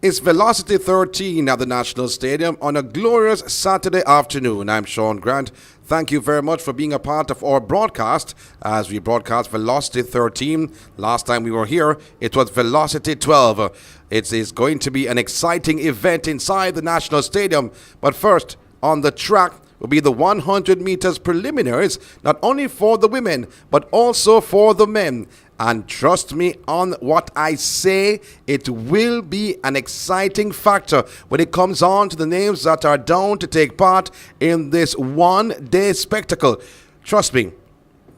It's Velocity 13 at the National Stadium on a glorious Saturday afternoon. I'm Sean Grant. Thank you very much for being a part of our broadcast as we broadcast Velocity 13. Last time we were here, it was Velocity 12. It is going to be an exciting event inside the National Stadium. But first, on the track will be the 100 meters preliminaries, not only for the women, but also for the men. And trust me on what I say, it will be an exciting factor when it comes on to the names that are down to take part in this one-day spectacle. Trust me,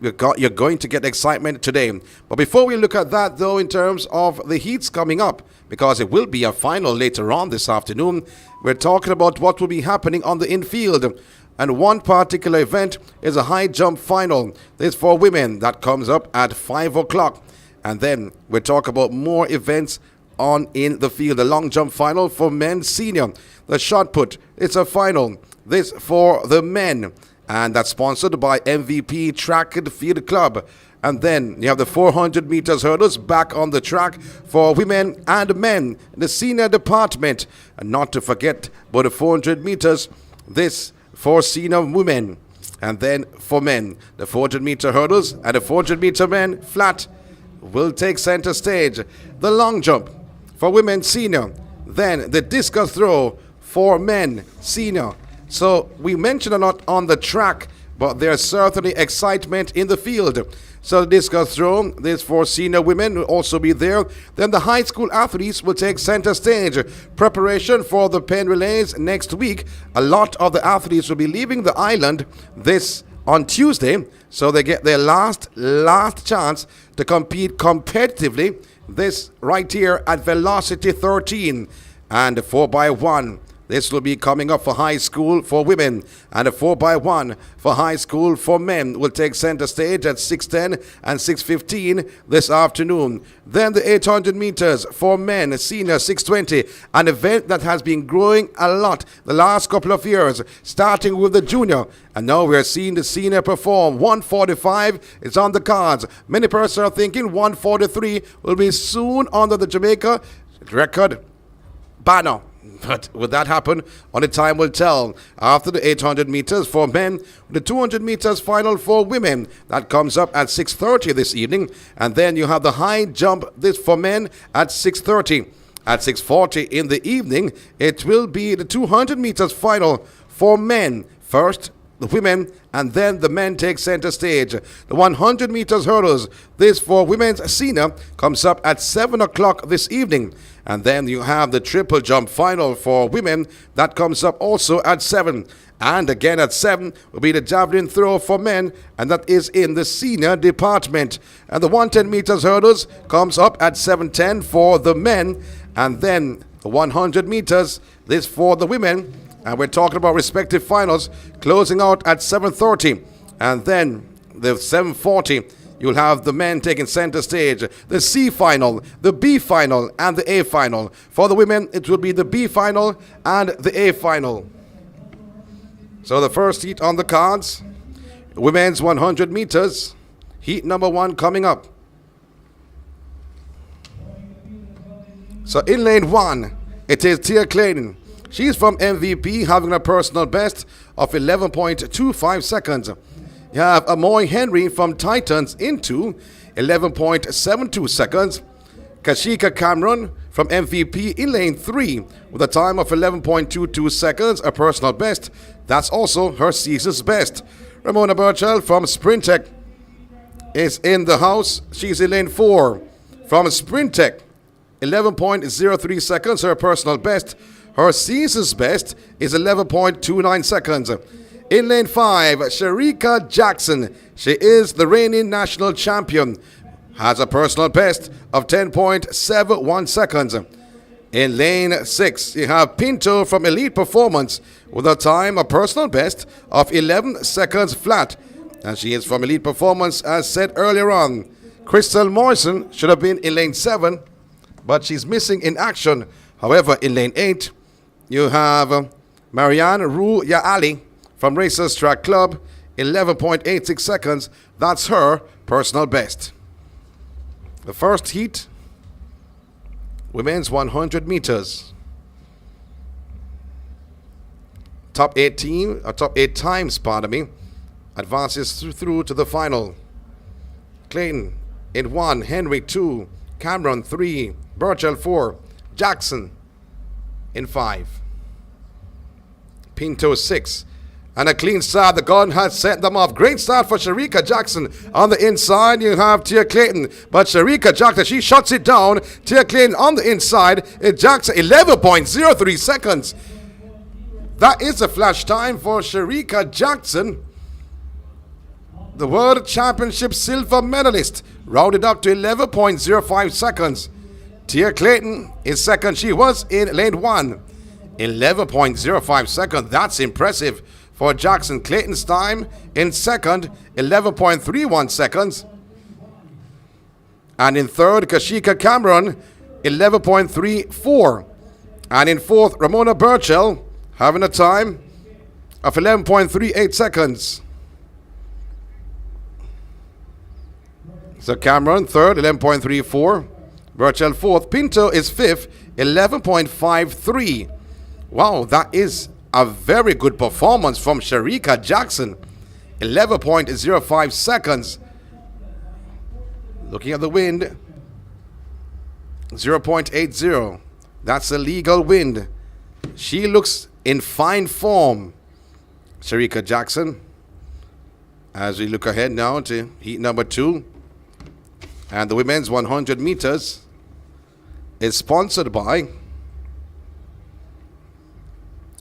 you're going to get excitement today. But before we look at that, though, in terms of the heats coming up, because it will be a final later on this afternoon, we're talking about what will be happening on the infield. And one particular event is a high jump final. This for women. That comes up at 5 o'clock. And then we'll talk about more events on in the field. The long jump final for men senior. The shot put. It's a final. This for the men. And that's sponsored by MVP Track and Field Club. And then you have the 400 meters hurdles back on the track for women and men. The senior department. And not to forget about the 400 meters. This for senior women, and then for men, the 400-meter hurdles and the 400-meter men flat will take center stage. The long jump for women senior, then the discus throw for men senior. So we mentioned a lot on the track, but there's certainly excitement in the field. So the discus throw, this for senior women, will also be there. Then the high school athletes will take center stage. Preparation for the pen relays next week. A lot of the athletes will be leaving the island this on Tuesday, so they get their last chance to compete competitively. This right here at Velocity 13 and 4x1. This will be coming up for high school for women, and a 4x1 for high school for men will take center stage at 6:10 and 6:15 this afternoon. Then the 800 meters for men, senior 6:20, an event that has been growing a lot the last couple of years, starting with the junior. And now we're seeing the senior perform. 145 is on the cards. Many persons are thinking 143 will be soon under the Jamaica record banner. But will that happen? Only time will tell. After the 800 meters for men, the 200 meters final for women. That comes up at 6:30 this evening. And then you have the high jump, this for men, at 6:30. At 6:40 in the evening, it will be the 200 meters final for men. First, the women, and then the men take center stage. The 100 meters hurdles, this for women's senior, comes up at 7 o'clock this evening. And then you have the triple jump final for women. That comes up also at 7. And again at 7 will be the javelin throw for men, and that is in the senior department. And the 110 meters hurdles comes up at 7:10 for the men. And then the 100 meters, this for the women. And we're talking about respective finals closing out at 7:30. And then the 7:40, you'll have the men taking center stage. The C final, the B final, and the A final. For the women, it will be the B final and the A final. So the first heat on the cards, women's 100 meters, heat number 1 coming up. So in lane 1, it is Clayton. She's from MVP, having a personal best of 11.25 seconds. You have Amoy Henry from Titans into 11.72 seconds. Kashika Cameron from MVP in lane 3 with a time of 11.22 seconds, a personal best. That's also her season's best. Ramona Burchell from Sprintech is in the house. She's in lane 4 from Sprintech. 11.03 seconds, her personal best. Her season's best is 11.29 seconds. In lane 5, Shericka Jackson. She is the reigning national champion. Has a personal best of 10.71 seconds. In lane 6, you have Pinto from Elite Performance with a time, a personal best of 11 seconds flat. And she is from Elite Performance, as said earlier on. Crystal Morrison should have been in lane 7, but she's missing in action. However, in lane 8, you have Marianne Rue Yaali from Racers Track Club, 11.86 seconds. That's her personal best. The first heat Women's 100 meters. Top 8 times, advances through to the final. Clayton in 1, Henry 2, Cameron 3, Burchell 4, Jackson in 5. Pinto 6. And a clean start. The gun has sent them off. Great start for Shericka Jackson. On the inside, you have Tia Clayton. But Shericka Jackson, she shuts it down. Tia Clayton on the inside. Jackson, 11.03 seconds. That is a flash time for Shericka Jackson, the World Championship silver medalist, rounded up to 11.05 seconds. Tia Clayton is second. She was in lane 1. 11.05 seconds. That's impressive for Jackson. Clayton's time in second, 11.31 seconds. And in third, Kashika Cameron, 11.34. And in fourth, Ramona Burchell, having a time of 11.38 seconds. So Cameron, third, 11.34. Burchell, fourth. Pinto is fifth, 11.53. Wow, that is a very good performance from Shericka Jackson. 11.05 seconds. Looking at the wind, 0.80. That's a legal wind. She looks in fine form, Shericka Jackson. As we look ahead now to heat number 2. And the women's 100 meters is sponsored by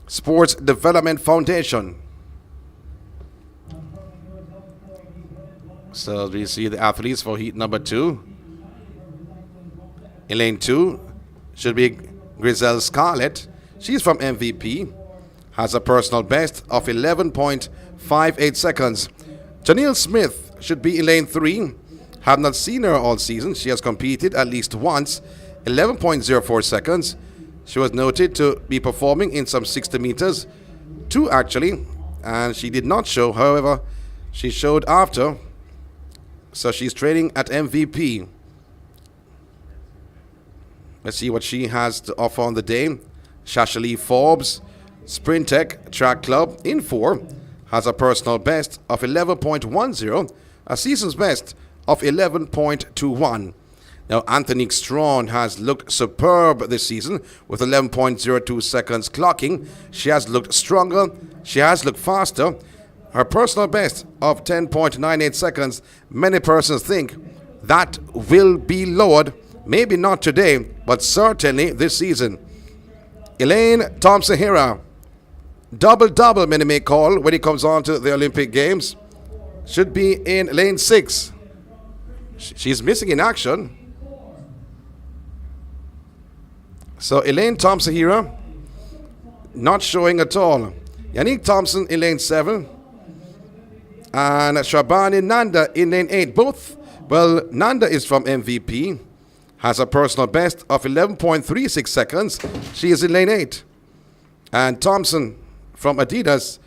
Sports Development Foundation. So we see the athletes for heat number 2. In lane 2 should be Grizel Scarlett. She's from MVP. Has a personal best of 11.58 seconds. Janelle Smith should be in lane 3. Have not seen her all season. She has competed at least once. 11.04 seconds. She was noted to be performing in some 60 meters, 2 actually, and she did not show. However, she showed after, so she's training at MVP. Let's see what she has to offer on the day. Shashali Forbes, Sprint Tech Track Club in 4, has a personal best of 11.10, a season's best of 11.21. Now, Anthony Strawn has looked superb this season with 11.02 seconds clocking. She has looked stronger. She has looked faster. Her personal best of 10.98 seconds. Many persons think that will be lowered. Maybe not today, but certainly this season. Elaine Thompson-Herah, double, many may call when it comes on to the Olympic Games. Should be in lane 6. She's missing in action. So Elaine Thompson-Herah not showing at all. Yannick Thompson in lane 7. And Shabani Nanda in lane 8. Both, well, Nanda is from MVP. Has a personal best of 11.36 seconds. She is in lane 8. And Thompson from Adidas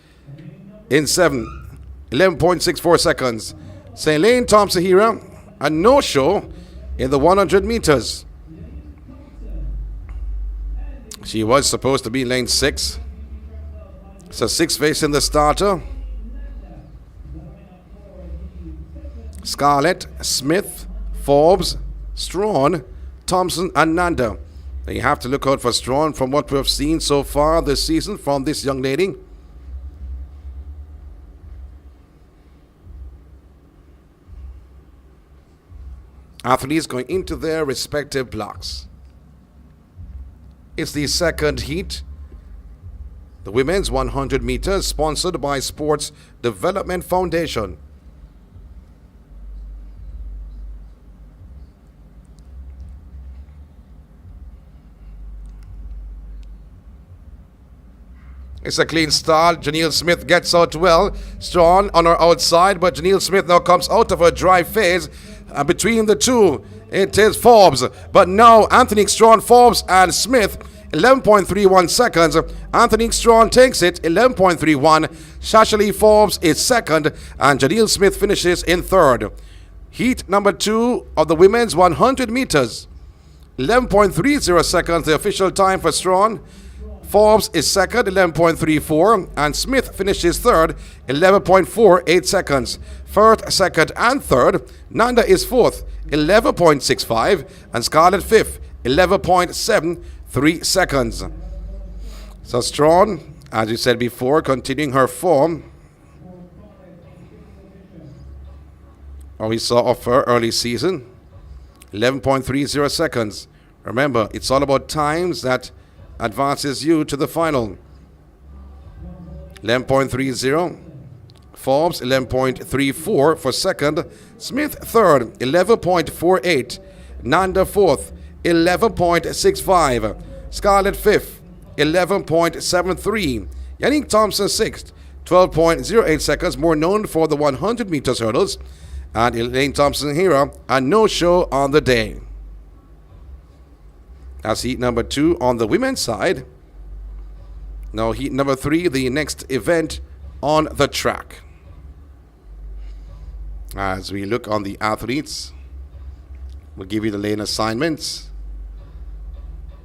in 7. 11.64 seconds. So Elaine Thompson-Herah, a no-show in the 100 meters. She was supposed to be in lane 6. So 6 facing the starter. Scarlett, Smith, Forbes, Strawn, Thompson, and Nanda. Now you have to look out for Strawn from what we've seen so far this season from this young lady. Athletes going into their respective blocks. It's the second heat. The women's 100 meters, sponsored by Sports Development Foundation. It's a clean start. Janelle Smith gets out well. Strawn on her outside, but Janelle Smith now comes out of her dry phase. Between the two, it is Forbes. But now Anthony Strawn, Forbes, and Smith, 11.31 seconds. Anthony Strawn takes it, 11.31. Shashali Forbes is second, and Janelle Smith finishes in third. Heat number 2 of the women's 100 meters. 11.30 seconds, the official time for Strawn. Forbes is second, 11.34, and Smith finishes third, 11.48 seconds. First, second, and third. Nanda is fourth, 11.65, and Scarlett fifth, 11.73 seconds. So Strawn, as you said before, continuing her form. We saw of her early season, 11.30 seconds. Remember, it's all about times that advances you to the final. 11.30. Forbes, 11.34 for second. Smith, third, 11.48. Nanda, fourth, 11.65. Scarlett, fifth, 11.73. Yannick Thompson, sixth, 12.08 seconds, more known for the 100 meters hurdles. And Elaine Thompson-Herah, a no-show on the day. That's heat number 2 on the women's side. Now heat number 3, the next event on the track. As we look on the athletes, we'll give you the lane assignments.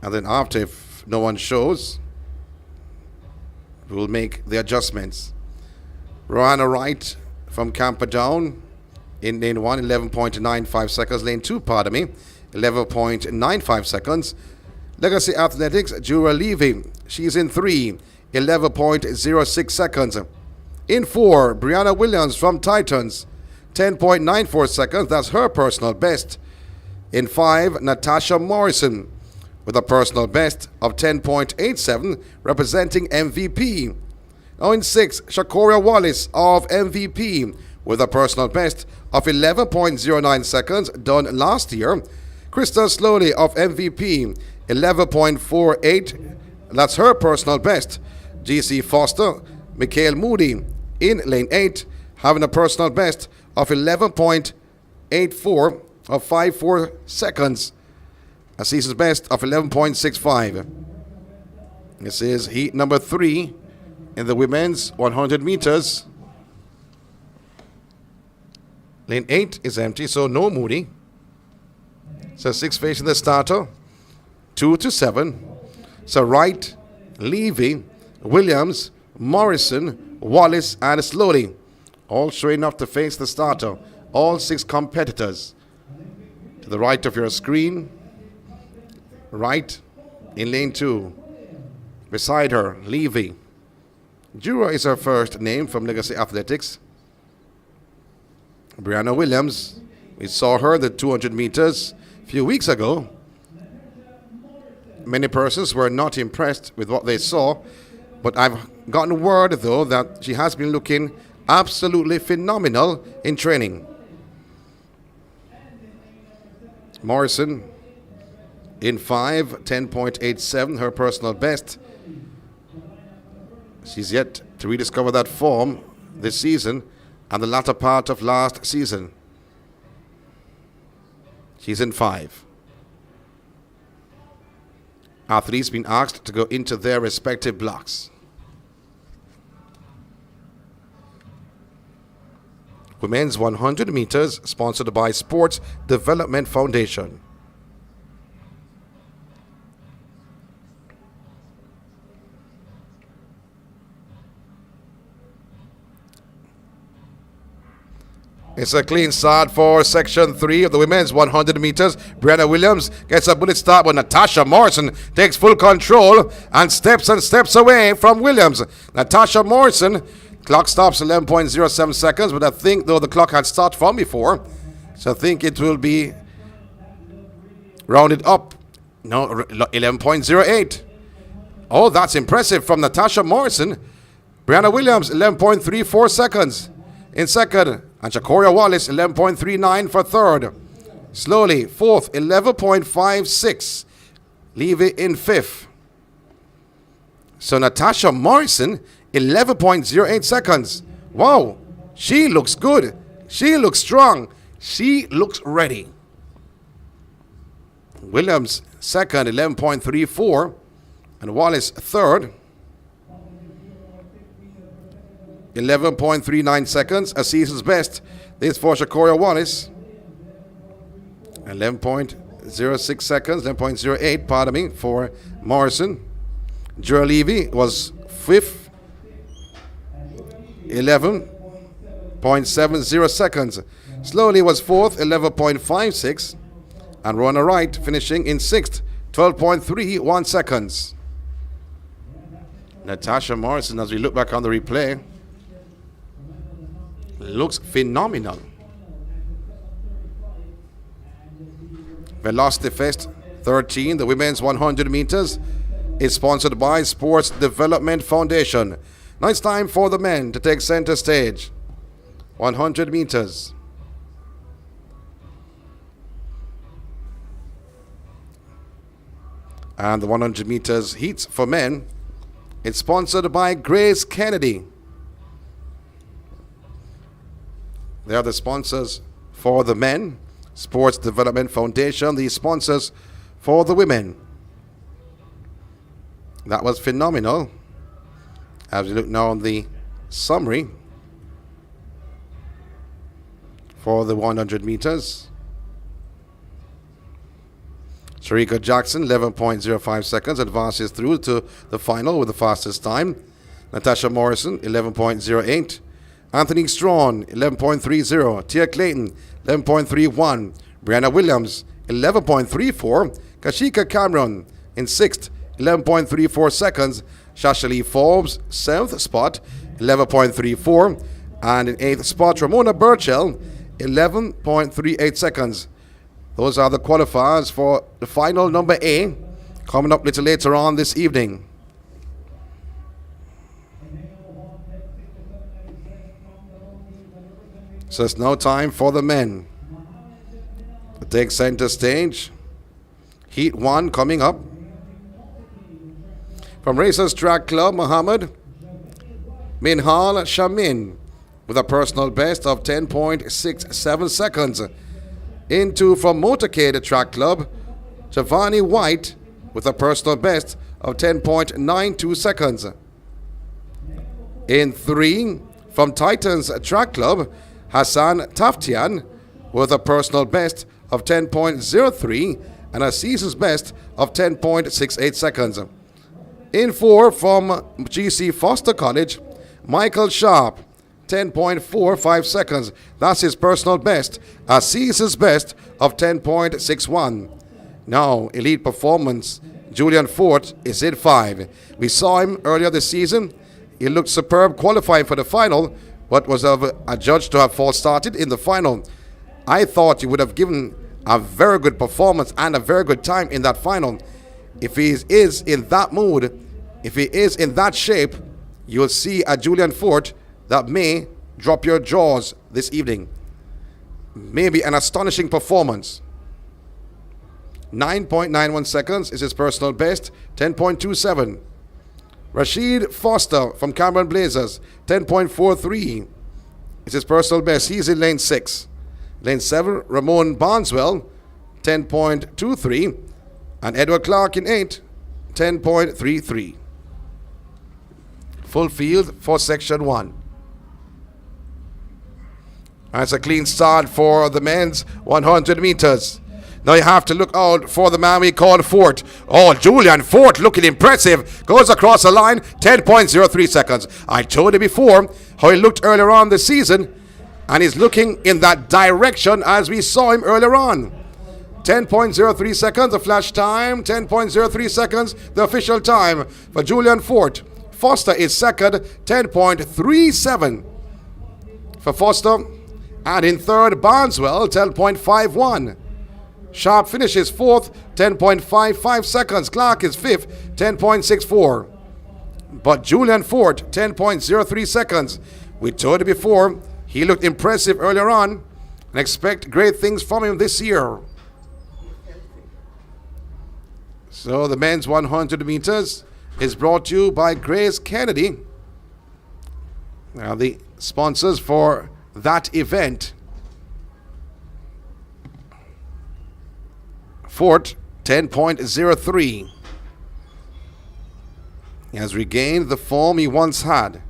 And then after, if no one shows, we'll make the adjustments. Briana Whyte from Camperdown in lane 1, 11.95 seconds. Lane 2, 11.95 seconds. Legacy Athletics, Jura Levy. She's in 3, 11.06 seconds. In 4, Brianna Williams from Titans, 10.94 seconds. That's her personal best. In 5, Natasha Morrison with a personal best of 10.87, representing MVP. Now in 6, Shakoria Wallace of MVP with a personal best of 11.09 seconds, done last year. Krista Slowly of MVP, 11.48. That's her personal best. GC Foster, Mikhail Moody in lane 8, having a personal best of 11.84 of 54 seconds. A season's best of 11.65. This is heat number 3 in the women's 100 meters. Lane 8 is empty, so no Moody. So 6 facing the starter, 2 to 7. So Wright, Levy, Williams, Morrison, Wallace, and Slowly, all showing up to face the starter. All 6 competitors. To the right of your screen, Wright in lane 2. Beside her, Levy. Jura is her first name from Legacy Athletics. Brianna Williams, we saw her the 200 meters a few weeks ago. Many persons were not impressed with what they saw, but I've gotten word, though, that she has been looking absolutely phenomenal in training. Morrison in 5, 10.87, her personal best. She's yet to rediscover that form this season and the latter part of last season. She's in 5. Athletes been asked to go into their respective blocks. Women's 100 meters, sponsored by Sports Development Foundation. It's a clean start for section 3 of the women's 100 meters. Brianna Williams gets a bullet start, but Natasha Morrison takes full control and steps away from Williams. Natasha Morrison, clock stops 11.07 seconds, but I think, though, the clock had stopped from before, so I think it will be rounded up. No, 11.08. Oh, that's impressive from Natasha Morrison. Brianna Williams, 11.34 seconds in second. And Shakoria Wallace, 11.39 for third. Slowly, fourth, 11.56. Levy in fifth. So Natasha Morrison, 11.08 seconds. Wow, she looks good. She looks strong. She looks ready. Williams, second, 11.34. And Wallace, third. 11.39 seconds, a season's best. This for Shakoria Wallace. 11.08 10.06 seconds, 10.08, pardon me, for Morrison. Janieve was 5th, 11.70 seconds. Slowly was 4th, 11.56. And Ronda Whyte finishing in 6th, 12.31 seconds. Natasha Morrison, as we look back on the replay, looks phenomenal. Velocity Fest 13, the women's 100 meters, is sponsored by Sports Development Foundation. Now it's time for the men to take center stage. 100 meters. And the 100 meters heats for men, it's sponsored by Grace Kennedy. They are the sponsors for the men. Sports Development Foundation, the sponsors for the women. That was phenomenal. As we look now on the summary for the 100 meters. Shericka Jackson, 11.05 seconds, advances through to the final with the fastest time. Natasha Morrison, 11.08. Anthony Strawn, 11.30. Tia Clayton, 11.31. Briana Williams, 11.34. Kashika Cameron in 6th, 11.34 seconds. Shashali Forbes, 7th spot, 11.34. And in 8th spot, Ramona Burchell, 11.38 seconds. Those are the qualifiers for the final number A, coming up a little later on this evening. So it's now time for the men to take center stage. Heat 1 coming up. From Racers Track Club, Muhammad Minhal Shamin with a personal best of 10.67 seconds. Into from Motorcade Track Club, Giovanni Whyte with a personal best of 10.92 seconds. In 3, from Titans Track Club, Hassan Taftian with a personal best of 10.03 and a season's best of 10.68 seconds. In 4, from GC Foster College, Michael Sharp, 10.45 seconds. That's his personal best. A season's best of 10.61. Now, elite performance. Julian Forte is in 5. We saw him earlier this season. He looked superb qualifying for the final, but was adjudged to have false started in the final. I thought he would have given a very good performance and a very good time in that final. If he is in that mood, if he is in that shape, you'll see a Julian Forte that may drop your jaws this evening. Maybe an astonishing performance. 9.91 seconds is his personal best, 10.27. Rasheed Foster from Cameron Blazers, 10.43 is his personal best. He's in lane 6. Lane 7, Ramon Barneswell, 10.23. And Edward Clark in 8, 10.33. Full field for section 1. That's a clean start for the men's 100 meters. Now you have to look out for the man we call Forte. Oh, Julian Forte looking impressive. Goes across the line, 10.03 seconds. I told you before how he looked earlier on this season, and he's looking in that direction as we saw him earlier on. 10.03 seconds, the flash time. 10.03 seconds, the official time for Julian Forte. Foster is second, 10.37 for Foster. And in third, Barneswell, 10.51. Sharp finishes fourth, 10.55 seconds. Clark is fifth, 10.64. But Julian Forte, 10.03 seconds. We told you before, he looked impressive earlier on, and expect great things from him this year. So the men's 100 meters is brought to you by Grace Kennedy. Now the sponsors for that event. Forte, 10.03. He has regained the form he once had.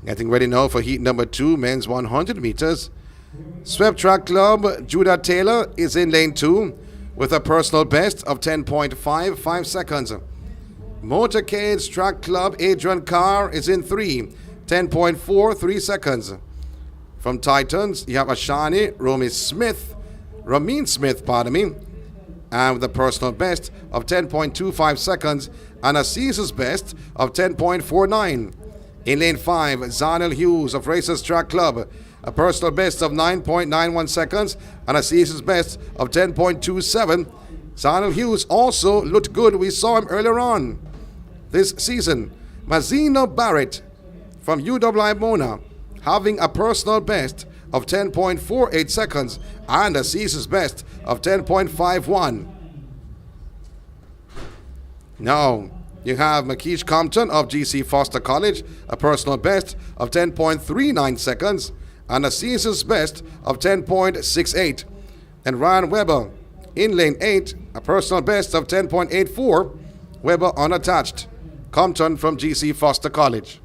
Getting ready now for heat number 2, men's 100 meters. Swept Track Club, Judah Taylor is in lane 2 with a personal best of 10.55 seconds. Motorcades Track Club, Adrian Carr is in 3, 10.43 seconds. From Titans, you have Ashani, Ramin Smith, and with a personal best of 10.25 seconds and a season's best of 10.49. In lane 5, Zharnel Hughes of Racers Track Club, a personal best of 9.91 seconds and a season's best of 10.27. Zharnel Hughes also looked good. We saw him earlier on this season. Mazzino Barrett from UWI Mona having a personal best of 10.48 seconds and a season's best of 10.51. Now, you have McKeish Compton of GC Foster College, a personal best of 10.39 seconds and a season's best of 10.68. And Ryan Weber in lane 8, a personal best of 10.84. Weber unattached. Compton from GC Foster College.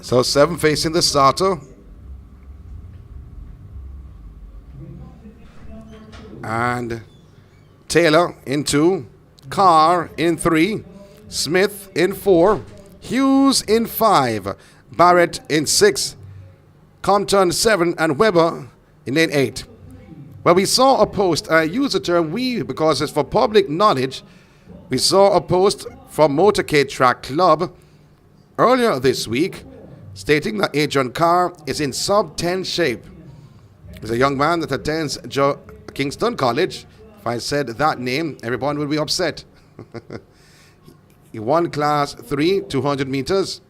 So 7 facing the starter. And Taylor in 2, Carr in 3, Smith in 4, Hughes in 5, Barrett in 6, Compton 7, and Weber in lane 8. Well, we saw a post, I use the term we because it's for public knowledge. We saw a post from Motorcade Track Club earlier this week stating that Adrian Carr is in sub-10 shape. He's a young man that attends Kingston College. If I said that name, everyone would be upset. He won Class 3, 200 meters.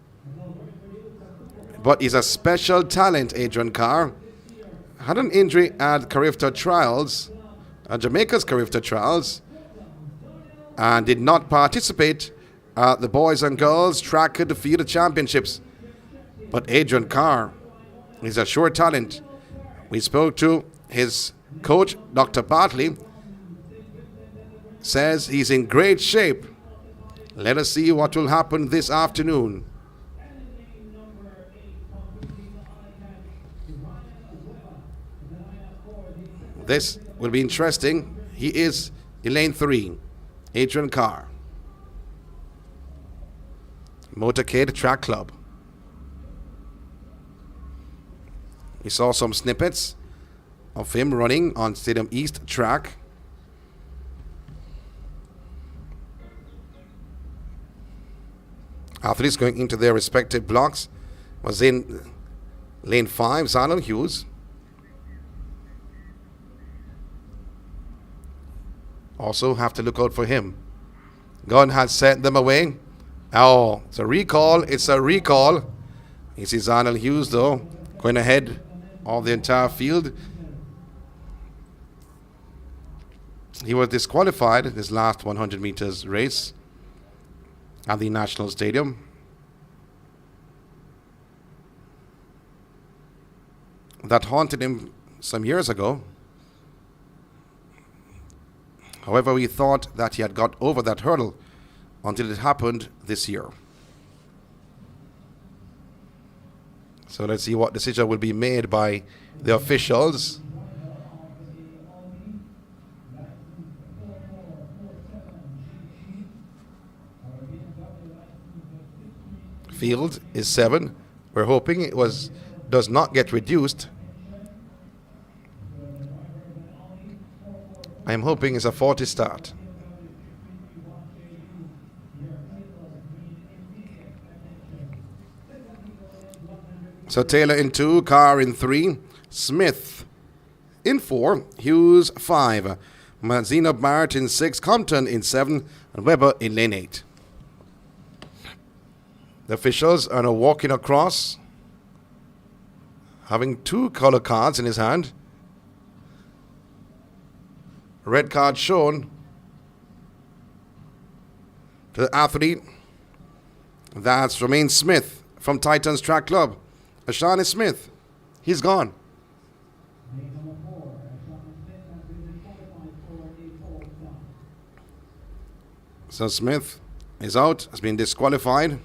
But he's a special talent, Adrian Carr. Had an injury at Carifta Trials, at Jamaica's Carifta Trials, and did not participate at the boys and girls track and field championships. But Adrian Carr is a sure talent. We spoke to his coach, Dr. Bartley, says he's in great shape. Let us see what will happen this afternoon. This will be interesting. He is in lane 3, Adrian Carr. Motorcade Track Club. We saw some snippets of him running on Stadium East track. Athletes going into their respective blocks was in lane 5, Zharnel Hughes. Also have to look out for him. Gunn has sent them away. Oh, it's a recall. It's a recall. You see Zharnel Hughes, though, going ahead of the entire field. He was disqualified in his last 100 meters race at the National Stadium. That haunted him some years ago. However, we thought that he had got over that hurdle until it happened this year. So let's see what decision will be made by the officials. Field is 7. We're hoping it does not get reduced. I'm hoping it's a Forte start. So Taylor in 2, Carr in 3, Smith in 4, Hughes 5, Mazzino Barrett in 6, Compton in 7, and Weber in lane 8. The officials are now walking across, having 2 color cards in his hand. Red card shown to the athlete. That's Romaine Smith from Titans Track Club. Ashani Smith, he's gone. So Smith is out, has been disqualified.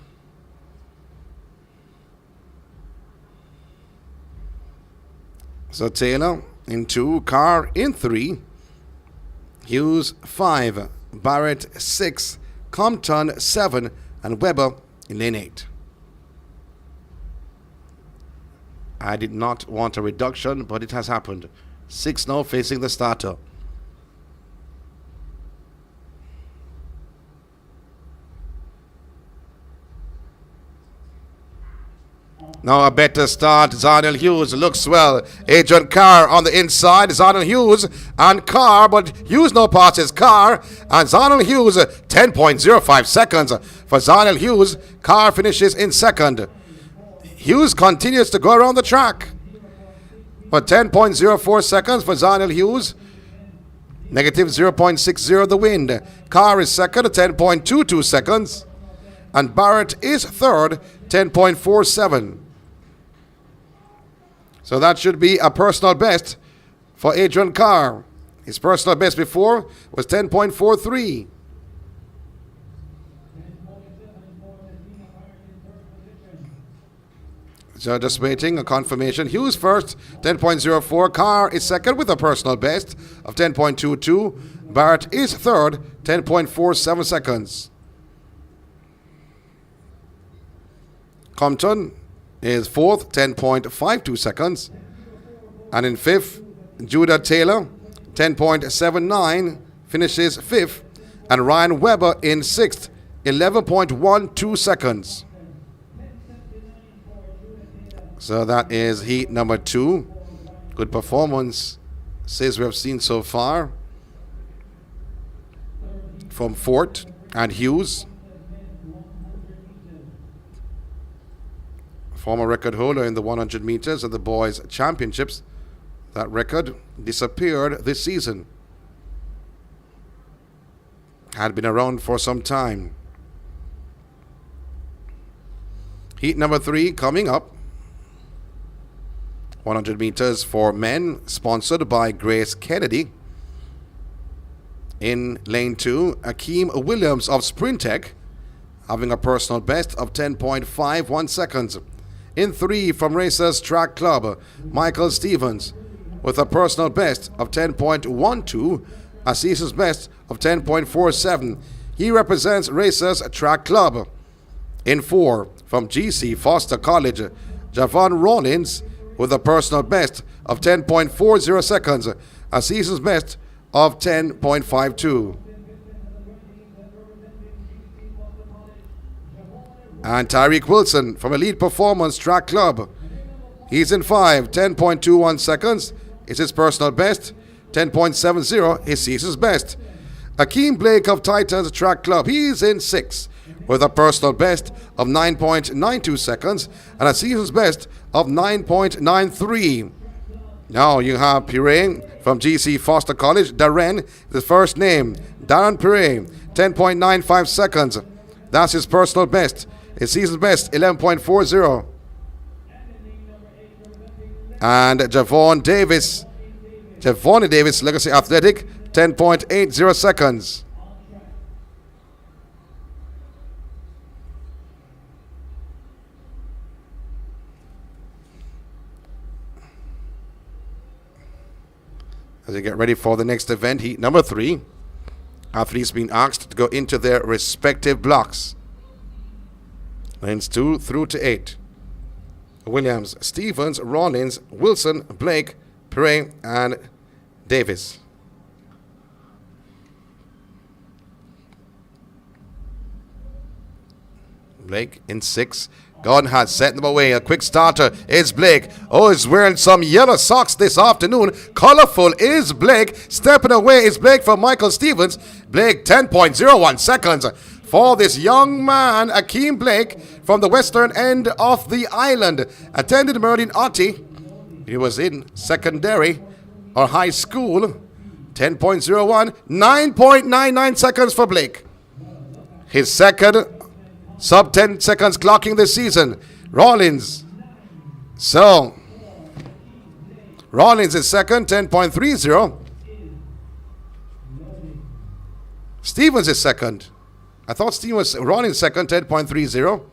So Taylor in 2, Carr in 3, Hughes 5, Barrett 6, Compton 7, and Webber in lane 8. I did not want a reduction, but it has happened. 6 now facing the starter. Now a better start. Zharnel Hughes looks well. Adrian Carr on the inside. Zharnel Hughes and Carr, but Hughes no passes. Carr and Zharnel Hughes 10.05 seconds for Zharnel Hughes. Carr finishes in second. Hughes continues to go around the track. But 10.04 seconds for Zharnel Hughes. Negative 0.60 the wind. Carr is second at 10.22 seconds. And Barrett is third, 10.47. So that should be a personal best for Adrian Carr. His personal best before was 10.43. So just waiting a confirmation. Hughes first, 10.04. Carr is second with a personal best of 10.22. Barrett is third, 10.47 seconds. Compton is fourth, 10.52 seconds. And in fifth, Judah Taylor, 10.79, finishes fifth. And Ryan Webber in sixth, 11.12 seconds. So that is heat number 2. Good performance, says we have seen so far from Forte and Hughes. Former record holder in the 100 meters of the boys' championships. That record disappeared this season. Had been around for some time. Heat number 3 coming up. 100 meters for men, sponsored by Grace Kennedy. In lane 2, Ackeem Williams of Sprintech, having a personal best of 10.51 seconds. In 3 from Racers Track Club, Michael Stevens with a personal best of 10.12, a season's best of 10.47. He represents Racers Track Club. In 4 from GC Foster College, Javon Rollins with a personal best of 10.40 seconds, a season's best of 10.52. And Tyreek Wilson from Elite Performance Track Club. He's in 5, 10.21 seconds is his personal best, 10.70 his season's best. Ackeem Blake of Titans Track Club, he's in 6 with a personal best of 9.92 seconds and a season's best of 9.93. Now you have Pirre from GC Foster College. Darren, the first name. Darren Pirre, 10.95 seconds. That's his personal best. His season's best, 11.40. And Javon Davis, Legacy Athletic, 10.80 seconds. As they get ready for the next event, heat number 3, athletes being asked to go into their respective blocks. Lanes 2 through to 8. Williams, Stevens, Rollins, Wilson, Blake, Pirre, and Davis. Blake in 6. Gordon has set them away. A quick starter is Blake. Oh, he's wearing some yellow socks this afternoon. Colorful is Blake. Stepping away is Blake from Michael Stevens. Blake, 10.01 seconds. For this young man, Ackeem Blake, from the western end of the island. Attended Merlin Otti. He was in secondary or high school. 10.01, 9.99 seconds for Blake. His second sub 10 seconds clocking this season. Rollins. So, Rollins is second, 10.30. Stevens is second. I thought Rollins second, 10.30.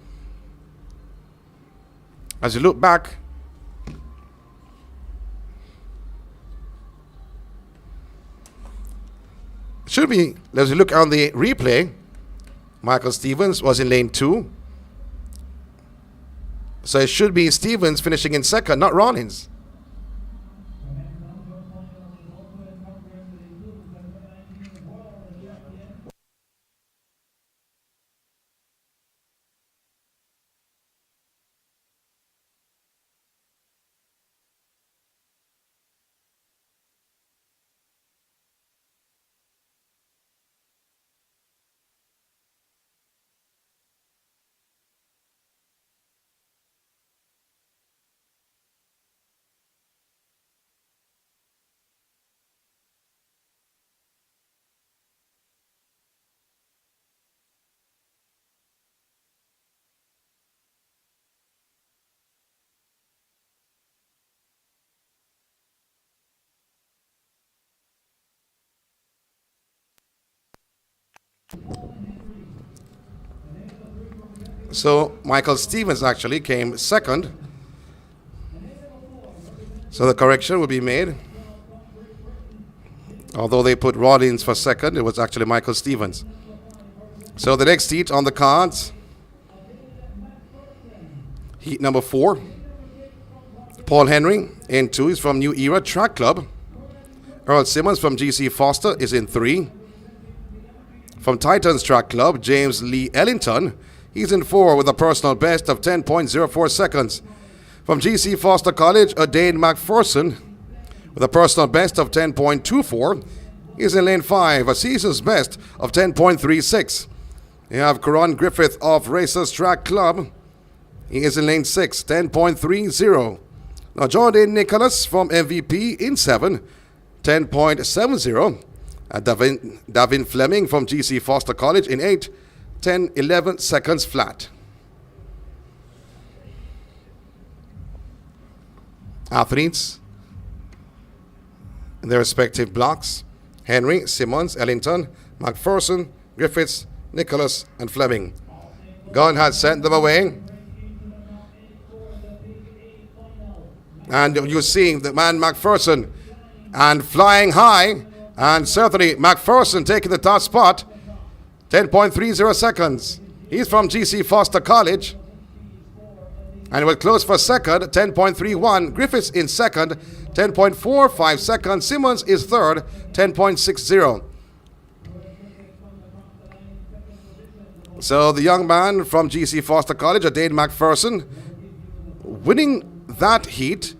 As you look back, Should be, let's look on the replay. Michael Stevens was in lane 2. So it should be Stevens finishing in second, not Rollins. So Michael Stevens actually came second. So the correction will be made. Although they put Rollins for second, it was actually Michael Stevens. So the next heat on the cards, heat number 4. Paul Henry in 2 is from New Era Track Club. Earl Simmons from GC Foster is in 3. From Titans Track Club, James Lee Ellington, he's in 4 with a personal best of 10.04 seconds. From GC Foster College, Dane McPherson with a personal best of 10.24. He's in lane 5, a season's best of 10.36. You have Karan Griffith of Racers Track Club. He is in lane 6, 10.30. Now Jordan Nicholas from MVP in 7, 10.70. Davin Fleming from GC Foster College in 8, 10.11 seconds flat. Athletes in their respective blocks: Henry, Simmons, Ellington, McPherson, Griffiths, Nicholas, and Fleming. God had sent them away. And you're seeing the man McPherson and flying high, and certainly McPherson taking the top spot, 10.30 seconds. He's from GC Foster College. And was close for second, 10.31. Griffiths in second, 10.45 seconds. Simmons is third, 10.60. So the young man from GC Foster College, Dane McPherson, winning that heat,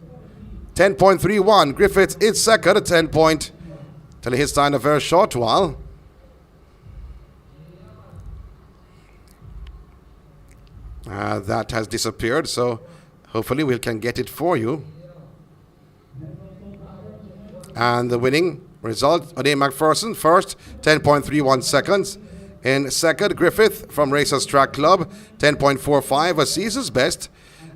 10.31. Griffiths is second at 10 point, till his time a very short while. That has disappeared, so hopefully we can get it for you. And the winning result, Dane McPherson first, 10.31 seconds. In second, Griffith from Racers Track Club, 10.45, a season's best.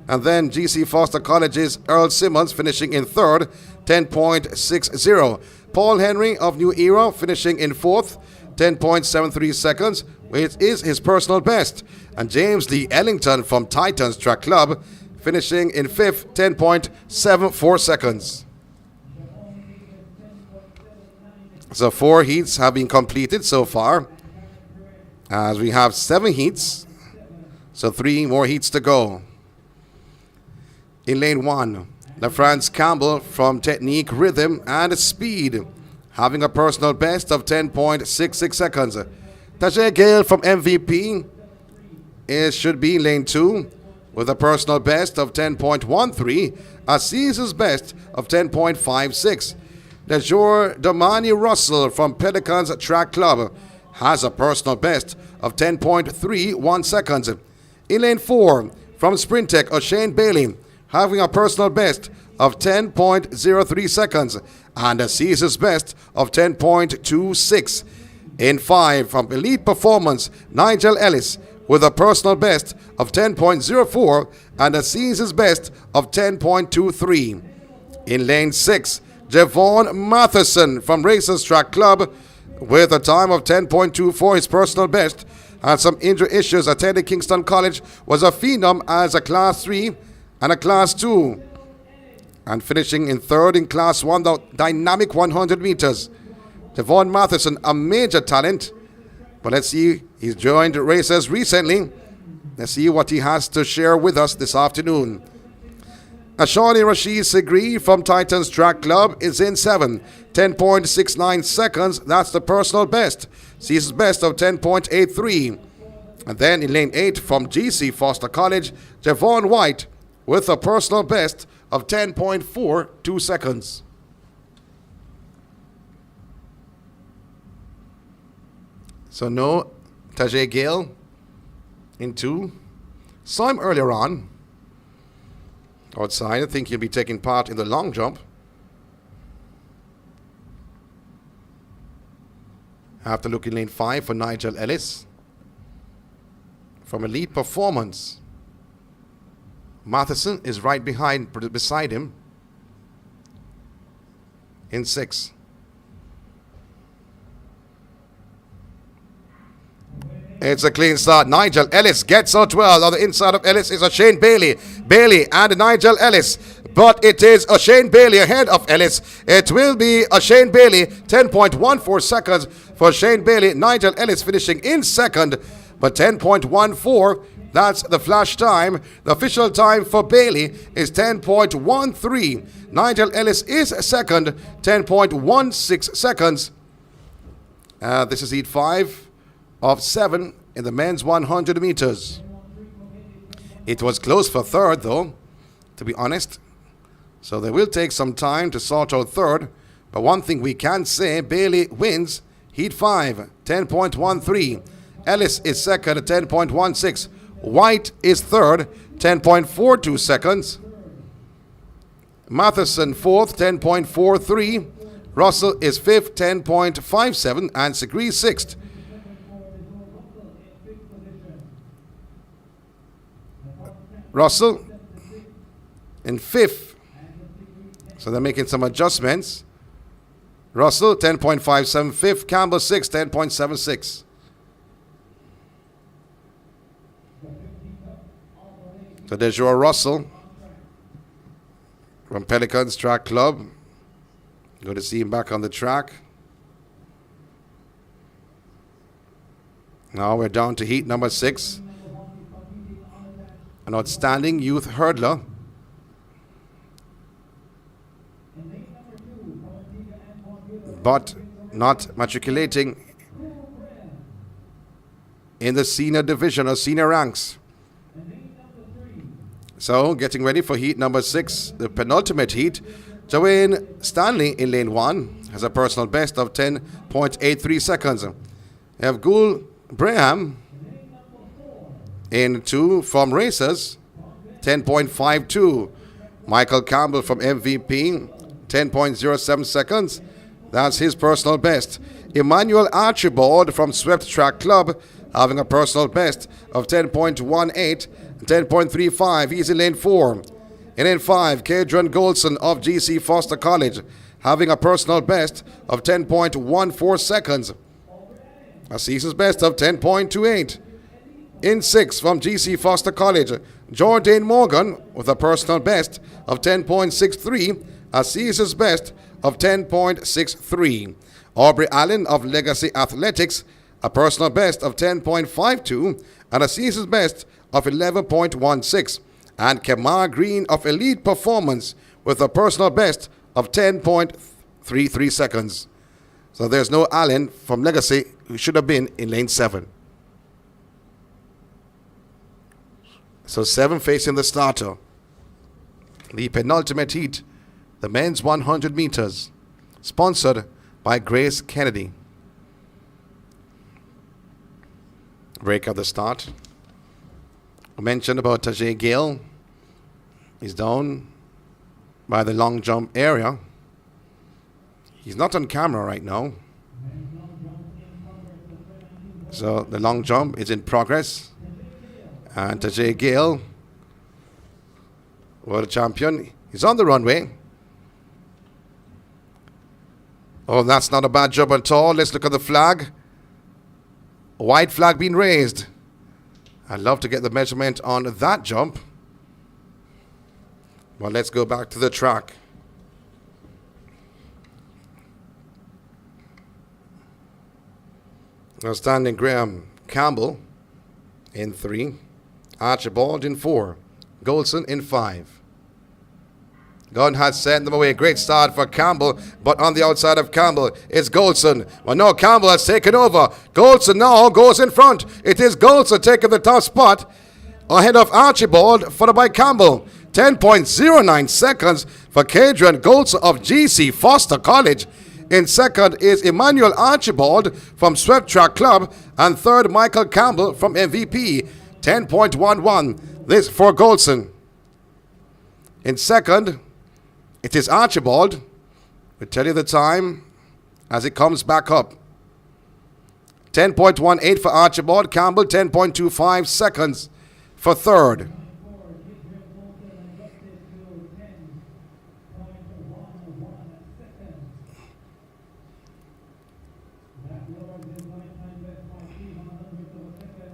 And then GC Foster College's Earl Simmons finishing in third, 10.60. Paul Henry of New Era finishing in fourth, 10.73 seconds, which is his personal best. And James Lee Ellington from Titans Track Club finishing in fifth, 10.74 seconds. So 4 heats have been completed so far, as we have 7 heats, so 3 more heats to go. In lane 1, LaFrance Campbell from Technique, Rhythm, and Speed, having a personal best of 10.66 seconds. Tajay Gayle from MVP should be in lane 2 with a personal best of 10.13, a season's best of 10.56. Lejour Damani Russell from Pelicans Track Club has a personal best of 10.31 seconds. In lane 4, from Sprintech, O'Shane Bailey, having a personal best of 10.03 seconds and a season's best of 10.26. In 5, from Elite Performance, Nigel Ellis with a personal best of 10.04 and a season's best of 10.23. In lane 6, Javon Matheson from Racers Track Club with a time of 10.24, his personal best. Had some injury issues, attended Kingston College, was a phenom as a Class 3 and a Class 2. And finishing in third in Class 1, the dynamic 100 meters. Devon Matheson, a major talent. But let's see, he's joined races recently. Let's see what he has to share with us this afternoon. Ashani Rasheed Segree from Titans Track Club is in 7. 10.69 seconds. That's the personal best. Season's best of 10.83. And then in lane 8 from GC Foster College, Javon Whyte with a personal best of 10.42 seconds. So no Tajay Gayle in 2. Saw him earlier on outside. I think he'll be taking part in the long jump. I have to look in lane 5 for Nigel Ellis from Elite Performance. Matheson is right beside him in 6. It's a clean start. Nigel Ellis gets out well. On the inside of Ellis is a Shane Bailey. Bailey and Nigel Ellis. But it is a Shane Bailey ahead of Ellis. It will be a Shane Bailey. 10.14 seconds for Shane Bailey. Nigel Ellis finishing in second. But 10.14, that's the flash time. The official time for Bailey is 10.13. Nigel Ellis is second. 10.16 seconds. This is heat 5 of 7 in the men's 100 meters. It was close for third, though, to be honest. So they will take some time to sort out third. But one thing we can say, Bailey wins heat 5, 10.13. Ellis is second at 10.16. Whyte is third, 10.42 seconds. Matheson fourth, 10.43. Russell is fifth, 10.57. And Segree sixth. Russell in 5th. So they're making some adjustments. Russell 10.57 5th. Campbell 6th, 10.76. So there's your Russell from Pelicans Track Club. Good to see him back on the track. Now we're down to heat number 6. An outstanding youth hurdler. But not matriculating in the senior division or senior ranks. So getting ready for heat number 6, the penultimate heat. Joanne Stanley in lane 1 has a personal best of 10.83 seconds. We have Gul Braham in 2 from Racers, 10.52. Michael Campbell from MVP, 10.07 seconds. That's his personal best. Emmanuel Archibald from Swept Track Club having a personal best of 10.18, 10.35. He's in lane 4. In lane 5, Kadron Goldson of GC Foster College having a personal best of 10.14 seconds. A season's best of 10.28. In 6 from GC Foster College, Jordan Morgan with a personal best of 10.63, a season's best of 10.63. Aubrey Allen of Legacy Athletics, a personal best of 10.52 and a season's best of 11.16. And Kemar Green of Elite Performance with a personal best of 10.33 seconds. So there's no Allen from Legacy who should have been in lane 7. So 7 facing the starter. The penultimate heat, the men's 100 meters, sponsored by Grace Kennedy. Break at the start. I mentioned about Tajay Gayle. He's down by the long jump area. He's not on camera right now. So the long jump is in progress. And Tajay Gayle, world champion, he's on the runway. Oh, that's not a bad job at all. Let's look at the flag. A white flag being raised. I'd love to get the measurement on that jump. Well, let's go back to the track. Outstanding Graham Campbell in 3. Archibald in 4. Goldson in 5. Gunn has sent them away. Great start for Campbell, but on the outside of Campbell is Goldson. Well, no, Campbell has taken over. Goldson now goes in front. It is Goldson taking the top spot ahead of Archibald, followed by Campbell. 10.09 seconds for Cadrian Goldson of GC Foster College. In second is Emmanuel Archibald from Swept Track Club, and third Michael Campbell from MVP. 10.11. This for Goldson. In second, it is Archibald. We'll tell you the time as it comes back up. 10.18 for Archibald. Campbell, 10.25 seconds for third.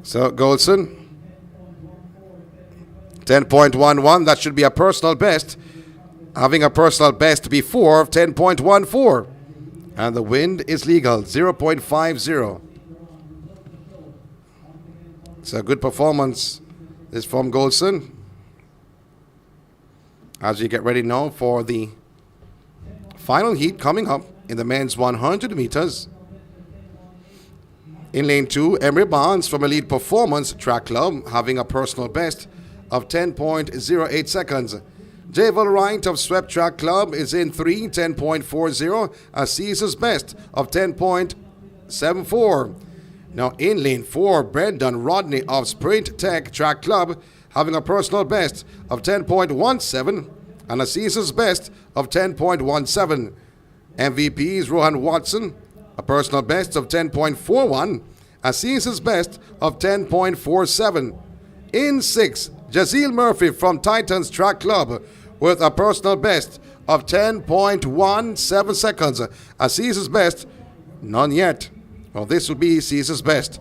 So Goldson, 10.11. That should be a personal best. Having a personal best before of 10.14. And the wind is legal, 0.50. It's a good performance. This from Goldson. As you get ready now for the final heat coming up in the men's 100 meters. In lane 2, Emery Barnes from Elite Performance Track Club having a personal best of 10.08 seconds. Javel Wright of Swept Track Club is in 3, 10.40, a Caesar's best of 10.74. Now in lane 4, Brendan Rodney of Sprint Tech Track Club having a personal best of 10.17 and a Caesar's best of 10.17. MVPs Rohan Watson, a personal best of 10.41, a Caesar's best of 10.47. In 6, Jazeel Murphy from Titans Track Club with a personal best of 10.17 seconds. A Caesar's best, none yet. Well, this will be Caesar's best.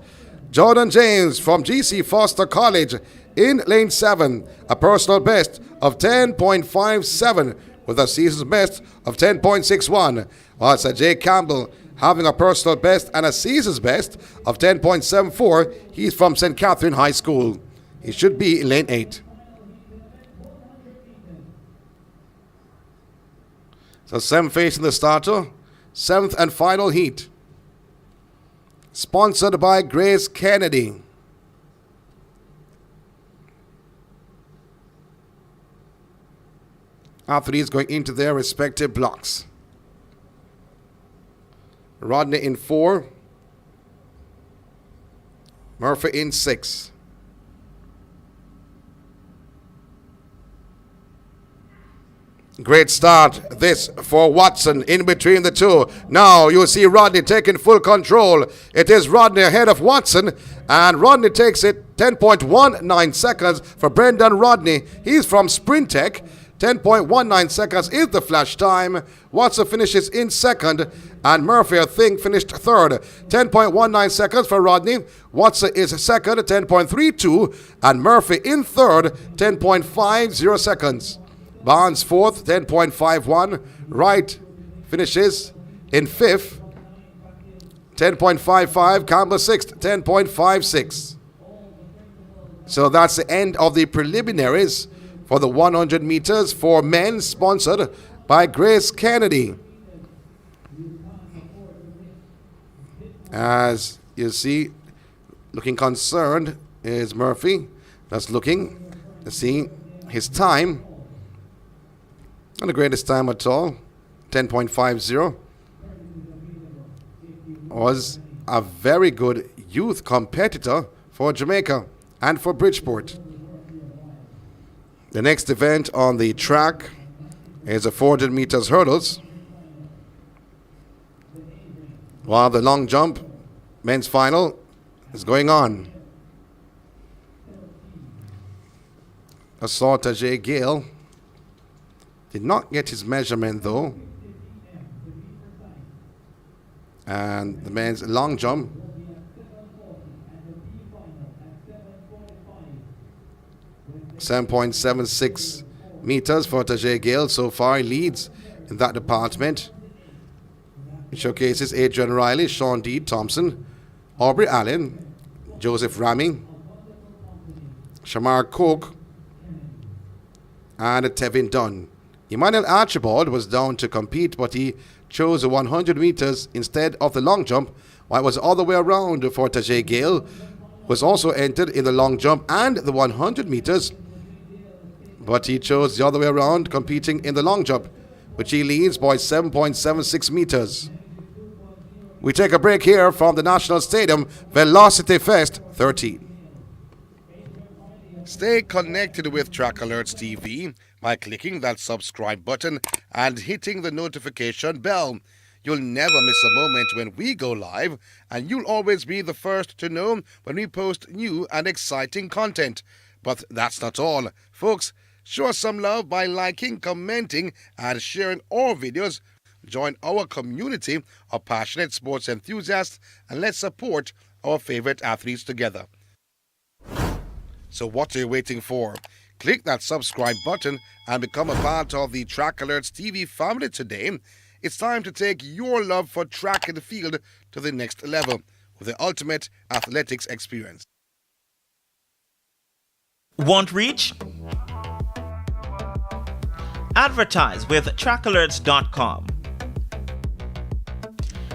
Jordan James from GC Foster College in lane 7, a personal best of 10.57 with a Caesar's best of 10.61. While Tajay Campbell having a personal best and a Caesar's best of 10.74. He's from St. Catherine High School. He should be in lane 8. So 7 facing the starter. 7th and final heat. Sponsored by Grace Kennedy. Athletes going into their respective blocks. Rodney in 4. Murphy in 6. Great start this for Watson in between the two. Now you see Rodney taking full control. It is Rodney ahead of Watson, and Rodney takes it 10.19 seconds for Brendan Rodney. He's from Sprint Tech. 10.19 seconds is the flash time. Watson finishes in second, and Murphy, I think, finished third. 10.19 seconds for Rodney. Watson is second, 10.32, and Murphy in third, 10.50 seconds. Barnes fourth, 10.51. Wright finishes in fifth, 10.55. Campbell sixth, 10.56. So that's the end of the preliminaries for the 100 meters for men, sponsored by Grace Kennedy. As you see, looking concerned is Murphy. Just looking to see his time. Not the greatest time at all. 10.50. Was a very good youth competitor for Jamaica and for Bridgeport. The next event on the track is the 400 meters hurdles. While the long jump men's final is going on. I saw Tajay Gayle. Did not get his measurement though. And the men's long jump. .76 meters for Tajay Gayle. So far he leads in that department. It showcases Adrian Riley, Sean D. Thompson, Aubrey Allen, Joseph Rami, Shamar Cook, and Tevin Dunn. Emmanuel Archibald was down to compete, but he chose the 100 meters instead of the long jump, while it was all the way around for Tajay. Gayle was also entered in the long jump and the 100 meters, but he chose the other way around, competing in the long jump, which he leads by 7.76 meters. We take a break here from the National Stadium, Velocity Fest 13. Stay connected with TrackalertsTV by clicking that subscribe button and hitting the notification bell. You'll never miss a moment when we go live, and you'll always be the first to know when we post new and exciting content. But that's not all. Folks, show us some love by liking, commenting, and sharing our videos. Join our community of passionate sports enthusiasts, and let's support our favorite athletes together. So what are you waiting for? Click that subscribe button and become a part of the TrackalertsTV family today. It's time to take your love for track and field to the next level with the ultimate athletics experience. Want reach? Advertise with TrackalertsTv.com.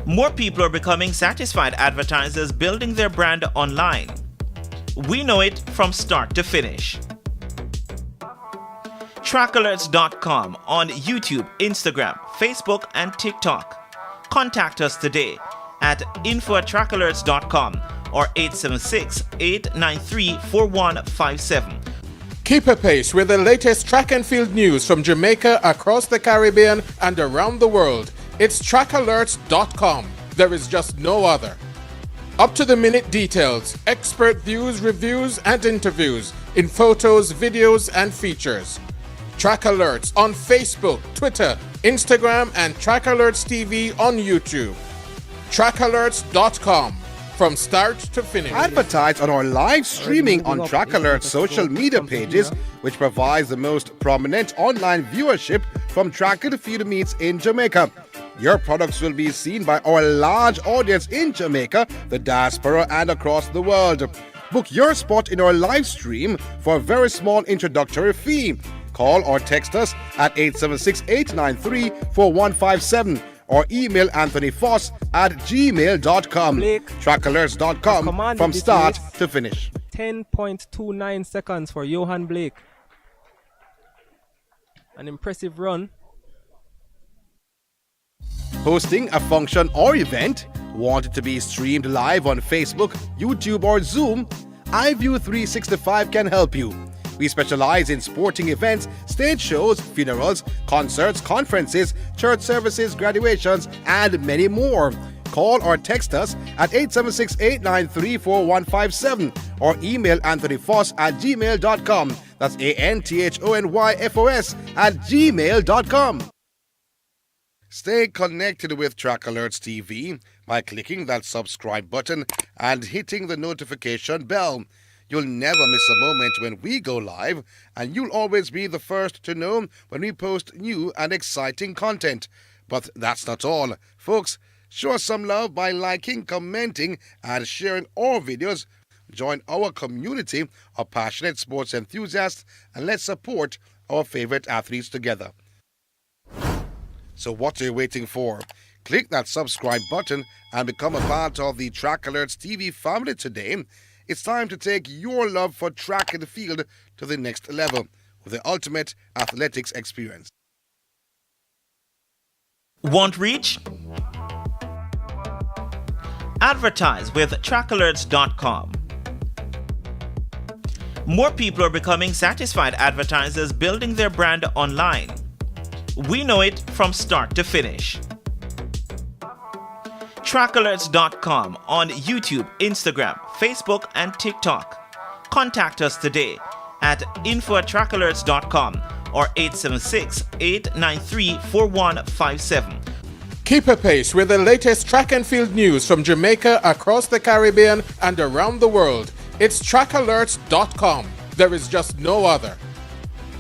More people are becoming satisfied advertisers building their brand online. We know it from start to finish. TrackalertsTv.com on YouTube, Instagram, Facebook, and TikTok. Contact us today at info@TrackalertsTv.com or 876-893-4157. Keep apace with the latest track and field news from Jamaica, across the Caribbean, and around the world. It's TrackalertsTv.com. There is just no other. Up-to-the-minute details, expert views, reviews, and interviews in photos, videos, and features. Track Alerts on Facebook, Twitter, Instagram, and TrackalertsTV on YouTube. TrackalertsTv.com. From start to finish. Advertise on our live streaming on Track Alert's social media pages, which provides the most prominent online viewership from track and field meets in Jamaica. Your products will be seen by our large audience in Jamaica, the diaspora, and across the world. Book your spot in our live stream for a very small introductory fee. Call or text us at 876-893-4157 or email anthonyfoss@gmail.com. TrackalertsTv.com from start to finish. 10.29 seconds for Johan Blake. An impressive run. Hosting a function or event? Want it to be streamed live on Facebook, YouTube, or Zoom? iView365 can help you. We specialize in sporting events, stage shows, funerals, concerts, conferences, church services, graduations, and many more. Call or text us at 876-893-4157 or email anthonyfoss@gmail.com. That's ANTHONYFOS@gmail.com. Stay connected with TrackalertsTV by clicking that subscribe button and hitting the notification bell. You'll never miss a moment when we go live, and you'll always be the first to know when we post new and exciting content. But that's not all. Folks, show us some love by liking, commenting, and sharing our videos. Join our community of passionate sports enthusiasts, and let's support our favorite athletes together. So what are you waiting for? Click that subscribe button and become a part of the TrackalertsTV family today. It's time to take your love for track and field to the next level with the ultimate athletics experience. Want reach? Advertise with TrackalertsTv.com. More people are becoming satisfied advertisers building their brand online. We know it from start to finish. TrackalertsTv.com on YouTube, Instagram, Facebook, and TikTok. Contact us today at info@TrackalertsTv.com or 876-893-4157. Keep apace with the latest track and field news from Jamaica, across the Caribbean, and around the world. It's TrackalertsTv.com. There is just no other.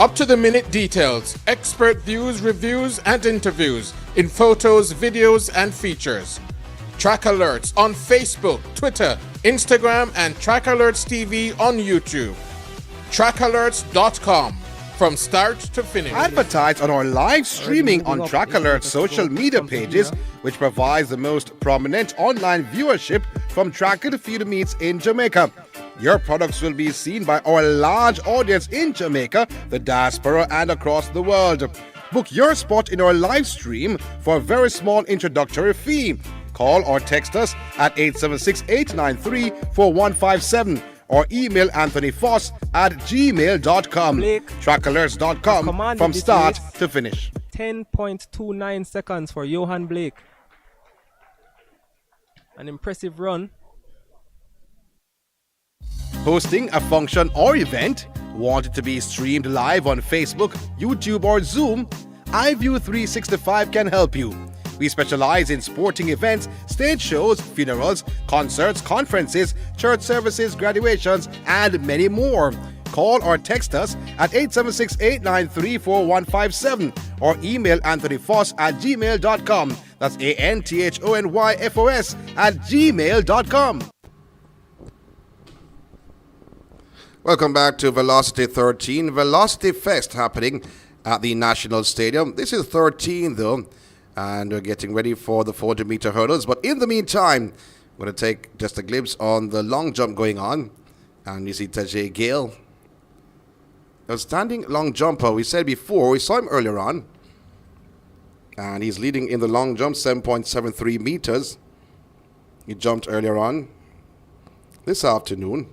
Up-to-the-minute details, expert views, reviews, and interviews in photos, videos, and features. Track Alerts on Facebook, Twitter, Instagram, and TrackalertsTV on YouTube. TrackalertsTv.com. From start to finish. Advertise on our live streaming on Track Alert's social media pages, which provides the most prominent online viewership from tracker to field meets in Jamaica. Your products will be seen by our large audience in Jamaica, the diaspora, and across the world. Book your spot in our live stream for a very small introductory fee. Call or text us at 876-893-4157 or email anthonyfoss@gmail.com. Trackalerts.com from start to finish. 10.29 seconds for Johan Blake. An impressive run. Hosting a function or event? Want it to be streamed live on Facebook, YouTube, or Zoom? iView365 can help you. We specialize in sporting events, stage shows, funerals, concerts, conferences, church services, graduations, and many more. Call or text us at 876-893-4157 or email anthonyfoss@gmail.com. That's ANTHONYFOS@gmail.com. Welcome back to Velocity 13, Velocity Fest happening at the National Stadium. This is 13 though, and we're getting ready for the 400-meter hurdles. But in the meantime, we're going to take just a glimpse on the long jump going on. And you see Tajay Gayle, outstanding long jumper. We said before, we saw him earlier on. And he's leading in the long jump, 7.73 meters. He jumped earlier on. This afternoon,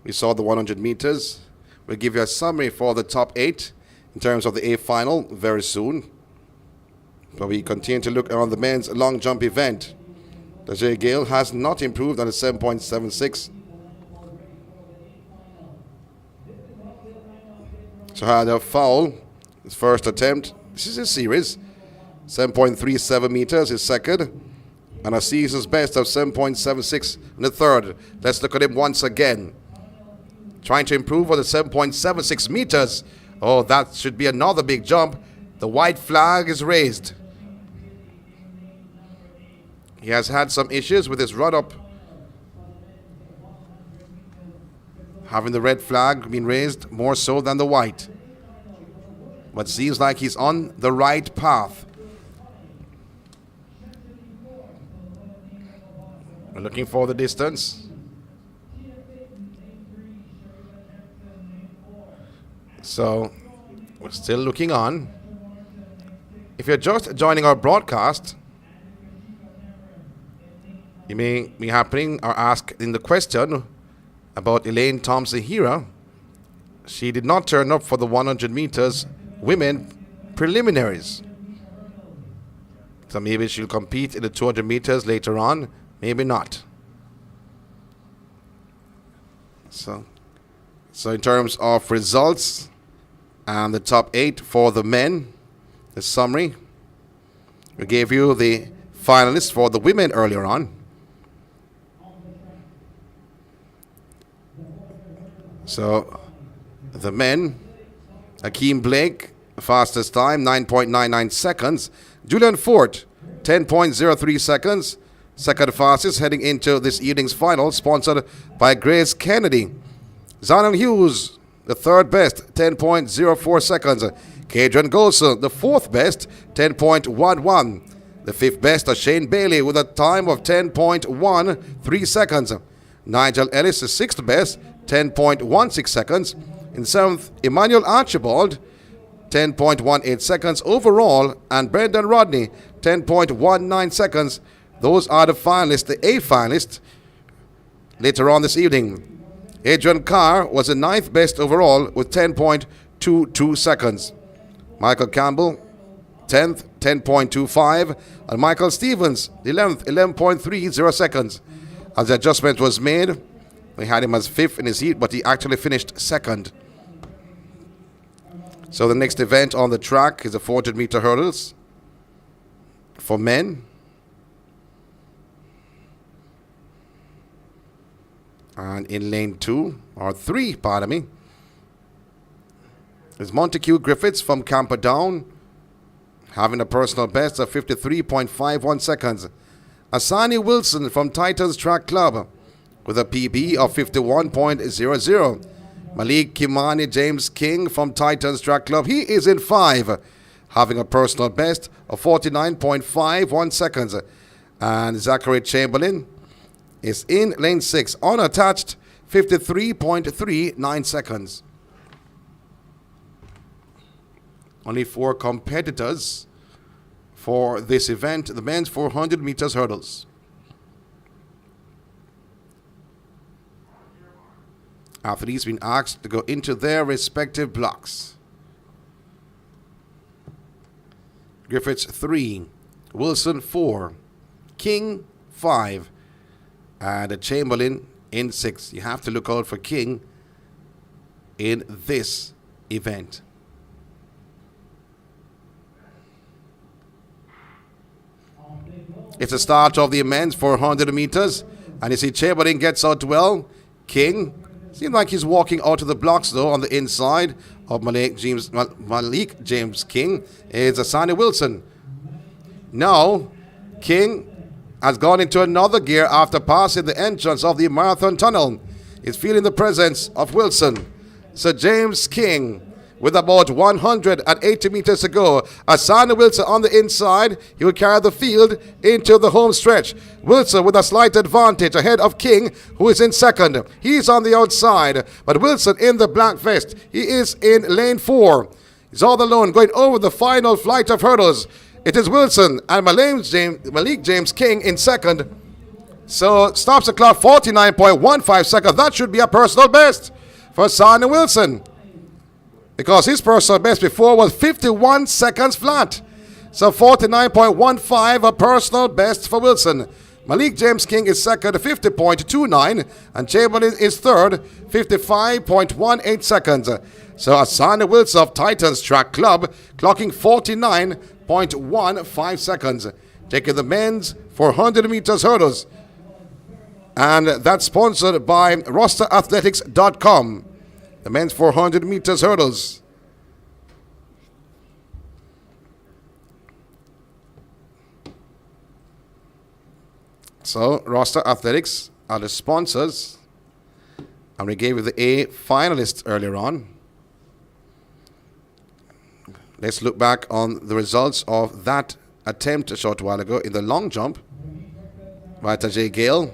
we saw the 100 meters. We'll give you a summary for the top 8 in terms of the A final very soon. But we continue to look on the men's long jump event. Tajay Gayle has not improved on a 7.76. So had a foul, his first attempt. This is his series. 7.37 meters, his second. And a season's best of 7.76 in the third. Let's look at him once again. Trying to improve on the 7.76 meters. Oh, that should be another big jump. The white flag is raised. He has had some issues with his run-up. Having the red flag been raised more so than the white. But seems like he's on the right path. We're looking for the distance. So, we're still looking on. If you're just joining our broadcast, you may be happening or asking the question about Elaine Thompson-Herah. She did not turn up for the 100 meters women preliminaries. So maybe she'll compete in the 200 meters later on, maybe not. So in terms of results and the top 8 for the men, the summary, we gave you the finalists for the women earlier on. So the men, Ackeem Blake, fastest time, 9.99 seconds. Julian Forte, 10.03 seconds. Second fastest heading into this evening's final, sponsored by Grace Kennedy. Zharnel Hughes, the third best, 10.04 seconds. Cadron Golson, the fourth best, 10.11. The fifth best, Shane Bailey, with a time of 10.13 seconds. Nigel Ellis, the sixth best, 10.16 seconds. In seventh, Emmanuel Archibald, 10.18 seconds overall. And Brendan Rodney, 10.19 seconds. Those are the finalists, the A finalists, later on this evening. Adrian Carr was the ninth best overall with 10.22 seconds. Michael Campbell, 10th, 10.25. And Michael Stevens, 11th, 11.30 seconds. As the adjustment was made, we had him as fifth in his heat, but he actually finished second. So the next event on the track is the 400-meter hurdles for men. And in lane 2, or 3, pardon me, is Montague Griffiths from Camperdown, having a personal best of 53.51 seconds. Asani Wilson from Titans Track Club with a PB of 51.00. Malik Kimani James King from Titans Track Club, he is in 5, having a personal best of 49.51 seconds. And Zachary Chamberlain is in lane 6, unattached, 53.39 seconds. Only 4 competitors for this event, the men's 400 meters hurdles. Athletes been asked to go into their respective blocks. Griffiths 3, Wilson 4, King 5, and Chamberlain in 6. You have to look out for King in this event. It's the start of the men's 400 meters, and you see Chamberlain gets out well. King seems like he's walking out of the blocks though on the inside of Malik James King is Asani Wilson. Now King has gone into another gear after passing the entrance of the marathon tunnel. He's feeling the presence of Wilson. So James King with about 180 meters to go. Asani Wilson on the inside. He will carry the field into the home stretch. Wilson with a slight advantage ahead of King, who is in second. He's on the outside, but Wilson in the black vest. He is in lane 4. He's all alone going over the final flight of hurdles. It is Wilson and Malik James King in second. So stops the clock 49.15 seconds. That should be a personal best for Asani Wilson, because his personal best before was 51 seconds flat. So 49.15, a personal best for Wilson. Malik James King is second, 50.29, and Chamberlain is third, 55.18 seconds. So Asani Wilson of Titans Track Club clocking 49.15 seconds. Taking the men's 400 meters hurdles. And that's sponsored by rosterathletics.com. The men's 400 meters hurdles. So, Roster Athletics are the sponsors. And we gave you the A finalist earlier on. Let's look back on the results of that attempt a short while ago in the long jump by Tajay Gayle.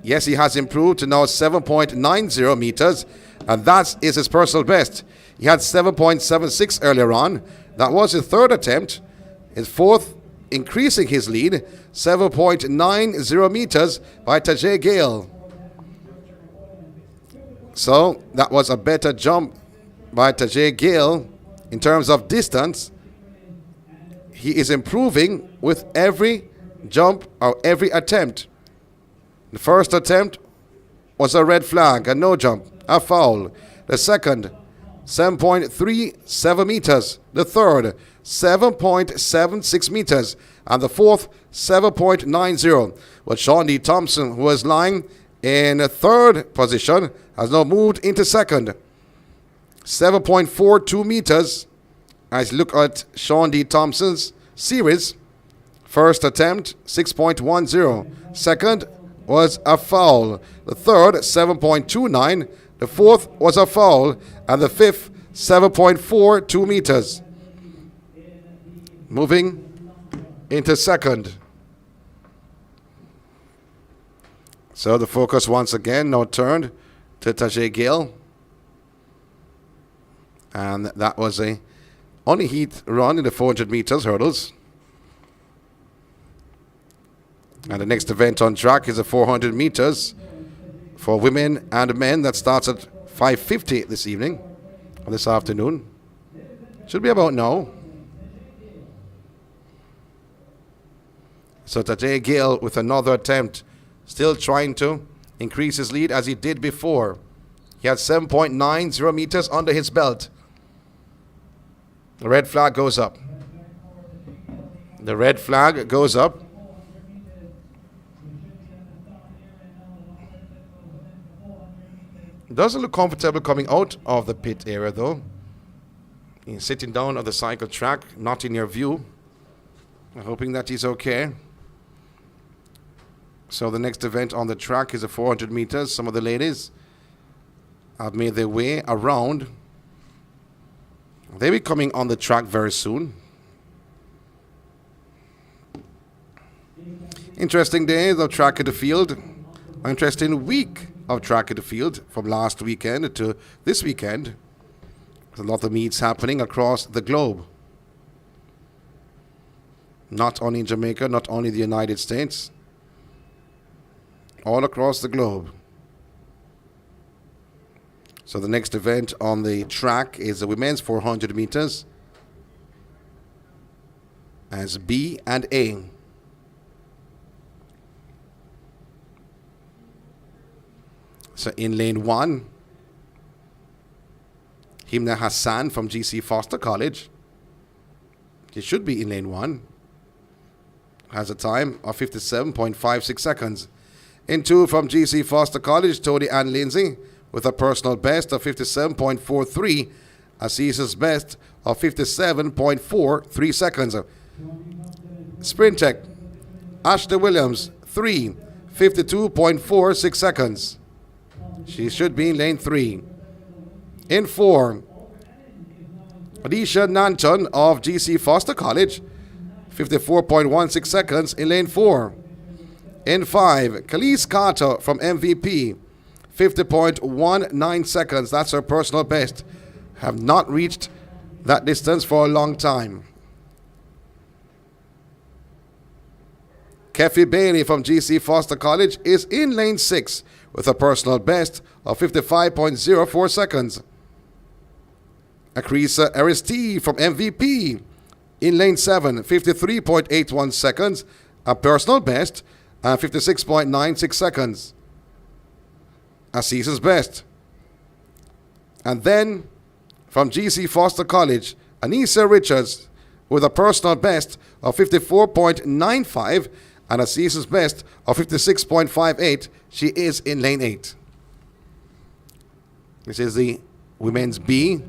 Yes, he has improved to now 7.90 meters. And that is his personal best. He had 7.76 earlier on. That was his third attempt. His fourth, increasing his lead, 7.90 meters by Tajay Gayle. So that was a better jump by Tajay Gayle in terms of distance. He is improving with every jump or every attempt. The first attempt was a red flag, a no jump, a foul. The second, 7.37 meters. The third, 7.76 meters. And the fourth, 7.90. But Sean D. Thompson, who was lying in third position, has now moved into second. 7.42 meters. As you look at Sean D. Thompson's series, first attempt, 6.10. Second was a foul. The third, 7.29. The fourth was a foul. And the fifth, 7.42 meters. Moving into second. So the focus once again now turned to Tajay Gayle. And that was a only heat run in the 400 meters hurdles. And the next event on track is the 400 meters for women and men. That starts at 5:50 this evening or this afternoon. Should be about now. So Tajay Gayle with another attempt, still trying to increase his lead as he did before. He had 7.90 meters under his belt. The red flag goes up. The red flag goes up. Doesn't look comfortable coming out of the pit area though. He's sitting down on the cycle track, not in your view. I'm hoping that he's okay. So the next event on the track is the 400 meters. Some of the ladies have made their way around. They'll be coming on the track very soon. Interesting days of track at the field. Interesting week of track at the field from last weekend to this weekend. There's a lot of meets happening across the globe. Not only in Jamaica, not only the United States. All across the globe. So the next event on the track is the women's 400 meters as B and A. So in lane 1, Himna Hassan from GC Foster College. He should be in lane 1. Has a time of 57.56 seconds. In 2 from GC Foster College, Tony Ann Lindsay with a personal best of 57.43. A season's best of 57.43 seconds. Sprint Tech, Ashley Williams, 3, 52.46 seconds. She should be in lane 3. In 4, Adisha Nanton of GC Foster College, 54.16 seconds in lane 4. In 5, Khalees Carter from MVP, 50.19 seconds. That's her personal best. Have not reached that distance for a long time. Keffy Bailey from GC Foster College is in lane 6 with a personal best of 55.04 seconds. Akrisa Aristide from MVP in lane 7, 53.81 seconds. A personal best and 56.96 seconds. A season's best. And then from GC Foster College, Anissa Richards with a personal best of 54.95 and a season's best of 56.58. She is in lane 8. This is the women's B.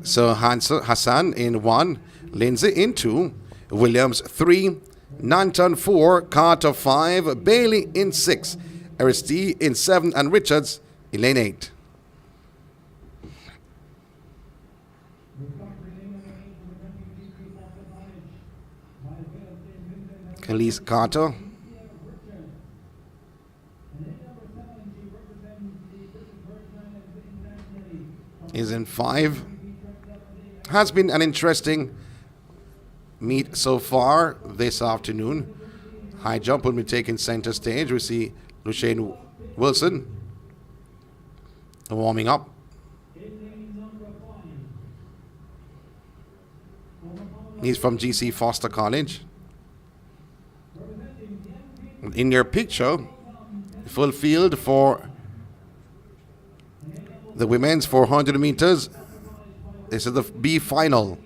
So Hansle Hassan in 1, Lindsay in 2, Williams 3, Nanton 4, Carter 5, Bailey in 6, Aristide in 7, and Richards in lane 8. Khalees Carter is in 5. Has been an interesting meet so far this afternoon. High jump will be taking center stage. We see Lucian Wilson warming up. He's from GC Foster College. In your picture, full field for the women's 400 meters. This is the B final.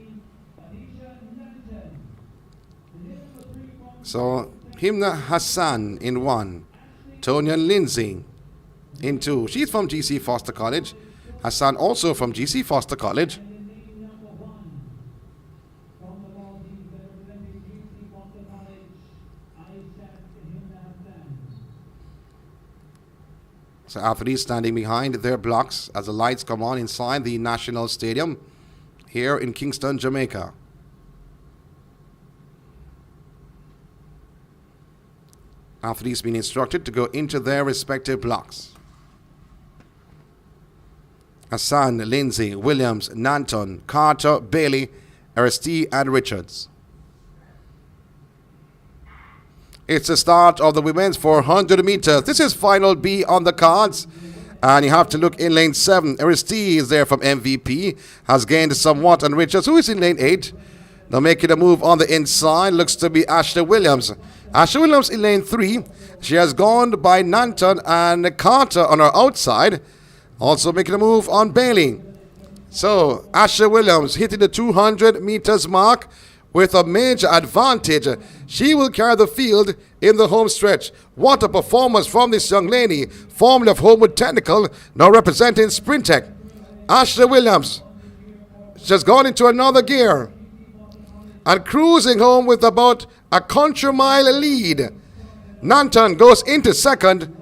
So, Himna Hassan in 1. Tonya Lindsay in 2. She's from GC Foster College. Hassan also from GC Foster College. So athletes standing behind their blocks as the lights come on inside the National Stadium here in Kingston, Jamaica. Athletes being instructed to go into their respective blocks. Hassan, Lindsay, Williams, Nanton, Carter, Bailey, Aristide, and Richards. It's the start of the women's 400 meters. This is final B on the cards. And you have to look in lane 7. Aristide is there from MVP. Has gained somewhat. And Richards, who is in lane 8. Now making a move on the inside. Looks to be Ashley Williams. Ashley Williams in lane 3. She has gone by Nanton and Carter on her outside. Also making a move on Bailey. So Ashley Williams hitting the 200 meters mark with a major advantage. She will carry the field in the home stretch. What a performance from this young lady, formerly of Homewood Technical, now representing Sprint Tech. Ashley Williams, she's gone into another gear. and cruising home with about a country mile lead. Nanton goes into second,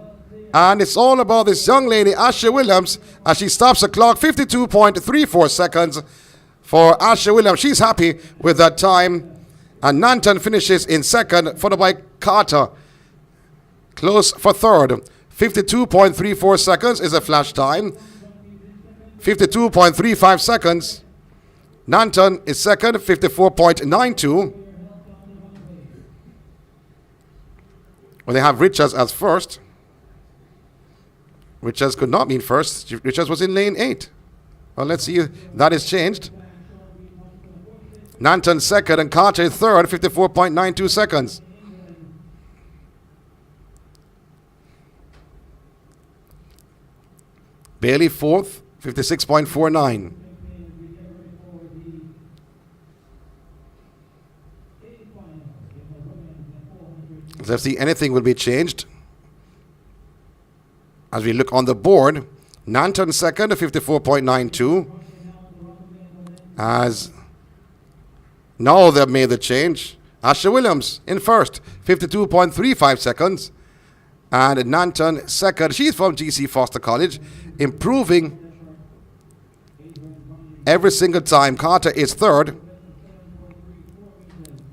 and it's all about this young lady, Ashley Williams, as she stops the clock. 52.34 seconds for Ashley Williams. She's happy with that time. And Nanton finishes in second, followed by Carter. Close for third. 52.34 seconds is a flash time. 52.35 seconds. Nanton is second, 54.92. Well, they have Richards as first. Richards could not mean first. Richards was in lane 8. Well, let's see if that is changed. Nanton second and Carter third, 54.92 seconds. Bailey fourth, 56.49. Let's see, anything will be changed. As we look on the board, Nanton second, 54.92. As now they've made the change. Ashley Williams in first, 52.35 seconds. And Nanton second. She's from GC Foster College, improving every single time. Carter is third.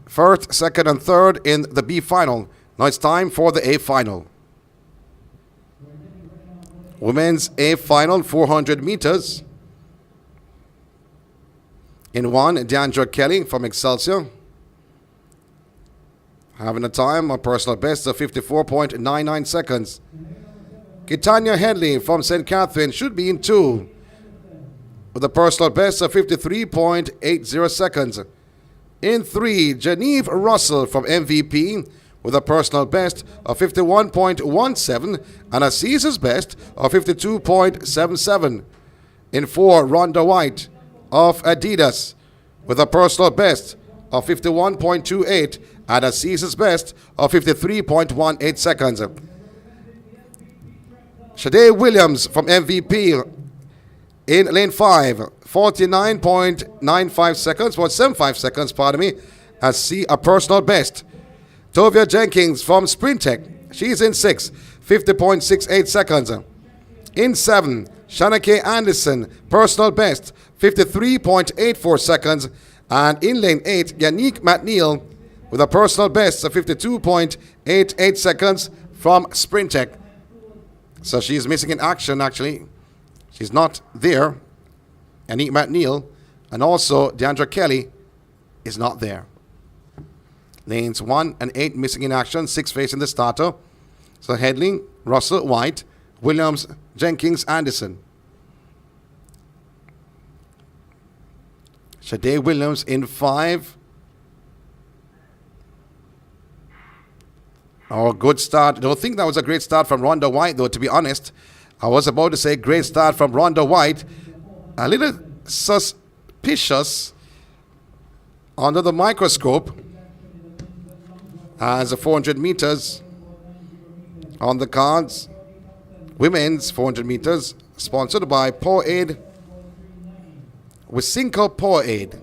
First, second, and third in the B final. Now it's time for the A final. Women's A final, 400 meters. In one, Deandra Kelly from Excelsior, having a time, a personal best of 54.99 seconds. Kitanya Headley from St. Catherine should be in two, with a personal best of 53.80 seconds. In three, Janieve Russell from MVP, with a personal best of 51.17 and a season's best of 52.77. In four, Ronda Whyte of Adidas, with a personal best of 51.28 and a season's best of 53.18 seconds. Shade Williams from MVP in lane 5, 49.95 seconds, 75 seconds, pardon me, as a personal best. Tovia Jenkins from Sprintech, she's in 6, 50.68 seconds. In 7, Shanake Anderson, personal best, 53.84 seconds. And in lane 8, Yannick McNeil with a personal best of 52.88 seconds from Sprintech. So she's missing in action, actually. She's not there. Yannick McNeil and also Deandra Kelly is not there. Lanes 1 and 8 missing in action, 6 facing the starter. So Headley, Russell, Whyte, Williams, Jenkins, Anderson. Shade Williams in 5. Oh, good start. I don't think that was a great start from Ronda Whyte, though, to be honest. I was about to say great start from Ronda Whyte. A little suspicious under the microscope as the 400 meters on the cards. Women's 400 meters, sponsored by Poaid, with Cinco Poaid.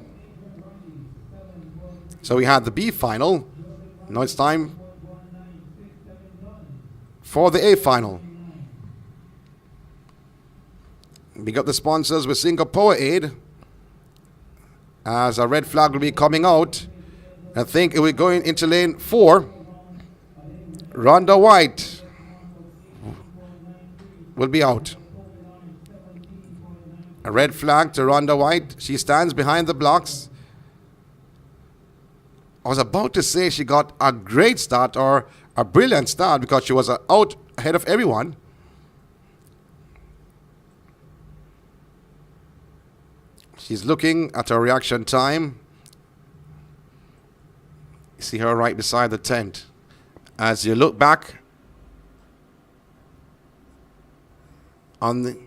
So we had the B final. Now it's time for the A final. We got the sponsors with Cinco Poaid, as a red flag will be coming out. I think we're going into lane 4. Ronda Whyte will be out. A red flag to Ronda Whyte. She stands behind the blocks. I was about to say she got a great start or a brilliant start because she was out ahead of everyone. She's looking at her reaction time. You see her right beside the tent. As you look back on the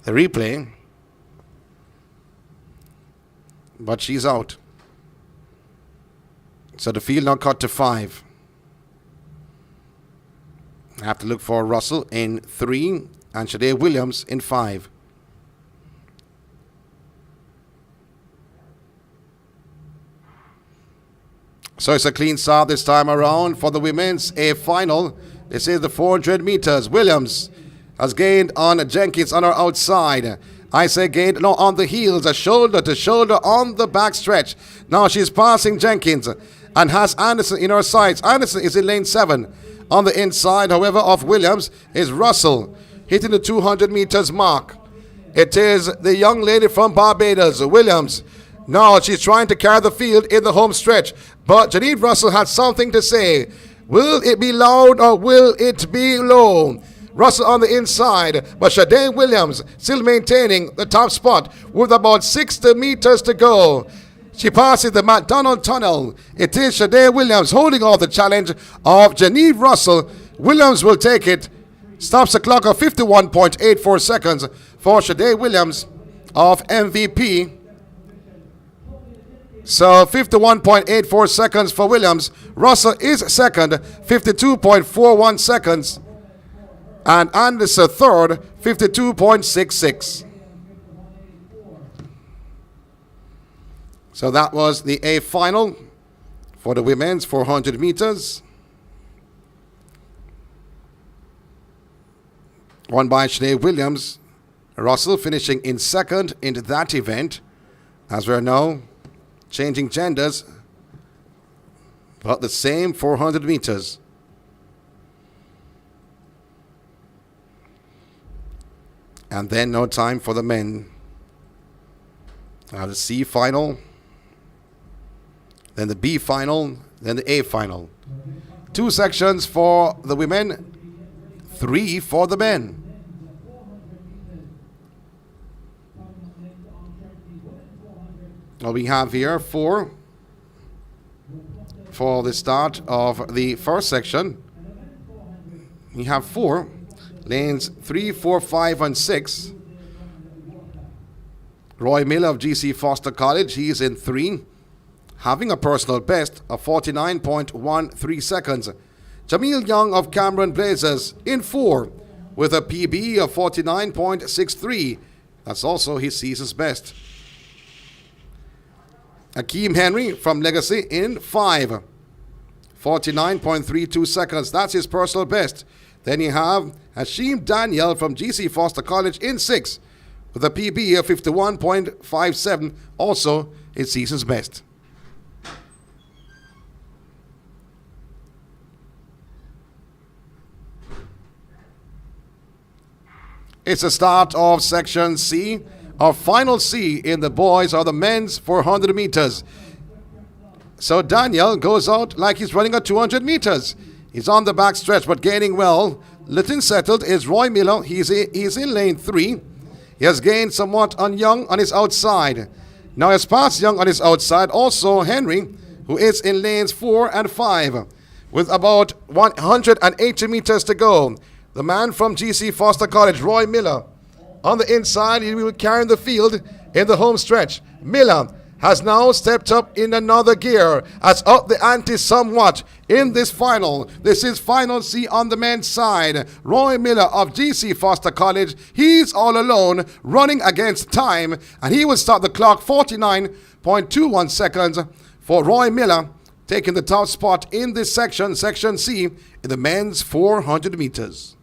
replay, but she's out. So the field now cut to 5. I have to look for Russell in 3 and Shade Williams in 5. So it's a clean start this time around for the women's A final. This is the 400 meters. Williams has gained on Jenkins on her outside. I say gained no on the heels, a shoulder to shoulder on the back stretch. Now she's passing Jenkins and has Anderson in her sights. Anderson is in lane 7. On the inside, however, of Williams is Russell, hitting the 200 meters mark. It is the young lady from Barbados, Williams. Now she's trying to carry the field in the home stretch, but Janieve Russell had something to say. Will it be loud or will it be low? Russell on the inside, but Shade Williams still maintaining the top spot with about 60 meters to go. She passes the McDonald Tunnel. It is Shade Williams holding off the challenge of Janieve Russell. Williams will take it. Stops the clock of 51.84 seconds for Shade Williams of MVP. So 51.84 seconds for Williams. Russell is second, 52.41 seconds. And Anderson third, 52.66. So that was the A final for the women's 400 meters. Won by Sinead Williams. Russell finishing in second in that event. As we know, changing genders, but the same 400 meters. And then no time for the men. Now the C final, then the B final, then the A final. 2 sections for the women, 3 for the men. Well, we have here 4 for the start of the first section. We have 4. Lanes 3, 4, 5, and 6. Roy Miller of GC Foster College, he is in 3, having a personal best of 49.13 seconds. Jamil Young of Cameron Blazers in 4, with a PB of 49.63. That's also his season's best. Ackeem Henry from Legacy in 5, 49.32 seconds. That's his personal best. Then you have Hashim Daniel from GC Foster College in 6, with a PB of 51.57, also his season's best. It's the start of Section C, our final C in the boys or the men's 400 meters. So Daniel goes out like he's running a 200 meters. He's on the back stretch, but gaining well. Little settled is Roy Miller. He's in lane 3. He has gained somewhat on Young on his outside. Now has passed Young on his outside. Also Henry, who is in lanes 4 and 5, with about 180 meters to go. The man from GC Foster College, Roy Miller, on the inside, he will carry the field in the home stretch. Miller has now stepped up in another gear, has upped the ante somewhat in this final. This is final C on the men's side. Roy Miller of GC Foster College, he's all alone, running against time, and he will start the clock 49.21 seconds for Roy Miller, taking the top spot in this section, Section C, in the men's 400 meters.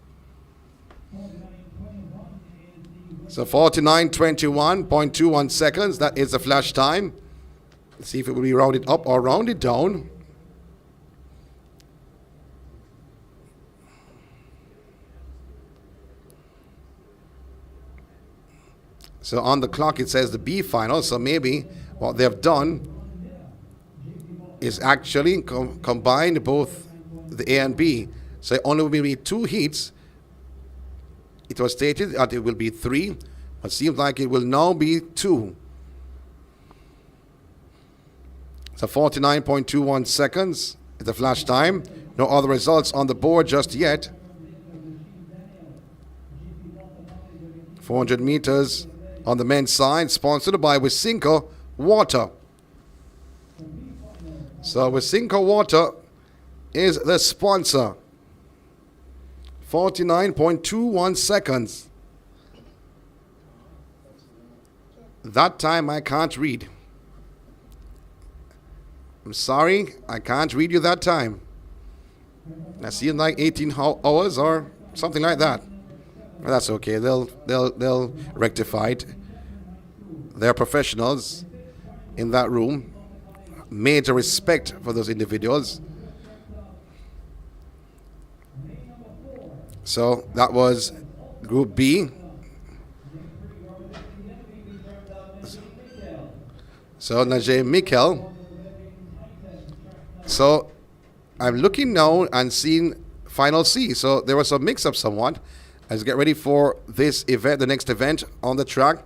So 49.21.21 seconds, that is the flash time. Let's see if it will be rounded up or rounded down. So on the clock it says the B final, so maybe what they've done is actually combine both the A and B. So it only will be 2 heats. It was stated that it will be 3, but seems like it will now be 2. So 49.21 seconds is the flash time. No other results on the board just yet. 400 meters on the men's side, sponsored by Wisynco Water. So Wisynco Water is the sponsor. 49.21 seconds. That time I can't read. I'm sorry, I can't read you that time. I see in like 18 hours or something like that. Well, that's okay. They'll rectify it. They're professionals in that room. Major respect for those individuals. So that was Group B. So Najee Mikkel. So I'm looking now and seeing Final C. So there was a mix-up somewhat. Let's get ready for this event, the next event on the track.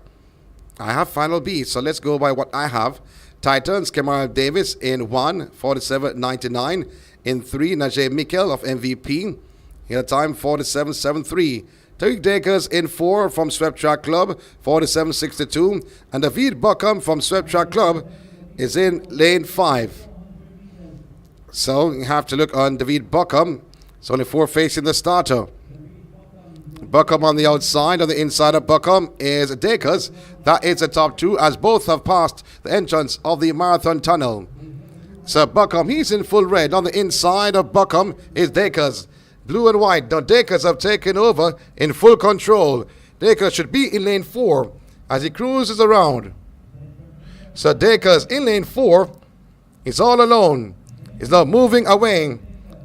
I have Final B, so let's go by what I have. Titans, Kemal Davis in 1, 47.99. In 3, Najee Mikkel of MVP. He had a time 47.73. Tariq Dacres in 4 from Swept Track Club, 47.62. And David Buckham from Swept Track Club is in lane 5. So you have to look on David Buckham. It's only 4 facing the starter. Buckham on the outside. On the inside of Buckham is Dacres. That is the top 2, as both have passed the entrance of the marathon tunnel. So Buckham, he's in full red. On the inside of Buckham is Dacres. Blue and white. Now Dacres have taken over in full control. Dacres should be in lane 4 as he cruises around. So Dacres in lane 4. He's all alone. He's now moving away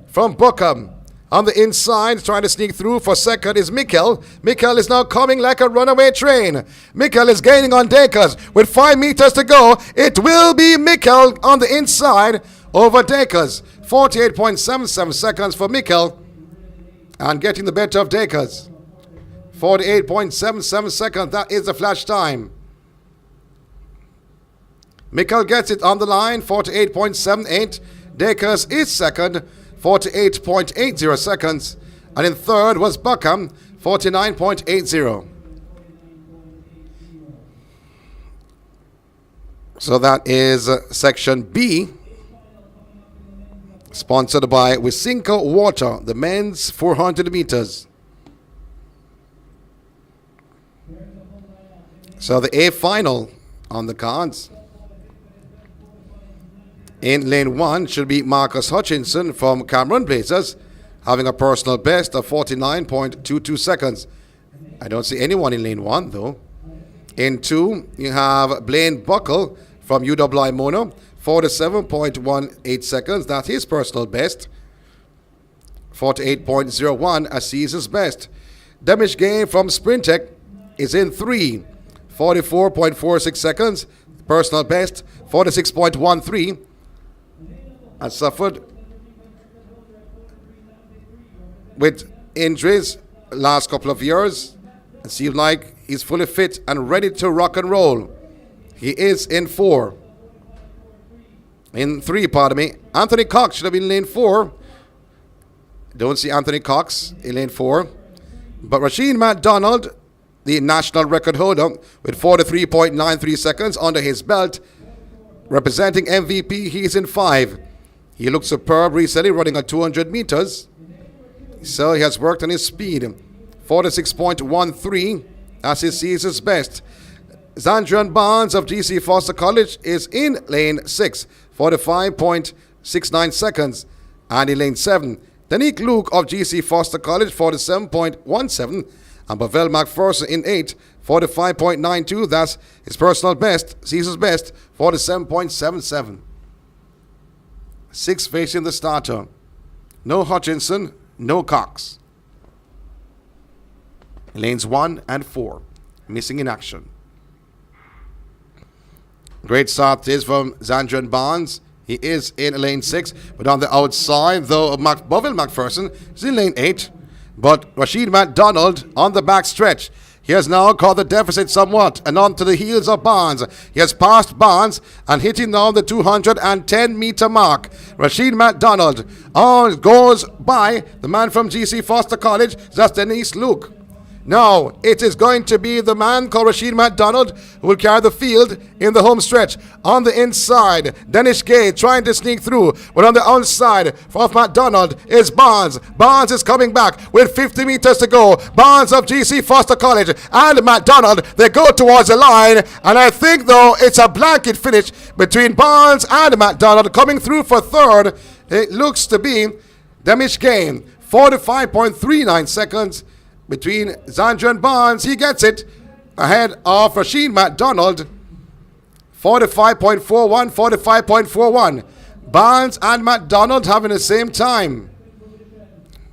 from Buckham. On the inside, trying to sneak through for second is Mikkel. Mikkel is now coming like a runaway train. Mikkel is gaining on Dacres with 5 meters to go. It will be Mikkel on the inside over Dacres. 48.77 seconds for Mikkel and getting the better of Dacres. 48.77 seconds, that is the flash time. Mikkel gets it on the line, 48.78. Dacres is second, 48.80 seconds. And in third was Buckham, 49.80. So that is section B, sponsored by Wisynco Water, the men's 400 meters. So the A final on the cards. In lane 1 should be Marcus Hutchinson from Cameron Blazers, having a personal best of 49.22 seconds. I don't see anyone in lane 1 though. In 2, you have Blaine Buckle from UWI Mono, 47.18 seconds. That's his personal best. 48.01 as season's best. Demish Gaye from Sprintec is in 3, 44.46 seconds. Personal best, 46.13. Has suffered with injuries last couple of years. It seems like he's fully fit and ready to rock and roll. He is in 4. In 3, pardon me. Anthony Cox should have been in lane 4. Don't see Anthony Cox in lane 4. But Rasheed McDonald, the national record holder, with 43.93 seconds under his belt, representing MVP, he's in 5. He looked superb recently, running at 200 meters. So he has worked on his speed. 46.13. That's his season's best. Zandrian Barnes of GC Foster College is in lane 6. 45.69 seconds. And in lane 7, Danique Luke of GC Foster College, 47.17. And Pavel McPherson in 8. 45.92. That's his personal best, season's best, 47.77. 6 facing the starter. No Hutchinson, no Cox. Lanes 1 and 4, missing in action. Great start is from Zandrian Barnes. He is in lane 6, but on the outside, though, Pavel McPherson is in lane 8. But Rasheed McDonald on the back stretch. He has now caught the deficit somewhat and on to the heels of Barnes. He has passed Barnes and hitting now the 210-meter mark. Rasheed McDonald goes by the man from GC Foster College. That's Denise Luke. No, it is going to be the man called Rasheed McDonald who will carry the field in the home stretch. On the inside, Gaye trying to sneak through, but on the outside of McDonald is Barnes. Barnes is coming back with 50 meters to go. Barnes of GC Foster College and McDonald, they go towards the line, and I think though it's a blanket finish between Barnes and McDonald. Coming through for third, it looks to be Demish Gaye, 45.39 seconds between Zharnel and Barnes. He gets it ahead of Rasheed McDonald. 45.41, 45.41. Barnes and McDonald having the same time.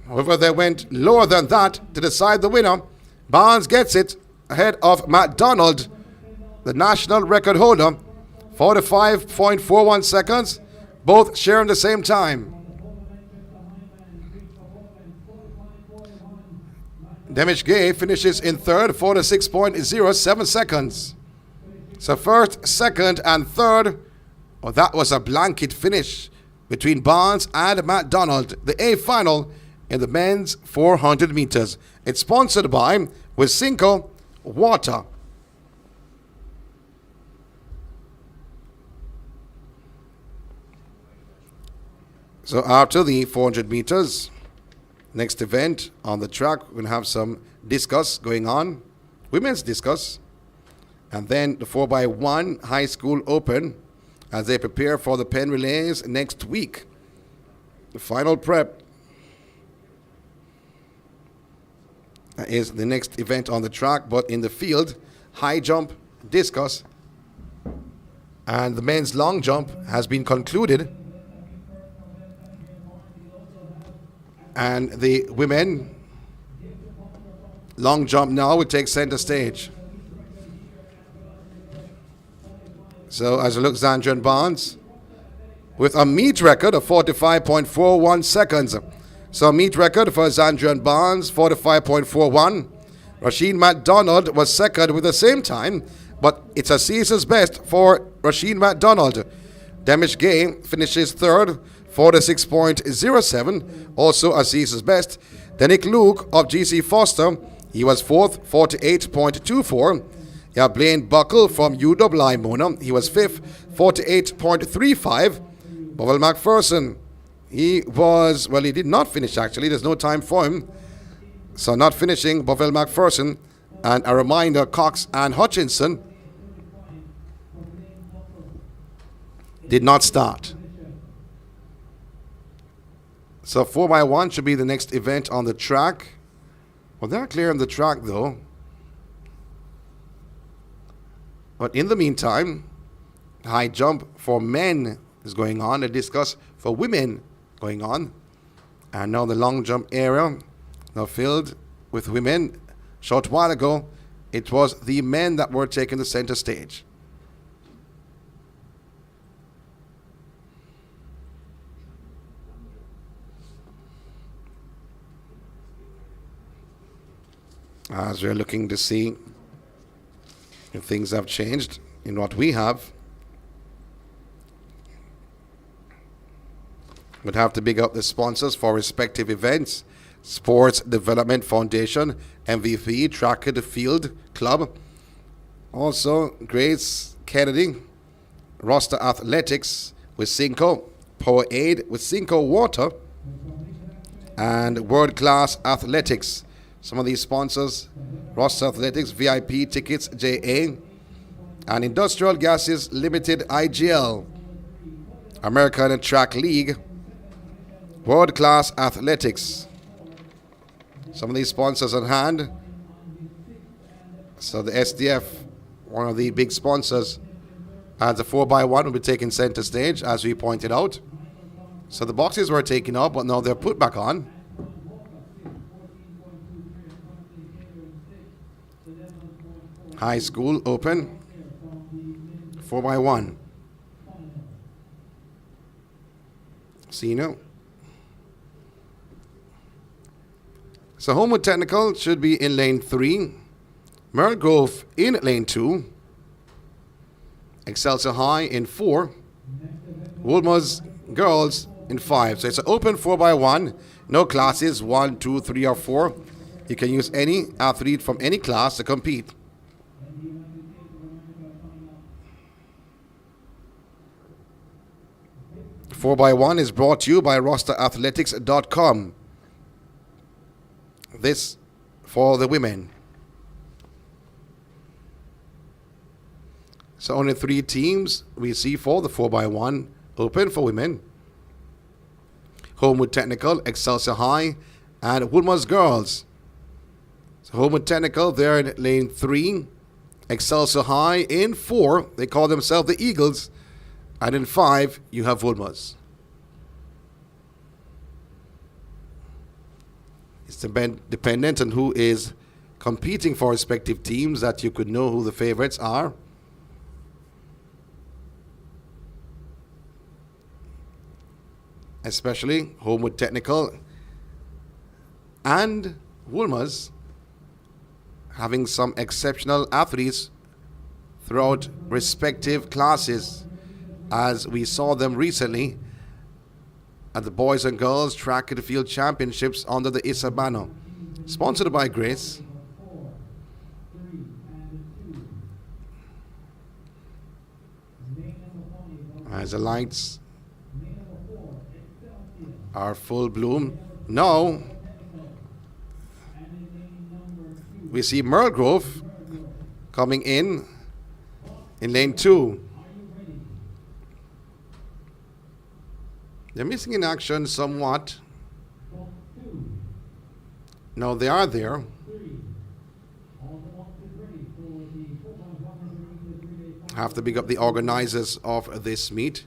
However, they went lower than that to decide the winner. Barnes gets it ahead of McDonald, the national record holder. 45.41 seconds. Both sharing the same time. Demish Gaye finishes in third, 46.07 seconds. So first, second, and third. Well, that was a blanket finish between Barnes and McDonald. The A final in the men's 400 meters. It's sponsored by Wisynco Water. So after the 400 meters, next event on the track, we're going to have some discus going on, women's discus, and then the 4x1 high school open as they prepare for the pen relays next week. The final prep is the next event on the track, but in the field, high jump, discus, and the men's long jump has been concluded. And the women long jump now will take center stage. So as it looks, Zharnel and Barnes with a meet record of 45.41 seconds. So meet record for Zharnel and Barnes, 45.41. Rasheed McDonald was second with the same time, but it's a season's best for Rasheed McDonald. Demish Gaye finishes third, 46.07, also a season's best. Denick Luke of GC Foster, he was fourth, 48.24. Yeah, Blaine Buckle from UWI Mona, he was fifth, 48.35. Bovell McPherson, he did not finish actually, there's no time for him. So not finishing, Bovell McPherson. And a reminder, Cox and Hutchinson did not start. So 4x1 should be the next event on the track. Well, they're clearing the track though. But in the meantime, high jump for men is going on. A discus for women going on. And now the long jump area now filled with women. Short while ago, it was the men that were taking the center stage. As we're looking to see if things have changed in what we have. We'd have to big up the sponsors for respective events. Sports Development Foundation, MVP, Tracker the Field Club. Also, Grace Kennedy, Roster Athletics with Wisynco, Power Aid with Wisynco Water, and World Class Athletics. Some of these sponsors, Roster Athletics, VIP Tickets, JA, and Industrial Gases Limited, IGL, American Track League, World Class Athletics. Some of these sponsors on hand. So the SDF, one of the big sponsors, and the 4x1 will be taking center stage, as we pointed out. So the boxes were taken out, but now they're put back on. High school open, 4x1. Senior. So Homewood Technical should be in lane 3. Merle Grove in lane 2. Excelsior High in 4. Wolmer's Girls in 5. So it's an open 4x1. No classes, 1, 2, 3, or 4. You can use any athlete from any class to compete. Four by one is brought to you by rosterathletics.com. This for the women. So only 3 teams we see for the 4x1 open for women. Homewood Technical, Excelsior High, and Woolmer's Girls. So Homewood Technical, they're in lane 3. Excelsior High in 4. They call themselves the Eagles. And in 5, you have Woolmer's. It's dependent on who is competing for respective teams that you could know who the favorites are. Especially Homewood Technical and Woolmer's having some exceptional athletes throughout respective classes, as we saw them recently at the Boys and Girls Track and Field Championships under the Isabano, sponsored by Grace. As the lights are full bloom. Now we see Merlegrove coming in lane 2. They're missing in action somewhat. No, they are there. Have to big up the organizers of this meet.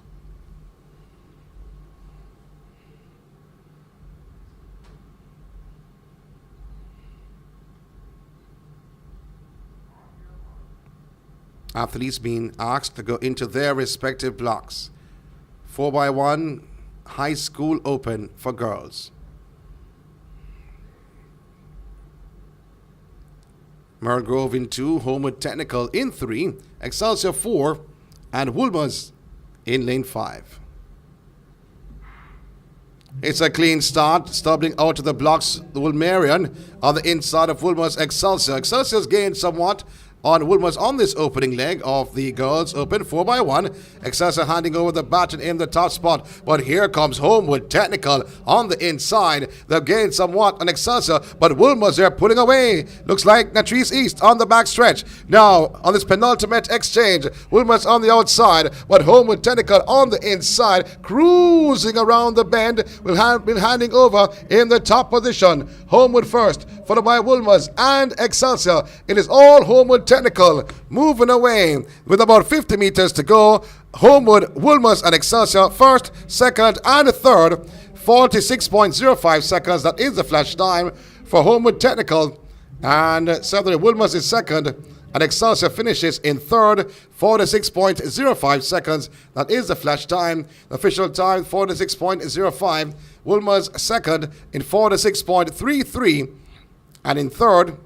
Athletes being asked to go into their respective blocks. 4x1 high school open for girls. Merlegrove in 2, Homewood Technical in 3, Excelsior 4, and Woolmer's in lane 5. It's a clean start, stumbling out to the blocks. The Woolmerian on the inside of Woolmer's Excelsior. Excelsior's gained somewhat on Woolmer's on this opening leg of the Girls Open 4x1. Excelsior handing over the baton in the top spot, but here comes Homewood Technical on the inside. They've gained somewhat on Excelsior, but Woolmer's there pulling away. Looks like Natrice East on the back stretch. Now, on this penultimate exchange, Woolmer's on the outside, but Homewood Technical on the inside, cruising around the bend, will be handing over in the top position. Homewood first, followed by Woolmer's and Excelsior. It is all Homewood Technical moving away with about 50 meters to go. Homewood, Woolmer's, and Excelsior first, second, and third. 46.05 seconds. That is the flash time for Homewood Technical. And certainly Woolmer's is second, and Excelsior finishes in third. 46.05 seconds. That is the flash time. The official time 46.05. Woolmer's second in 46.33, and in third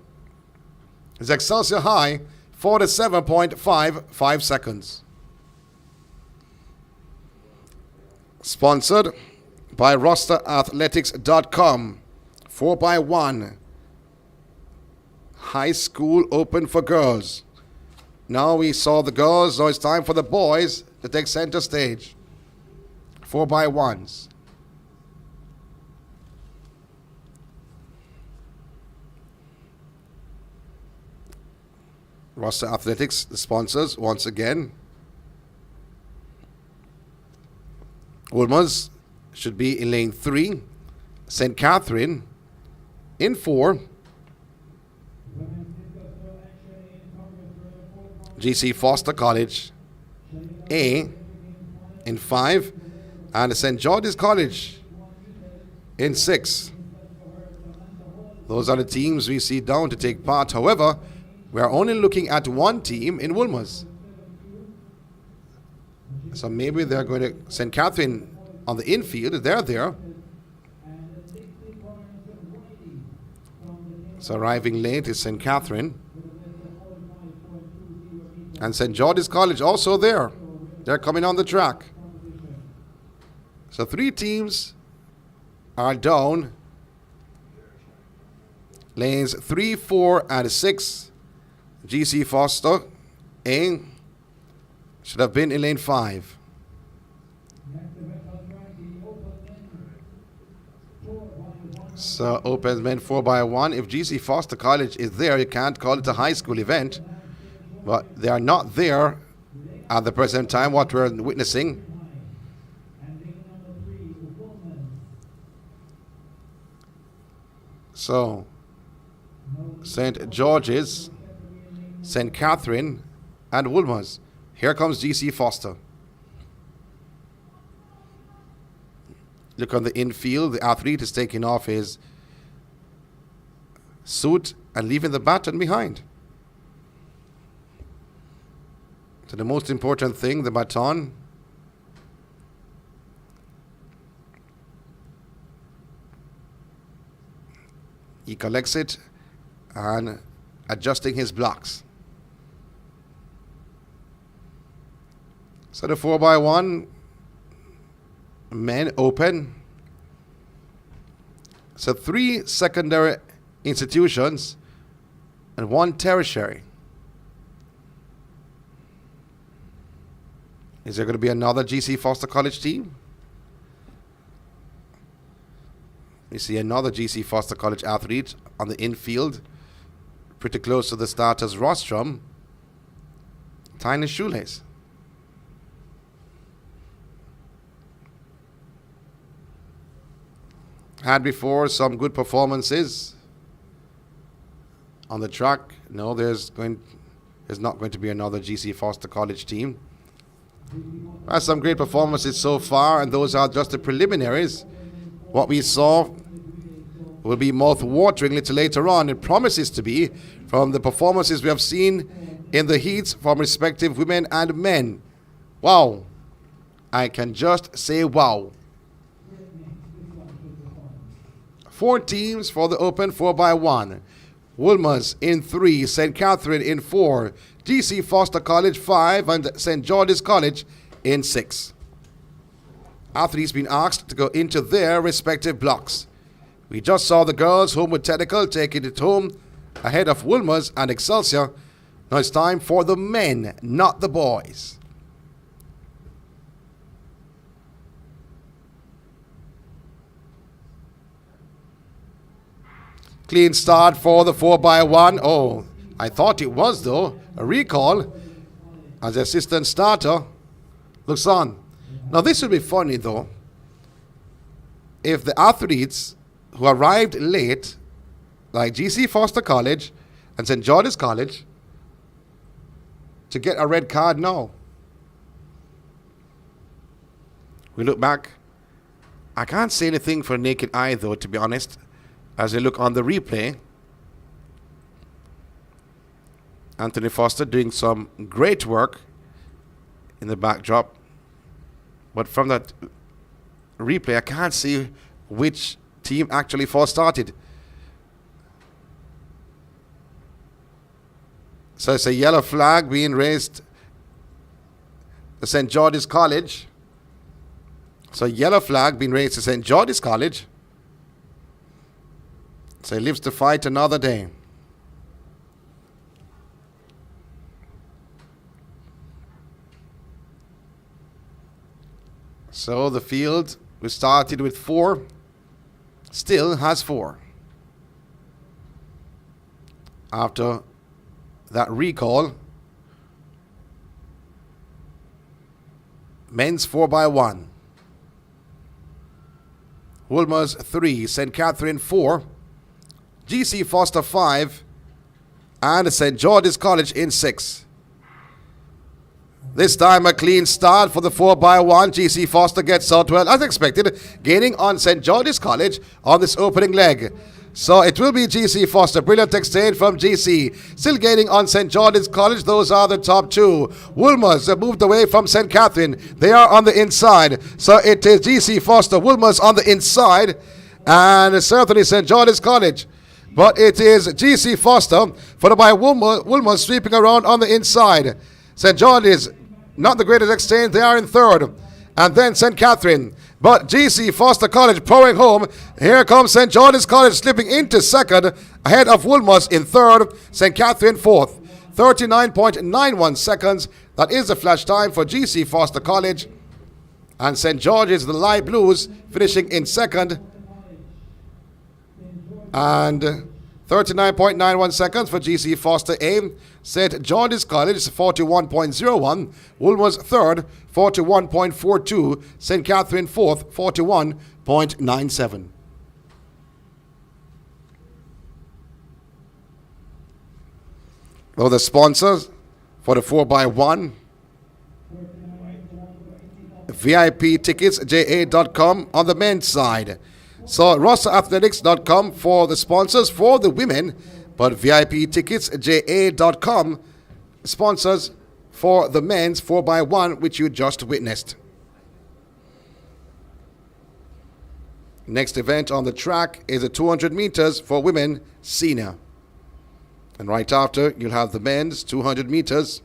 is Excelsior High, 47.55 seconds. Sponsored by rosterathletics.com. 4x1 high school open for girls. Now we saw the girls, now it's time for the boys to take center stage. 4x1s. Roster Athletics, the sponsors, once again. Woolmer's should be in lane 3. St. Catherine in 4. GC Foster College A in 5. And St. George's College in 6. Those are the teams we see down to take part. However, we are only looking at one team in Woolmer's. So maybe they're going to St. Catherine on the infield. They're there. So arriving late is St. Catherine. And St. George's College also there. They're coming on the track. So 3 teams are down. Lanes 3, 4, and 6. GC Foster in. Should have been in lane 5. So opens men 4x1. If GC Foster College is there, you can't call it a high school event. But they are not there at the present time, what we're witnessing. So, St. George's, St. Catherine, and Wolmer's. Here comes GC Foster. Look on the infield. The athlete is taking off his suit and leaving the baton behind. So the most important thing, the baton. He collects it and adjusting his blocks. So the 4x1 men open. So 3 secondary institutions and 1 tertiary. Is there going to be another GC Foster College team? We see another GC Foster College athlete on the infield, pretty close to the starter's rostrum, tying his shoelace. Had before some good performances on the track. No, there's not going to be another GC Foster College team. Has some great performances so far, and those are just the preliminaries. What we saw will be mouth-watering little later on. It promises to be from the performances we have seen in the heats from respective women and men. Wow. I can just say wow. 4 teams for the open 4x1. Wolmer's in 3, St. Catherine in 4, GC Foster College 5, and St. George's College in 6. Athletes been asked to go into their respective blocks. We just saw the girls home with Technical taking it home ahead of Wolmer's and Excelsior. Now it's time for the men, not the boys. Clean start for the 4x1. Oh, I thought it was, though. A recall as the assistant starter looks on. Now, this would be funny, though, if the athletes who arrived late, like GC Foster College and St. George's College, to get a red card now. We look back. I can't say anything for naked eye, though, to be honest. As we look on the replay, Anthony Foster doing some great work in the backdrop. But from that replay, I can't see which team actually first started. So it's a yellow flag being raised to St. George's College. So yellow flag being raised to St. George's College. So he lives to fight another day. So the field, we started with 4, still has 4. After that recall, men's 4x1. Wolmer's 3, St. Catherine 4, GC Foster 5, and St. George's College in 6. This time a clean start for the 4x1. GC Foster gets out well as expected, gaining on St. George's College on this opening leg. So it will be GC Foster. Brilliant exchange from GC. Still gaining on St. George's College. Those are the top 2. Wolmer's moved away from St. Catherine. They are on the inside. So it is GC Foster. Wolmer's on the inside. And certainly St. George's College. But it is GC Foster, followed by Wolmer's sweeping around on the inside. St. George's, not the greatest exchange. They are in 3rd. And then St. Catherine. But GC Foster College pouring home. Here comes St. George's College slipping into second, ahead of Wolmer's in third, St. Catherine fourth. 39.91 seconds. That is the flash time for GC Foster College. And St. George's, the Light Blues, finishing in second. And 39.91 seconds for GC Foster A. St. George's College, 41.01. Woolmer's third, 41.42. St. Catherine fourth, 41.97. Well, the sponsors for the 4x1. VIP tickets, ja.com on the men's side. So, rosterathletics.com for the sponsors for the women, but VIP tickets, ja.com sponsors for the men's 4x1, which you just witnessed. Next event on the track is the 200 meters for women senior. And right after, you'll have the men's 200 meters.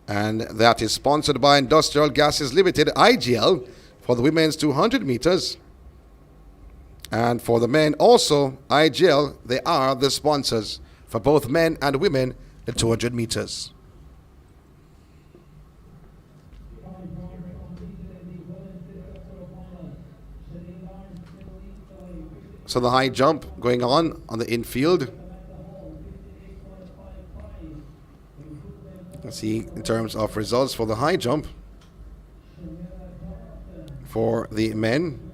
And that is sponsored by Industrial Gases Limited, IGL, for the women's 200 meters. And for the men also, IGL, they are the sponsors for both men and women, the 200 meters. So the high jump going on the infield. Let's see in terms of results for the high jump for the men.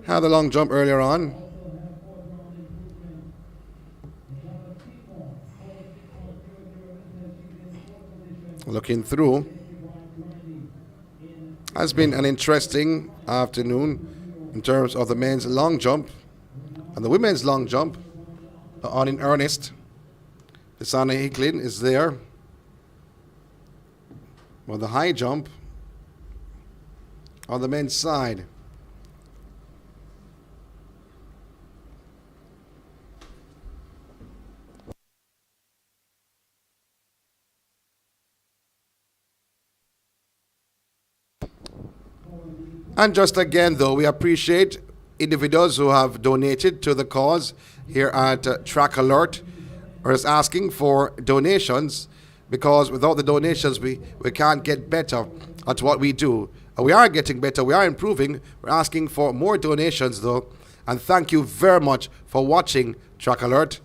Had the long jump earlier on. Looking through. Has been an interesting afternoon in terms of the men's long jump. And the women's long jump are on in earnest. Sana Hicklin is there. Well, the high jump on the men's side. And just again, though, we appreciate individuals who have donated to the cause here at Track Alert. We're just asking for donations, because without the donations, we can't get better at what we do. We are getting better. We are improving. We're asking for more donations, though. And thank you very much for watching Track Alert.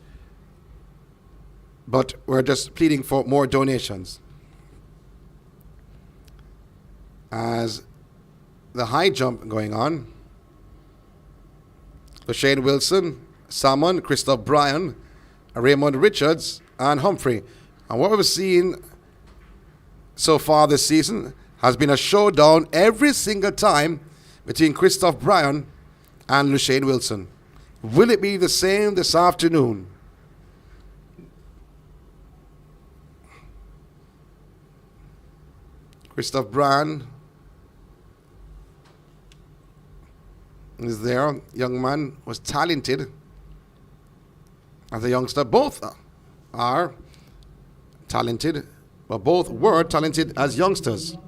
But we're just pleading for more donations. As the high jump going on, Shane Wilson, Salmon, Christoph Bryan, Raymond Richards, and Humphrey. And what we've seen so far this season has been a showdown every single time between Christoph Bryan and Lushane Wilson. Will it be the same this afternoon? Christoph Bryan is there. Young man was talented as a youngster. Both are talented, but both were talented as youngsters.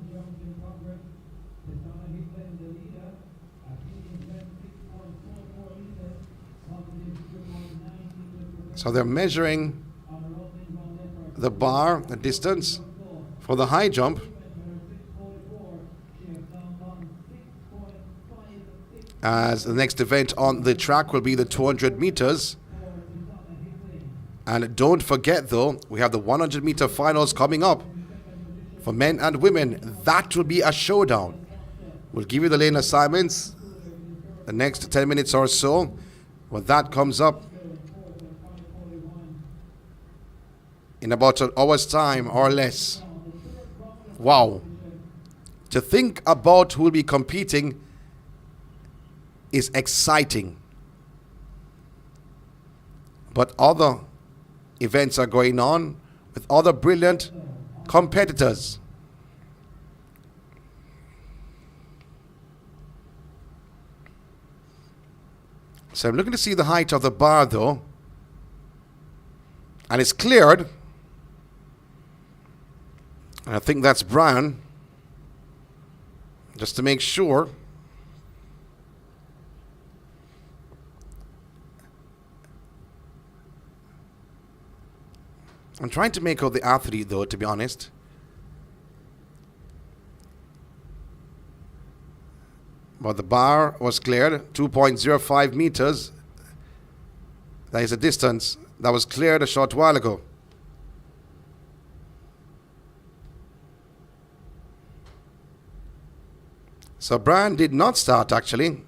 So they're measuring the bar, the distance for the high jump. As the next event on the track will be the 200 meters. And don't forget, though, we have the 100 meter finals coming up for men and women. That will be a showdown. We'll give you the lane assignments the next 10 minutes or so. When that comes up in about an hour's time or less. Wow. To think about who will be competing is exciting. But other events are going on with other brilliant competitors. So I'm looking to see the height of the bar, though. And it's cleared. And I think that's Bryan. Just to make sure. I'm trying to make out the athlete, though, to be honest. But the bar was cleared, 2.05 meters. That is a distance that was cleared a short while ago. So Brian did not start, actually.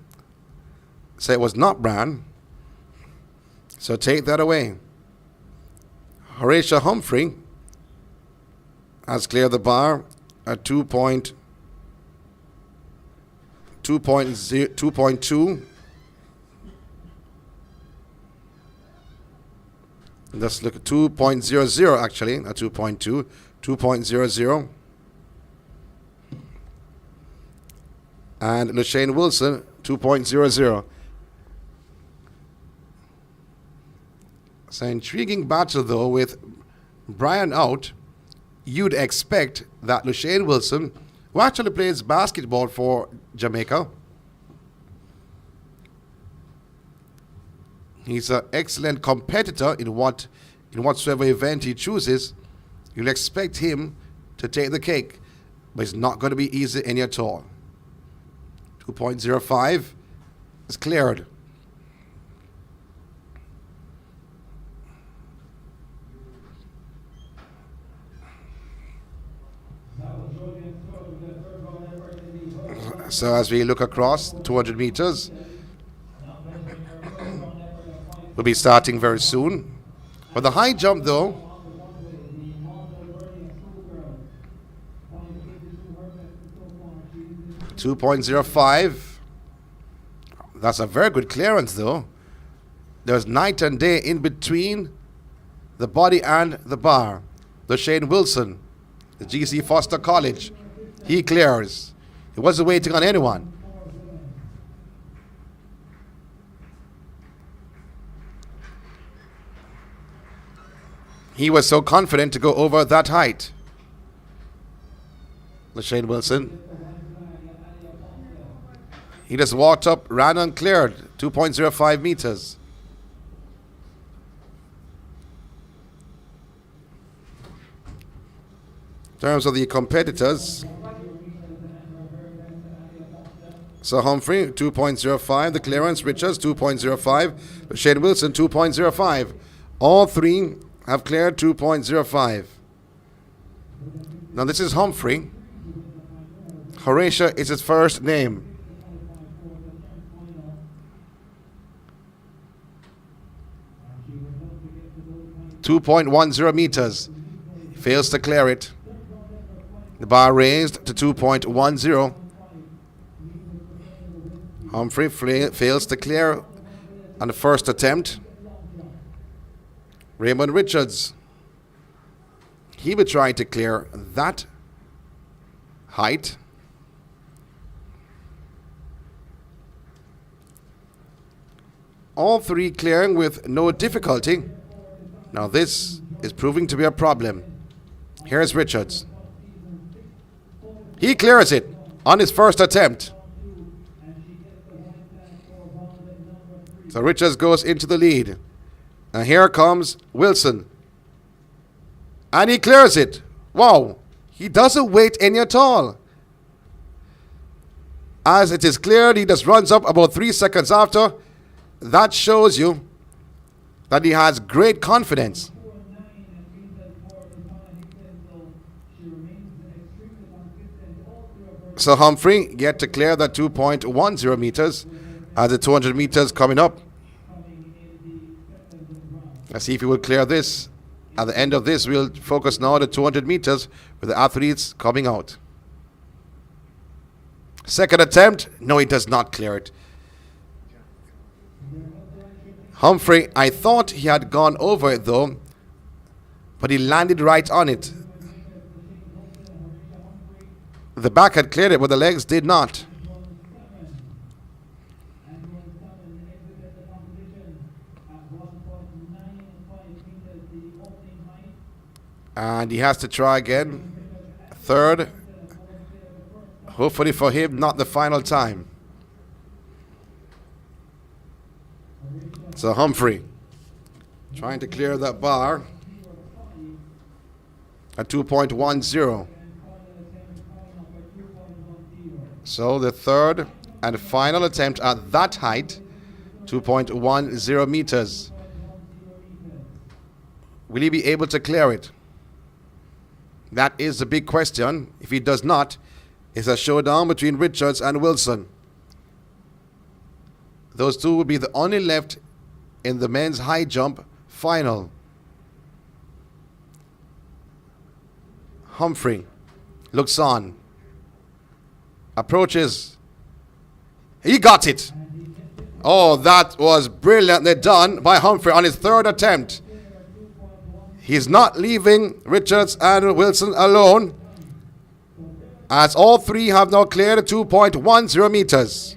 So it was not Brian. So take that away. Horatio Humphrey has cleared the bar at 2.2. Let's look at 2.00 actually, not 2.2, 2.00. And LaShane Wilson, 2.00. It's an intriguing battle, though, with Brian out. You'd expect that LaShane Wilson, who actually plays basketball for Jamaica, he's an excellent competitor in whatsoever event he chooses. You'll expect him to take the cake, but it's not going to be easy any at all. 2.05 is cleared. So as we look across 200 meters, we'll be starting very soon. For the high jump, though, .05. That's a very good clearance, though. There's night and day in between the body and the bar. LaShane Wilson, the GC Foster College, he clears. He wasn't waiting on anyone. He was so confident to go over that height. LaShane Wilson. He just walked up, ran and cleared 2.05 meters. In terms of the competitors, so Humphrey, 2.05. The clearance, Richards, 2.05. LaShane Wilson, 2.05. All three have cleared 2.05. Now this is Humphrey. Horatio is his first name. .10 meters. Fails to clear it. The bar raised to 2.10. Humphrey fails to clear on the first attempt. Raymond Richards. He will try to clear that height. All three clearing with no difficulty. Now this is proving to be a problem. Here's Richards. He clears it on his first attempt. So Richards goes into the lead. Now here comes Wilson. And he clears it. Wow. He doesn't wait any at all. As it is cleared, he just runs up about 3 seconds after. That shows you that he has great confidence. So Humphrey get to clear that 2.10 meters as the 200 meters coming up. Let's see if he will clear this. At the end of this, we'll focus now on the 200 meters with the athletes coming out. Second attempt. No, he does not clear it. Humphrey, I thought he had gone over it though, but he landed right on it. The back had cleared it, but the legs did not. And he has to try again. Third. Hopefully for him, not the final time. So Humphrey trying to clear that bar. at 2.10. So the third and final attempt at that height, 2.10 meters. Will he be able to clear it? That is the big question. If he does not, it's a showdown between Richards and Wilson. Those two will be the only left in the men's high jump final. Humphrey looks on. Approaches. He got it. Oh, that was brilliantly done by Humphrey on his third attempt. He's not leaving Richards and Wilson alone, as all three have now cleared 2.10 meters.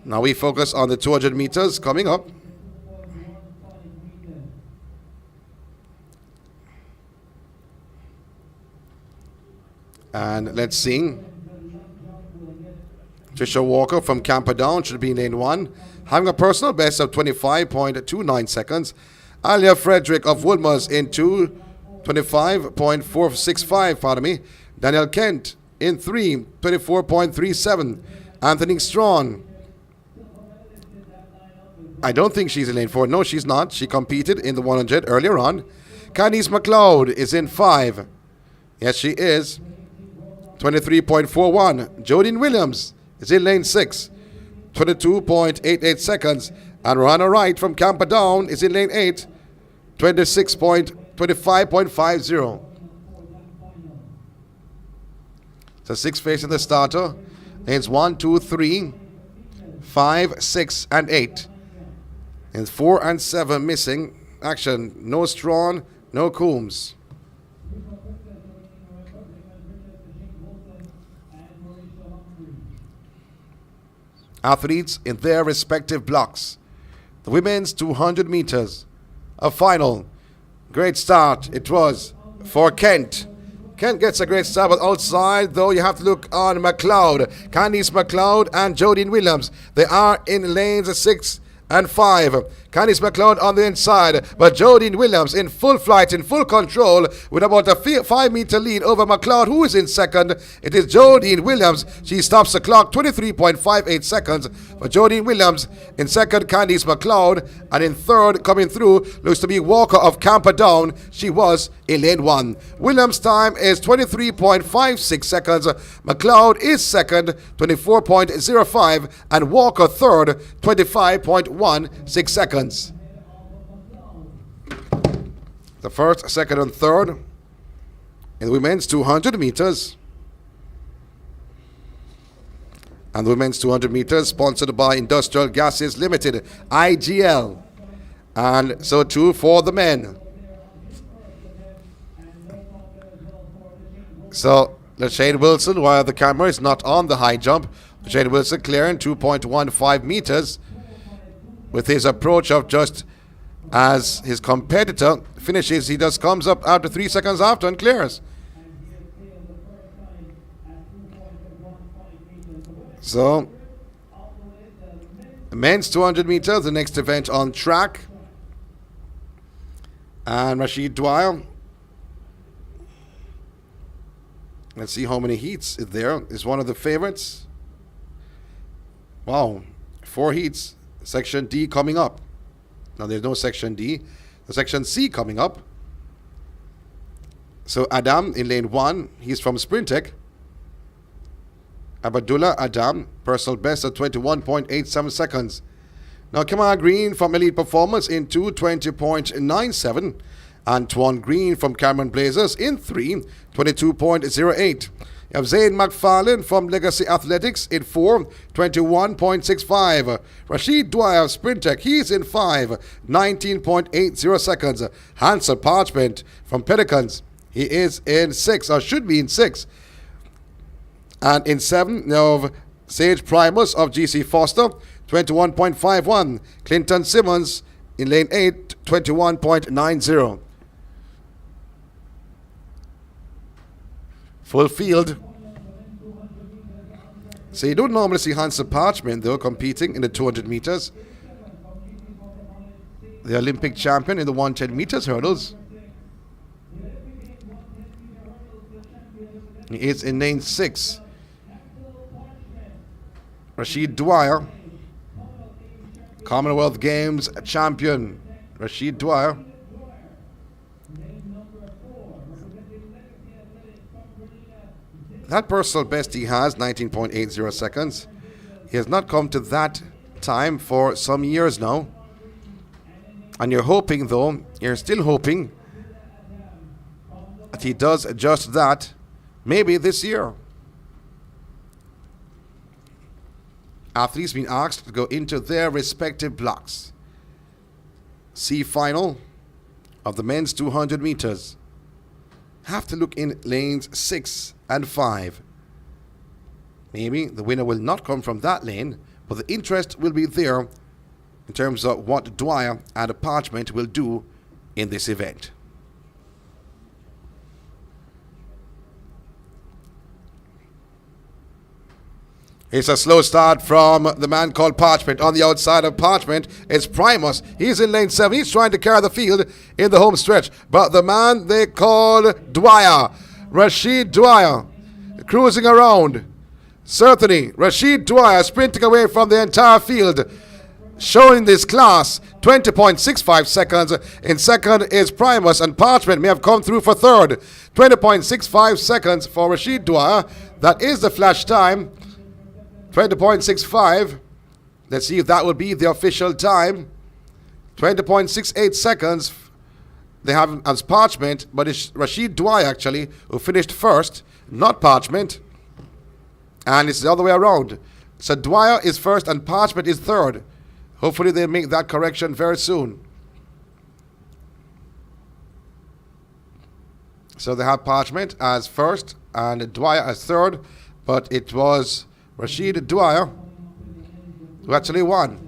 Now we focus on the 200 meters coming up. And let's see. Trisha Walker from Camperdown should be in lane 1, having a personal best of 25.29 seconds. Alia Fedrick of Woodmers in 2, 25.465, pardon me. Daniel Kent in 3, 24.37. Anthony Strawn. I don't think she's in lane 4. No, she's not. She competed in the 100 earlier on. Candice McLeod is in 5. Yes, she is. 23.41. Jodine Williams is in lane 6. 22.88 seconds. And Rana Wright from Camperdown is in lane 8. 25.50. So 6 facing the starter. Lanes 1, 2, 3, 5, 6, and 8. And 4 and 7 missing. Action. No Strawn, no Coombs. Athletes in their respective blocks. The women's 200 meters. A final. Great start it was for Kent. Kent gets a great start, but outside, though, you have to look on McLeod. Candice McLeod and Jodine Williams. They are in lanes 6 and 5. Candice McLeod on the inside, but Jodine Williams in full flight, in full control, with about a 5-meter lead over McLeod, who is in second. It is Jodine Williams. She stops the clock, 23.58 seconds for Jodine Williams. In second, Candice McLeod, and in third, coming through, looks to be Walker of Camperdown. She was in lane 1. Williams' time is 23.56 seconds. McLeod is second, 24.05, and Walker third, 25.16 seconds. The first, second, and third in the women's 200 meters. And the women's 200 meters sponsored by Industrial Gases Limited, IGL. And so too for the men. So Lashane Wilson, while the camera is not on the high jump, Lashane Wilson clearing 2.15 meters with his approach of just as his competitor finishes. He just comes up after 3 seconds after and clears. So men's 200 meters, the next event on track. And Rasheed Dwyer. Let's see how many heats is there. Is one of the favorites. Wow, 4 heats. Section D coming up. Now there's no section D. The section C coming up. So Adam in lane 1. He's from Sprintec. Abdullah Adam, personal best at 21.87 seconds. Now Kamal Green from Elite Performance in 2, 20.97. Antoine Green from Cameron Blazers in 3, 22.08. You have Zane McFarlane from Legacy Athletics in 4, 21.65. Rasheed Dwyer of Sprintec, he's in 5, 19.80 seconds. Hansle Parchment from Pelicans, he is in 6, or should be in 6. And in 7, you have Sage Primus of GC Foster, 21.51. Clinton Simmons in lane 8, 21.90. Full field. So you don't normally see Hansle Parchment, though, competing in the 200 meters. The Olympic champion in the 110 meters hurdles. He is in lane 6. Rasheed Dwyer, Commonwealth Games champion. Rasheed Dwyer. That personal best he has, 19.80 seconds. He has not come to that time for some years now. And you're hoping, though, you're still hoping that he does just that, maybe this year. Athletes being asked to go into their respective blocks. C final of the men's 200 meters. Have to look in lanes 6 and 5. Maybe the winner will not come from that lane, but the interest will be there in terms of what Dwyer and Parchment will do in this event. It's a slow start from the man called Parchment. On the outside of Parchment is Primus. He's in lane 7. He's trying to carry the field in the home stretch. But the man they call Dwyer, Rasheed Dwyer, cruising around. Certainly, Rasheed Dwyer sprinting away from the entire field, showing this class. 20.65 seconds. In second is Primus, and Parchment may have come through for third. 20.65 seconds for Rasheed Dwyer. That is the flash time. 20.65. Let's see if that will be the official time. 20.68 seconds. They have as Parchment, but it's Rasheed Dwyer actually who finished first, not Parchment. And it's the other way around. So Dwyer is first and Parchment is third. Hopefully they make that correction very soon. So they have Parchment as first and Dwyer as third, but it was Rasheed Dwyer who actually won.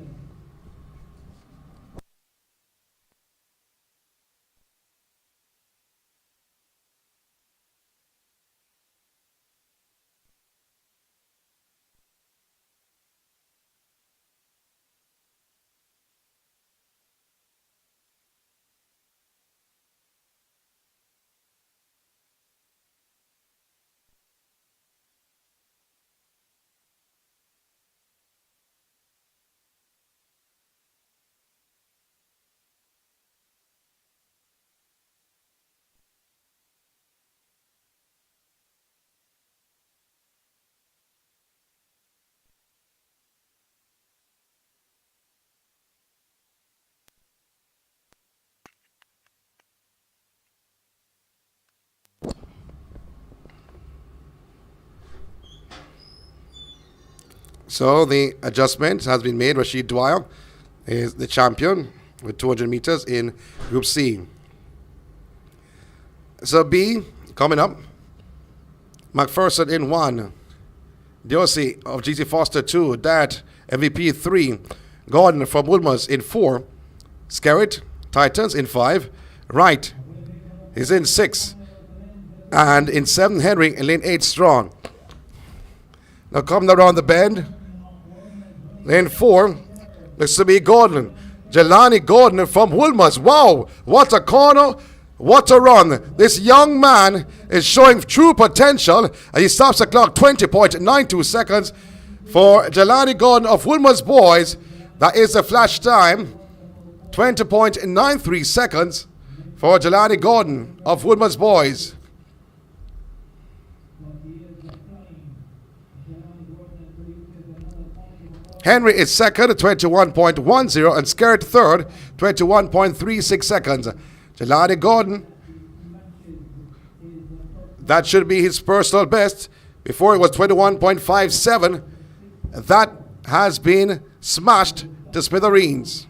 So the adjustment has been made. Rasheed Dwyer is the champion with 200 meters in Group C. So B, coming up, McPherson in 1, Diossi of GC Foster 2, Dat MVP 3, Gordon from Woolmers in 4, Skerritt, Titans in 5, Wright is in 6, and in 7, Henry in lane 8 strong. Now coming around the bend, lane 4, looks to be Gordon. Jelani Gordon from Woolmers. Wow, what a corner, what a run. This young man is showing true potential, and he stops the clock 20.92 seconds for Jelani Gordon of Woolmers Boys. That is the flash time, 20.93 seconds for Jelani Gordon of Woolmers Boys. Henry is second, 21.10, and Skerritt third, 21.36 seconds. Jelani Gordon, that should be his personal best. Before it was 21.57. That has been smashed to smithereens.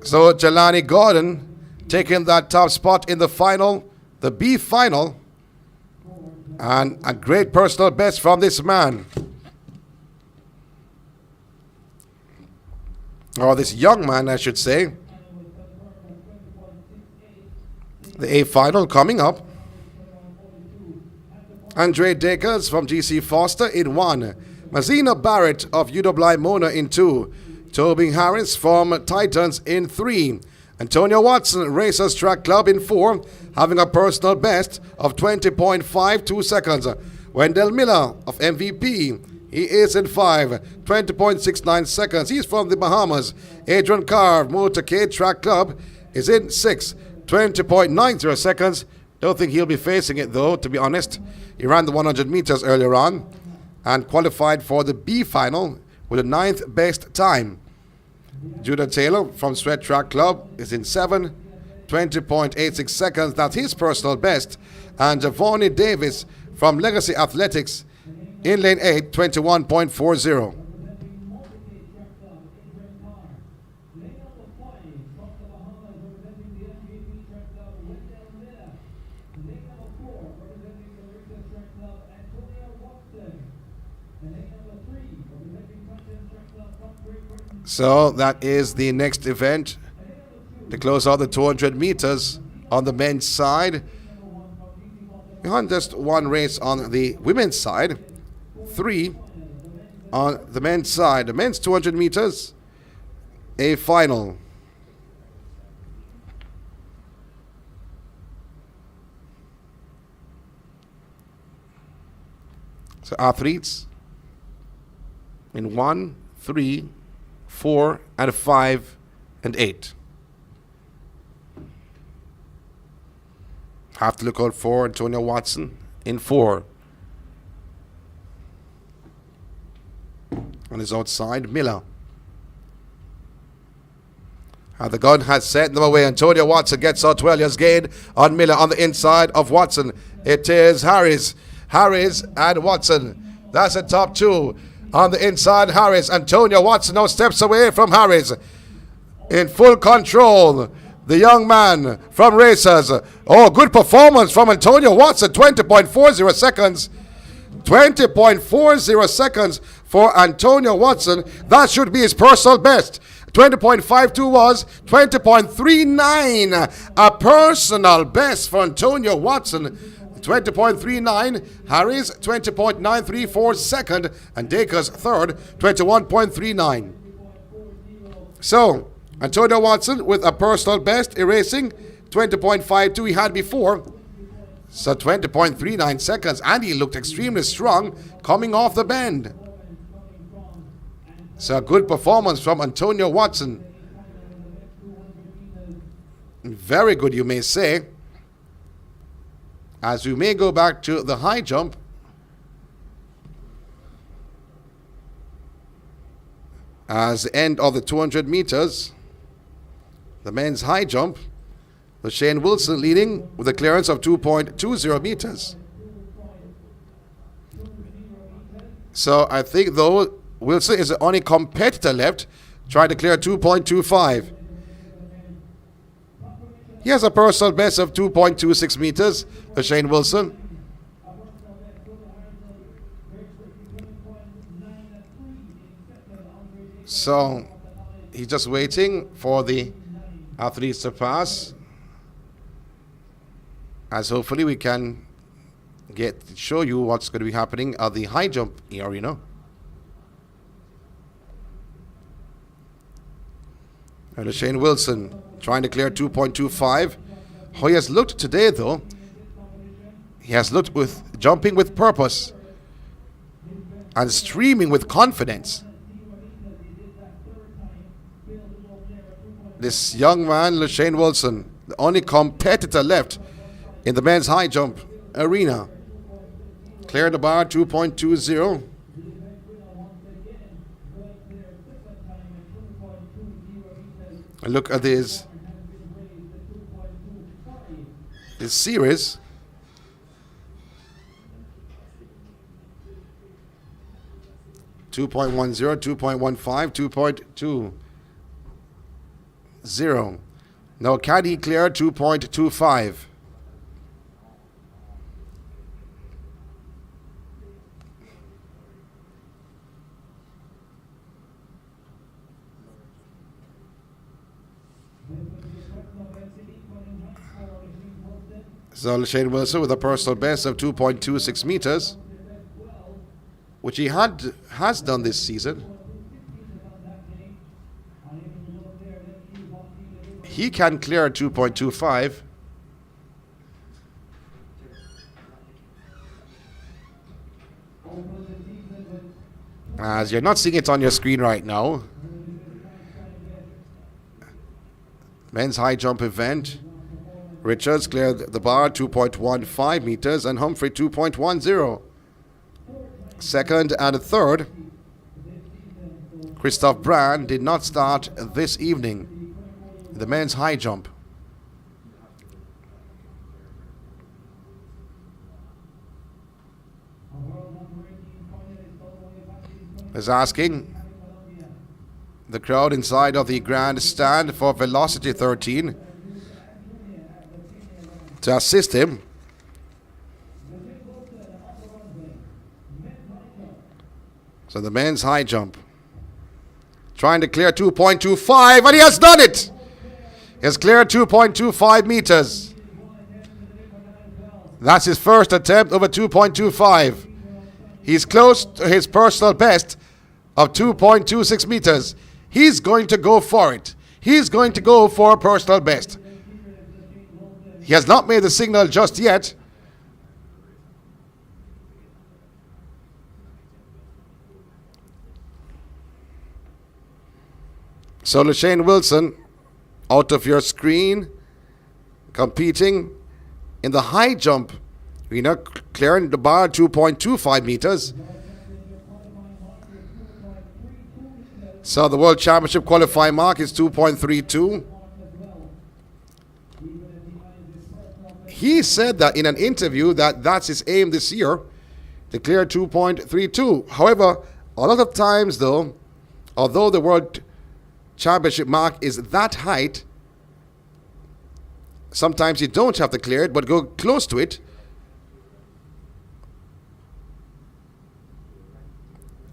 So Jelani Gordon taking that top spot in the final, the B final, and a great personal best from this man. Or this young man, I should say. The A final coming up. Andray Dacres from GC Foster in 1. Mazina Barrett of UW Mona in 2. Tobin Harris from Titans in 3. Antonio Watson, Racers Track Club in 4, having a personal best of 20.52 seconds. Wendell Miller of MVP, he is in 5, 20.69 seconds. He's from the Bahamas. Adrian Carr, Motorcade Track Club, is in 6, 20.90 seconds. Don't think he'll be facing it though, to be honest. He ran the 100 meters earlier on and qualified for the B final with the 9th best time. Judah Taylor from Sweat Track Club is in 7, 20.86 seconds. That's his personal best. And Javoni Davis from Legacy Athletics in lane 8, 21.40. So that is the next event to close out the 200 meters on the men's side. We had just one race on the women's side, 3 on the men's side. The men's 200 meters, a final. So athletes in 1, 3, 4, and 5, and 8. Have to look out for Antonio Watson in 4. On his outside, Miller. And the gun has set them away. Antonio Watson gets out well. Here's Gaye on Miller on the inside of Watson. It is Harris and Watson. That's the top 2. On the inside, Harris. Antonio Watson now steps away from Harris. In full control, the young man from Racers. Oh, good performance from Antonio Watson. 20.40 seconds. 20.40 seconds for Antonio Watson. That should be his personal best. 20.52 was 20.39. A personal best for Antonio Watson. 20.39, Harris 20.934 second, and Dacres third, 21.39. So, Antonio Watson with a personal best, erasing 20.52 he had before. So 20.39 seconds, and he looked extremely strong coming off the bend. So a good performance from Antonio Watson. Very good, you may say. As we may go back to the high jump, as the end of the 200 meters, the men's high jump, Shane Wilson leading with a clearance of 2.20 meters. So I think though Wilson is the only competitor left trying to clear 2.25. He has a personal best of 2.26 meters, Shane Wilson. So he's just waiting for the athletes to pass, as hopefully we can show you what's going to be happening at the high jump arena. And Shane Wilson trying to clear 2.25. How he has looked today, though, he has looked with jumping with purpose and streaming with confidence. This young man, Shane Wilson, the only competitor left in the men's high jump arena. Cleared the bar, 2.20. And look at this series. .10, 2.15, 2.20. Now Caddy cleared 2.25. So Shane Wilson with a personal best of 2.26 meters, which he has done this season. he can clear 2.25. As you're not seeing it on your screen right now. Men's high jump event. Richards cleared the bar 2.15 meters and Humphrey 2.10. Second and third, Christoph Brand did not start this evening. The men's high jump. Is asking the crowd inside of the grandstand for Velocity 13 to assist him. So the men's high jump. Trying to clear 2.25, and he has done it! He has cleared 2.25 meters. That's his first attempt over 2.25. He's close to his personal best of 2.26 meters. He's going to go for it. He's going to go for a personal best. He has not made the signal just yet. So LaShane Wilson, out of your screen, competing in the high jump. You know, clearing the bar 2.25 meters. So the World Championship qualifying mark is 2.32. He said that in an interview that that's his aim this year, to clear 2.32. However, a lot of times though, although the World Championship mark is that height, sometimes you don't have to clear it, but go close to it.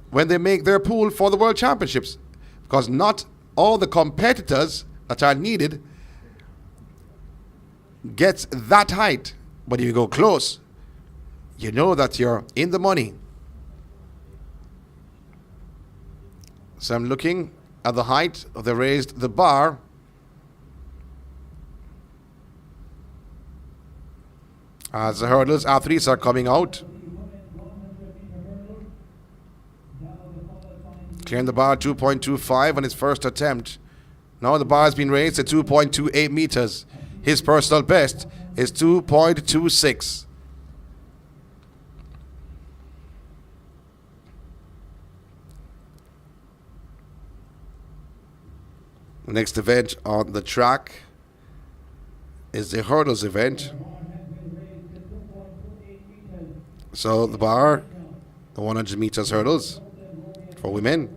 When they make their pool for the World Championships, because not all the competitors that are needed gets that height, but if you go close, you know that you're in the money. So I'm looking at the height of the raised the bar. As the hurdles athletes are coming out. Clearing the bar 2.25 on his first attempt. Now the bar has been raised to 2.28 meters. His personal best is 2.26. The next event on the track is the hurdles event. So the bar, the 100 meters hurdles for women.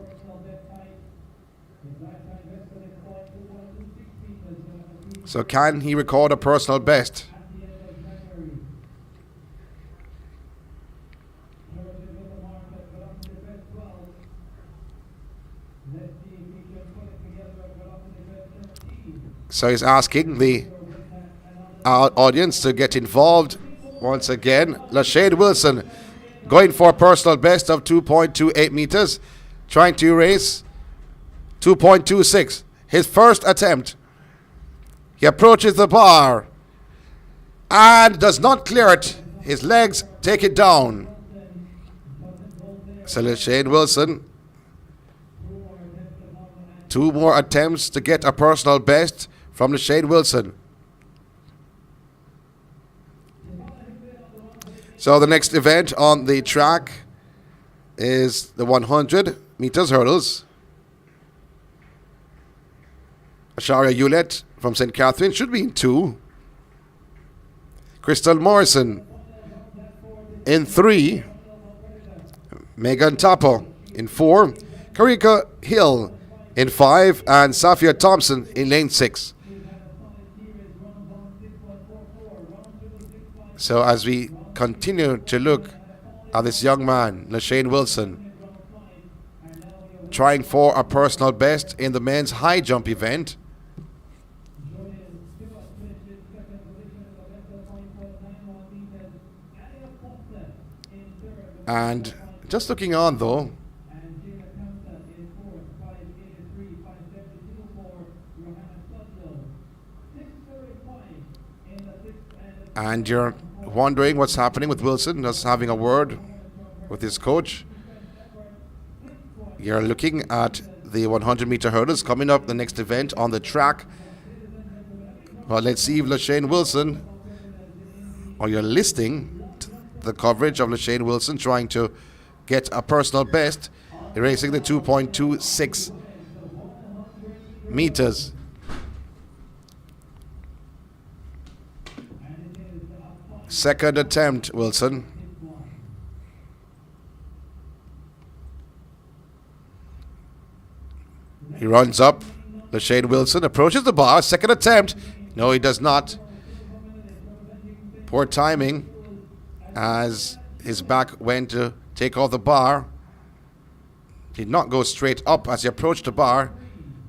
So can he record a personal best? So he's asking the audience to get involved once again. LaShane Wilson going for a personal best of 2.28 meters, trying to race 2.26. His first attempt. He approaches the bar and does not clear it. His legs take it down. So LaShane Wilson, 2 more attempts to get a personal best from LaShane Wilson. So the next event on the track is the 100 meters hurdles. Asharia Hewlett from St. Catherine should be in 2. Crystal Morrison in 3. Megan Tapo in 4. Karika Hill in 5. And Safia Thompson in lane 6. So as we continue to look at this young man, LaShane Wilson, trying for a personal best in the men's high jump event. And just looking on though, And you're wondering what's happening with Wilson, just having a word with his coach. You're looking at the 100-meter hurdles coming up, the next event on the track. Well, let's see if LaShane Wilson, or you're listing the coverage of LaShane Wilson trying to get a personal best, erasing the 2.26 meters. Second attempt, Wilson. He runs up. LaShane Wilson approaches the bar. Second attempt. No, he does not. Poor timing as his back went to take off the bar. Did not go straight up as he approached the bar.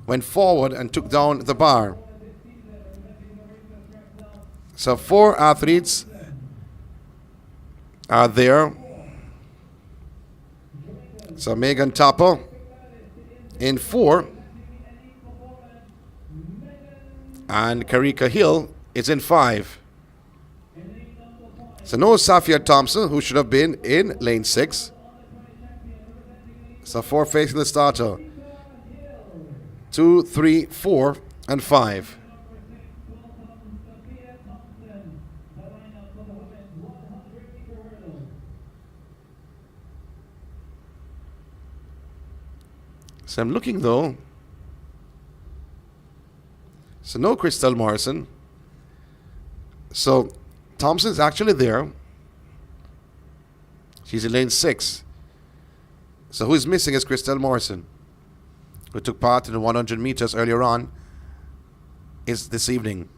Went forward and took down the bar. So 4 athletes are there. So Megan Topper in 4. And Shericka Hill is in 5. So no Safia Thompson, who should have been in lane 6. So 4 facing the starter. 2, 3, 4, and 5. So I'm looking though. So no Crystal Morrison. So Thompson's actually there. She's in lane 6. So who's missing is Crystal Morrison, who took part in the 100 meters earlier on, is this evening.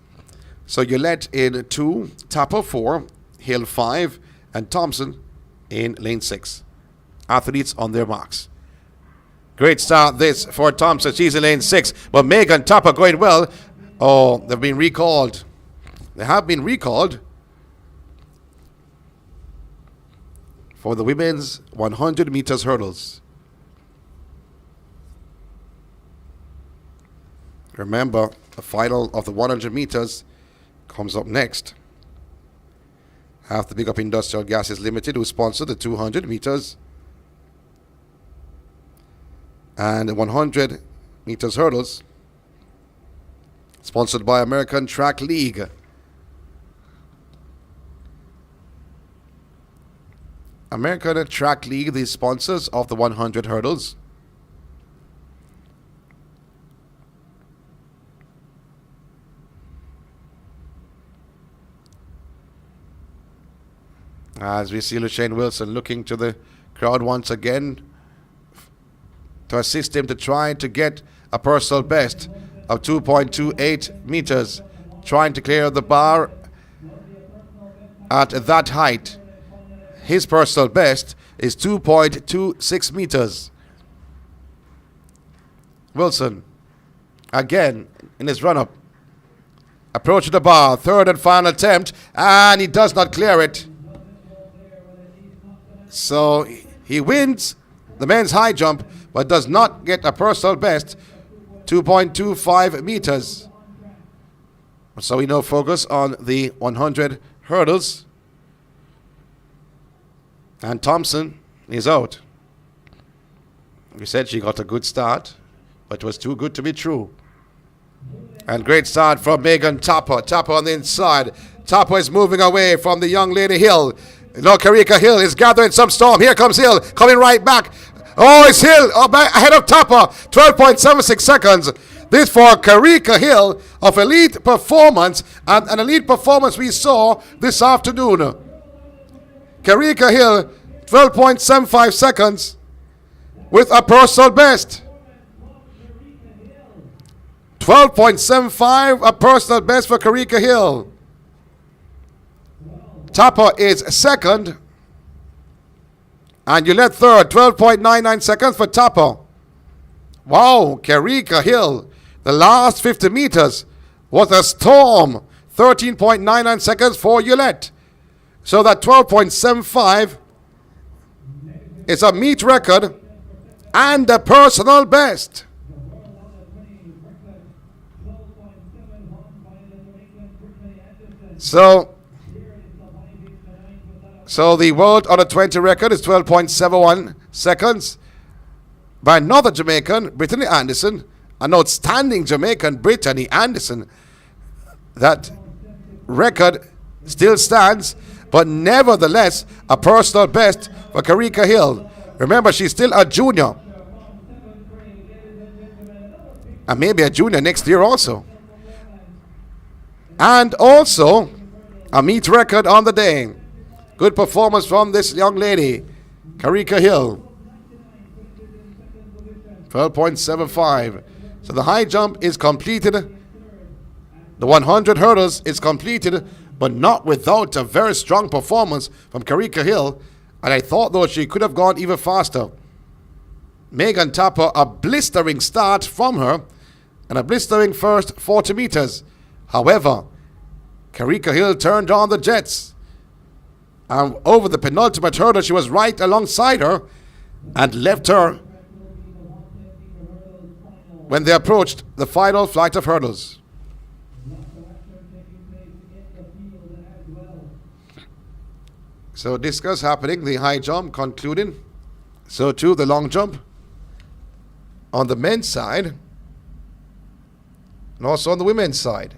So you let in 2, Topper 4, Hill 5, and Thompson in lane 6. Athletes on their marks. Great start this for Thompson. She's in lane 6. But Megan Topper going well. Oh, they've been recalled. They have been recalled for the women's 100 meters hurdles. Remember, the final of the 100 meters comes up next. Have to pick up Industrial Gases Limited, who sponsored the 200 meters and the 100 meters hurdles, sponsored by American Track League. American Track League, the sponsors of the 100 hurdles. As we see LaShane Wilson looking to the crowd once again to assist him to try to get a personal best of 2.28 meters, trying to clear the bar at that height. His personal best is 2.26 meters. Wilson, again in his run-up, approaching the bar, third and final attempt, and he does not clear it. So he wins the men's high jump, but does not get a personal best, 2.25 meters. So we now focus on the 100 hurdles. And Thompson is out. We said she got a good start, but it was too good to be true. And great start from Megan Topper. Topper on the inside. Topper is moving away from the young lady Hill. Now Shericka Hill is gathering some storm. Here comes Hill, coming right back. Oh, it's Hill back ahead of Topper. 12.76 seconds. This for Shericka Hill of elite performance, and an elite performance we saw this afternoon. Shericka Hill, 12.75 seconds with a personal best. 12.75, a personal best for Shericka Hill. Topper is second. And you led third, 12.99 seconds for Topper. Wow, Shericka Hill. The last 50 meters was a storm. 13.99 seconds for Yulette. So that 12.75 is a meet record and a personal best. So So the world under 20 record is 12.71 seconds by another Jamaican, Brittany Anderson, an outstanding Jamaican, Brittany Anderson. That record still stands, but nevertheless a personal best for Shericka Hill. Remember, she's still a junior, and maybe a junior next year also. And also a meet record on the day. Good performance from this young lady, Shericka Hill. 12.75. So the high jump is completed. The 100 hurdles is completed, but not without a very strong performance from Shericka Hill. And I thought, though, she could have gone even faster. Megan Tapper, a blistering start from her, and a blistering first 40 meters. However, Shericka Hill turned on the jets. And over the penultimate hurdle, she was right alongside her and left her when they approached the final flight of hurdles. So discus happening, the high jump concluding. So too the long jump on the men's side and also on the women's side.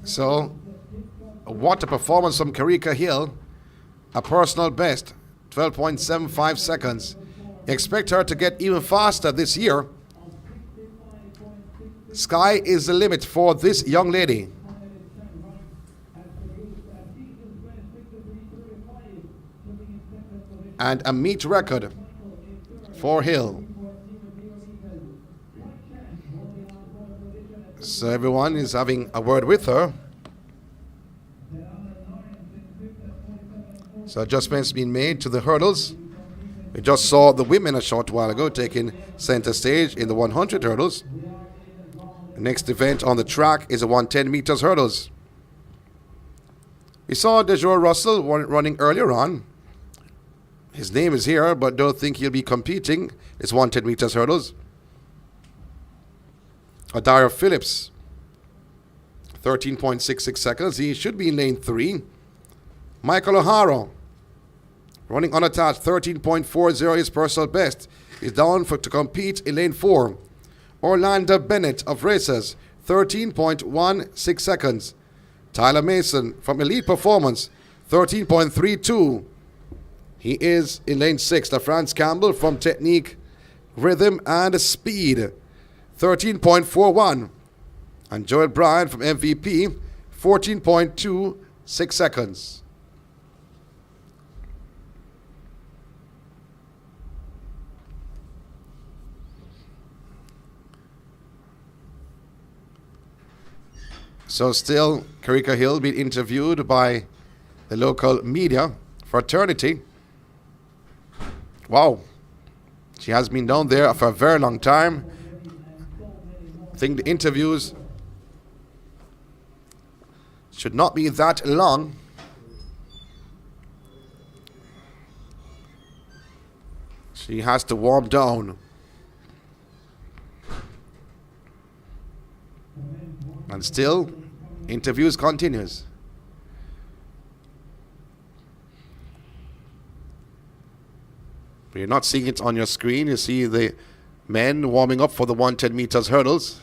So what a performance from Shericka Hill. A personal best, 12.75 seconds. Expect her to get even faster this year. Sky is the limit for this young lady. And a meet record for Hill. So everyone is having a word with her. So adjustments being made to the hurdles. We just saw the women a short while ago taking center stage in the 100 hurdles. The next event on the track is the 110 meters hurdles. We saw Dejor Russell running earlier on. His name is here, but don't think he'll be competing. It's 110 meters hurdles. Adair Phillips, 13.66 seconds. He should be in lane 3. Michael O'Hara, running unattached, 13.40, his personal best. He's down to compete in lane 4. Orlando Bennett of Racers, 13.16 seconds. Tyler Mason from Elite Performance, 13.32. He is in lane 6. LaFrance Campbell from Technique, Rhythm and Speed, 13.41. And Joel Bryan from MVP, 14.26 seconds. So still, Shericka Hill being interviewed by the local media fraternity. Wow. She has been down there for a very long time. I think the interviews should not be that long. She has to warm down. And still, interviews continues. You're not seeing it on your screen. You see the men warming up for the 110 meters hurdles.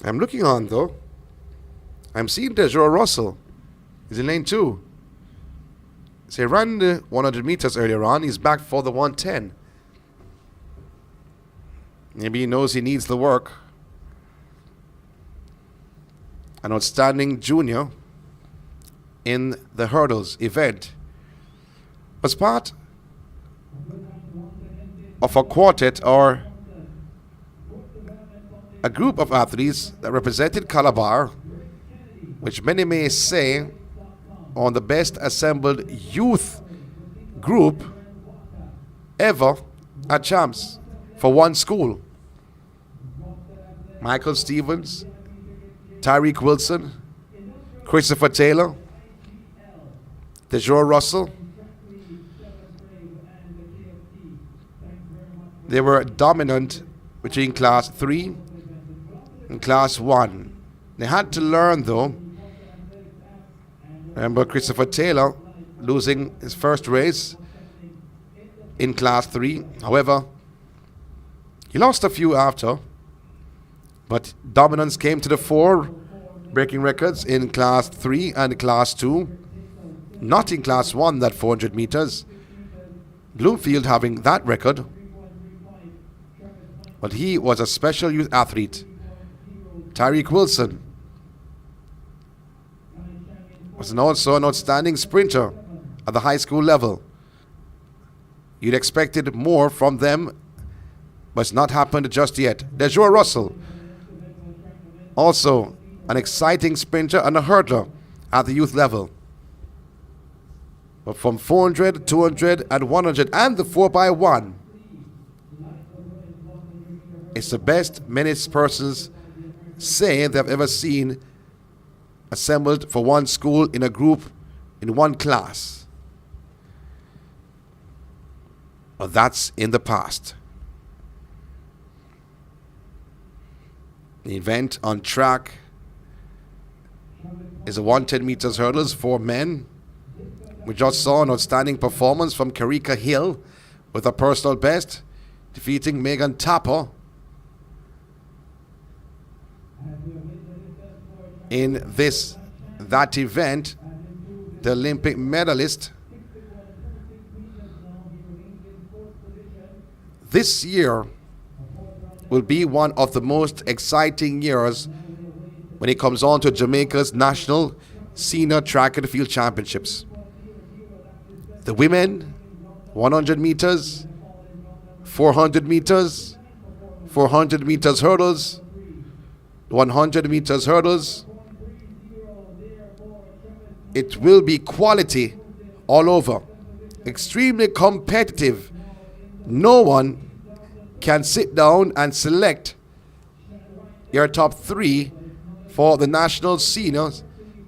I'm looking on though. I'm seeing Dejor Russell. He's in lane 2. So he ran the 100 meters earlier on. He's back for the 110. Maybe he knows he needs the work. An outstanding junior in the hurdles event. Was part of a quartet or a group of athletes that represented Calabar, which many may say on the best assembled youth group ever at Champs for one school. Michael Stevens, Tyreek Wilson, Christopher Taylor, Dejor Russell, they were dominant between Class 3 and Class 1. They had to learn, though. Remember Christopher Taylor losing his first race in Class 3. However, he lost a few after, but dominance came to the fore, breaking records in Class 3 and Class 2. Not in Class 1, that 400 meters. Bloomfield having that record. But he was a special youth athlete. Tyreek Wilson was also an outstanding sprinter at the high school level. You'd expected more from them, but it's not happened just yet. Dejure Russell, also an exciting sprinter and a hurdler at the youth level. But from 400, 200, and 100, and the 4x1, it's the best many persons say they've ever seen assembled for one school in a group in one class. But that's in the past. The event on track is a 110 meters hurdles for men. We just saw an outstanding performance from Shericka Hill with a personal best, defeating Megan Tapper in that event. The Olympic medalist this year will be one of the most exciting years when it comes on to Jamaica's national senior track and field championships. The women, 100 meters, 400 meters, 400 meters hurdles, 100 meters hurdles. It will be quality all over. Extremely competitive. No one can sit down and select your top 3 for the national seniors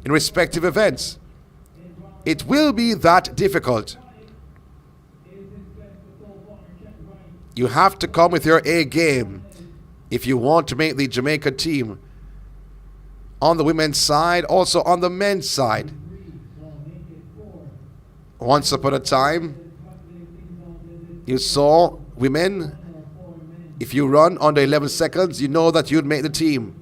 in respective events. It will be that difficult. You have to come with your A game if you want to make the Jamaica team on the women's side, also on the men's side. Once upon a time, you saw women, if you run under 11 seconds, you know that you'd make the team.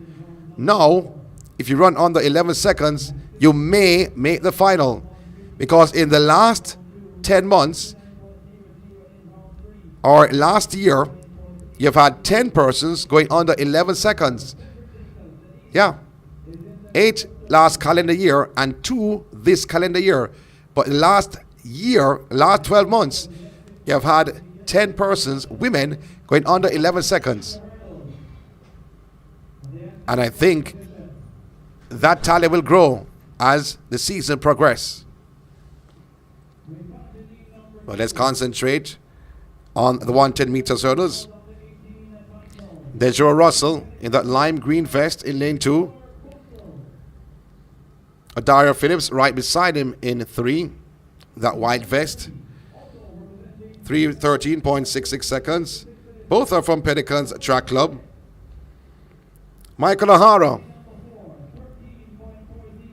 Now, if you run under 11 seconds, you may make the final. Because in the last 10 months, or last year, you've had 10 persons going under 11 seconds. Yeah. 8 last calendar year and 2 this calendar year. But last year, last 12 months, you've had 10 persons, women, going under 11 seconds. And I think that tally will grow as the season progresses. But let's concentrate on the 110 meters hurdles. There's Joe Russell in that lime green vest in lane 2. Adaria Phillips right beside him in 3, that white vest. 3:13.66 seconds. Both are from Pelican's Track Club. Michael O'Hara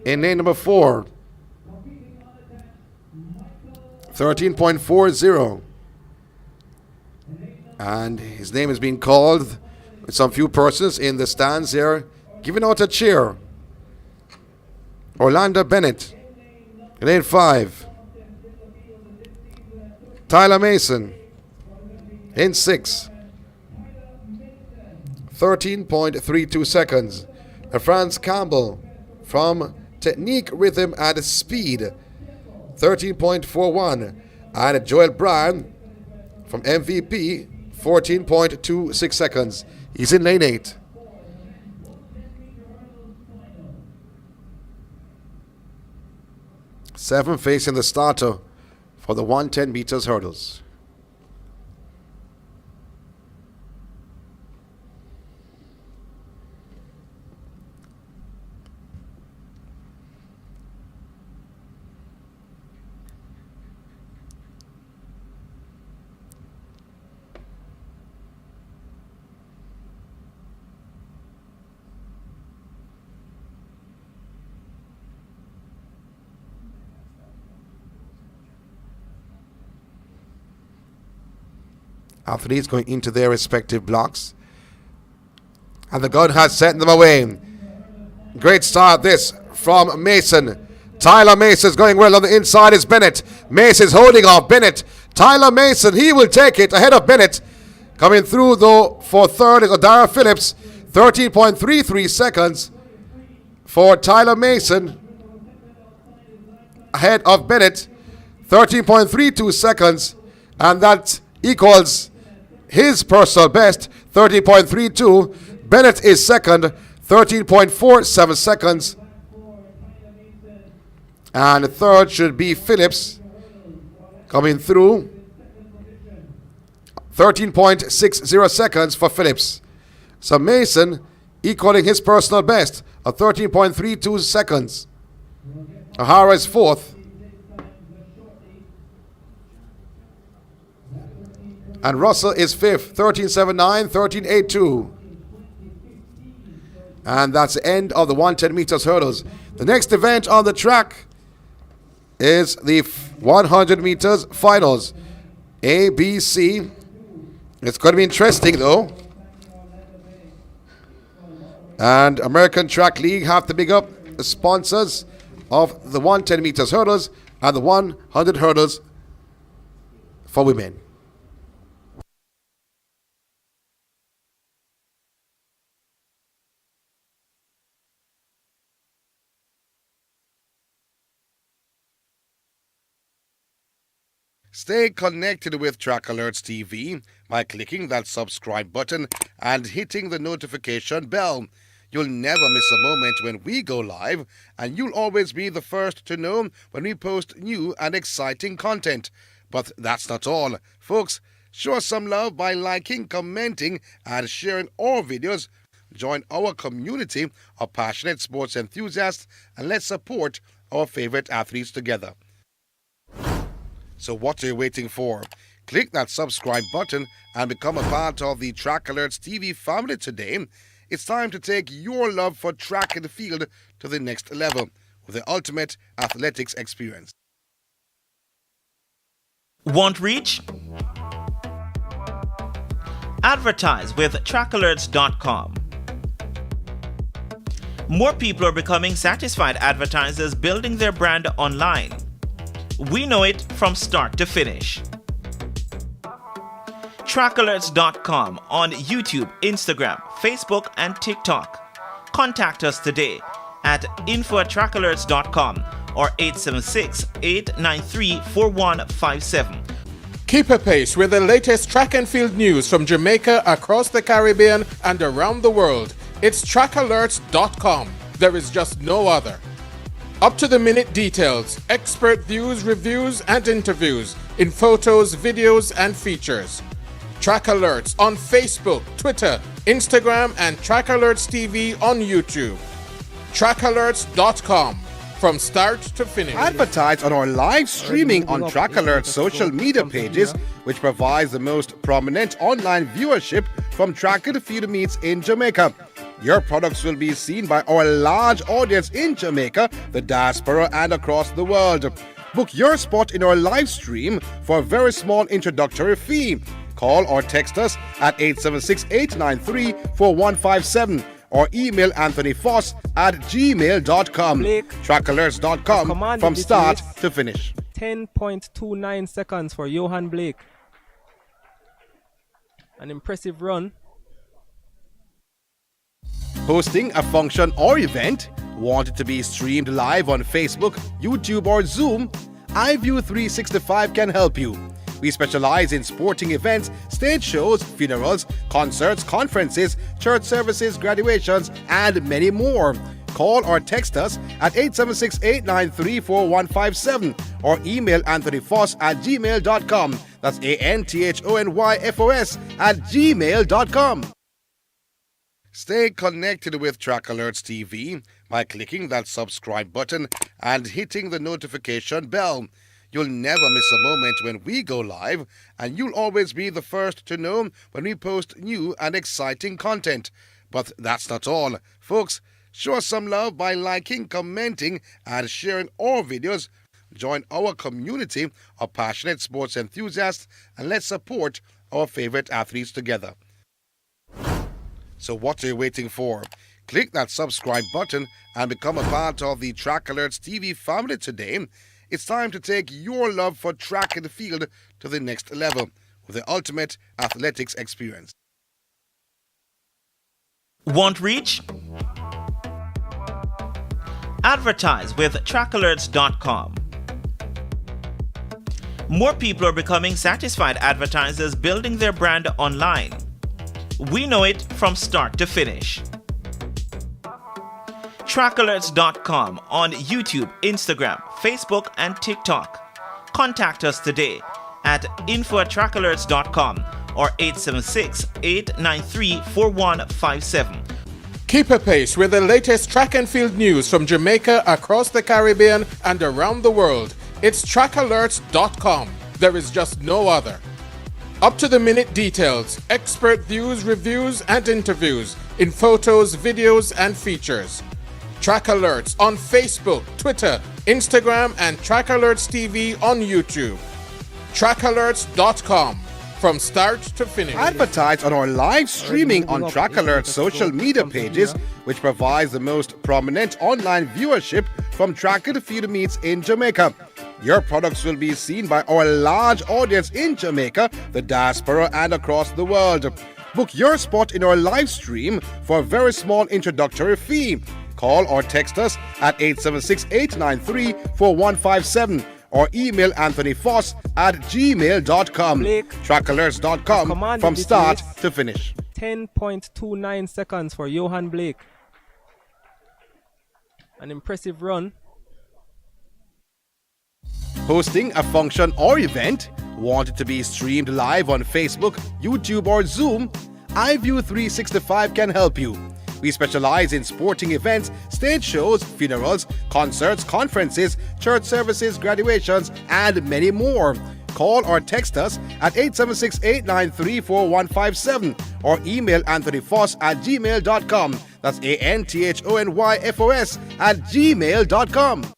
in lane number 4. 13.40. And his name is being called with some few persons in the stands here, giving out a cheer. Orlando Bennett, lane 5. Tyler Mason, in 6. 13.32 seconds. Franz Campbell from Technique, Rhythm, and Speed, 13.41. And Joel Bryan from MVP, 14.26 seconds. He's in lane 8. Seven facing the starter for the 110 meters hurdles. Athletes going into their respective blocks. And the gun has sent them away. Great start this from Mason. Tyler Mason's going well on the inside is Bennett. Mason's holding off Bennett. Tyler Mason, he will take it ahead of Bennett. Coming through though for third is Adara Phillips. 13.33 seconds for Tyler Mason. Ahead of Bennett. 13.32 seconds. And that equals his personal best. 13.32. Bennett is second. 13.47 seconds. And the third should be Phillips coming through. 13.60 seconds for Phillips. So Mason equaling his personal best of 13.32 seconds. O'Hara is fourth. And Russell is fifth. 13.79, 13.82. And that's the end of the 110 meters hurdles. The next event on the track is the 100 meters finals. A, B, C. It's going to be interesting though. And American Track League have to big up the sponsors of the 110 meters hurdles and the 100 hurdles for women. Stay connected with TrackalertsTv by clicking that subscribe button and hitting the notification bell. You'll never miss a moment when we go live, and you'll always be the first to know when we post new and exciting content. But that's not all. Folks, show us some love by liking, commenting, and sharing our videos. Join our community of passionate sports enthusiasts, and let's support our favorite athletes together. So what are you waiting for? Click that subscribe button and become a part of the TrackalertsTV family today. It's time to take your love for track and field to the next level with the ultimate athletics experience. Want reach? Advertise with TrackalertsTv.com. More people are becoming satisfied advertisers building their brand online. We know it from start to finish. TrackalertsTv.com on YouTube, Instagram, Facebook, and TikTok. Contact us today at info@TrackalertsTv.com or 876-893-4157. Keep apace with the latest track and field news from Jamaica, across the Caribbean, and around the world. It's TrackalertsTv.com. There is just no other. Up-to-the-minute details, expert views, reviews, and interviews in photos, videos, and features. Track Alerts on Facebook, Twitter, Instagram, and Track Alerts TV on YouTube. TrackalertsTv.com. From start to finish. Advertise on our live streaming on Track Alert's social media pages, which provides the most prominent online viewership from track and field meets in Jamaica. Your products will be seen by our large audience in Jamaica, the diaspora, and across the world. Book your spot in our live stream for a very small introductory fee. Call or text us at 876-893-4157 or email anthonyfoss@gmail.com. TrackalertsTv.com from start to finish. 10.29 seconds for Johan Blake. An impressive run. Hosting a function or event? Want it to be streamed live on Facebook, YouTube, or Zoom? iView365 can help you. We specialize in sporting events, stage shows, funerals, concerts, conferences, church services, graduations, and many more. Call or text us at 876-893-4157 or email anthonyfoss@gmail.com. That's ANTHONYFOS@gmail.com. Stay connected with TrackalertsTV by clicking that subscribe button and hitting the notification bell. You'll never miss a moment when we go live, and you'll always be the first to know when we post new and exciting content. But that's not all. Folks, show us some love by liking, commenting, and sharing our videos. Join our community of passionate sports enthusiasts, and let's support our favorite athletes together. So what are you waiting for? Click that subscribe button and become a part of the Track Alerts TV family today. It's time to take your love for track and field to the next level with the ultimate athletics experience. Want reach? Advertise with TrackalertsTv.com. More people are becoming satisfied advertisers building their brand online. We know it from start to finish. TrackalertsTv.com on YouTube, Instagram, Facebook, and TikTok. Contact us today at info@TrackalertsTv.com or 876-893-4157. Keep apace with the latest track and field news from Jamaica, across the Caribbean, and around the world. It's TrackalertsTv.com. There is just no other. Up-to-the-minute details, expert views, reviews, and interviews in photos, videos, and features. Track Alerts on Facebook, Twitter, Instagram, and Track Alerts TV on YouTube. TrackalertsTv.com. From start to finish. Advertise on our live streaming on Track Alert's social media pages, which provides the most prominent online viewership from track and field meets in Jamaica. Your products will be seen by our large audience in Jamaica, the diaspora, and across the world. Book your spot in our live stream for a very small introductory fee. Call or text us at 876-893-4157 or email anthonyfoss@gmail.com. TrackAlerts.com from start to finish. 10.29 seconds for Johan Blake. An impressive run. Hosting a function or event? Want it to be streamed live on Facebook, YouTube, or Zoom? iView 365 can help you. We specialize in sporting events, stage shows, funerals, concerts, conferences, church services, graduations, and many more. Call or text us at 876-893-4157 or email anthonyfoss@gmail.com. That's ANTHONYFOS@gmail.com.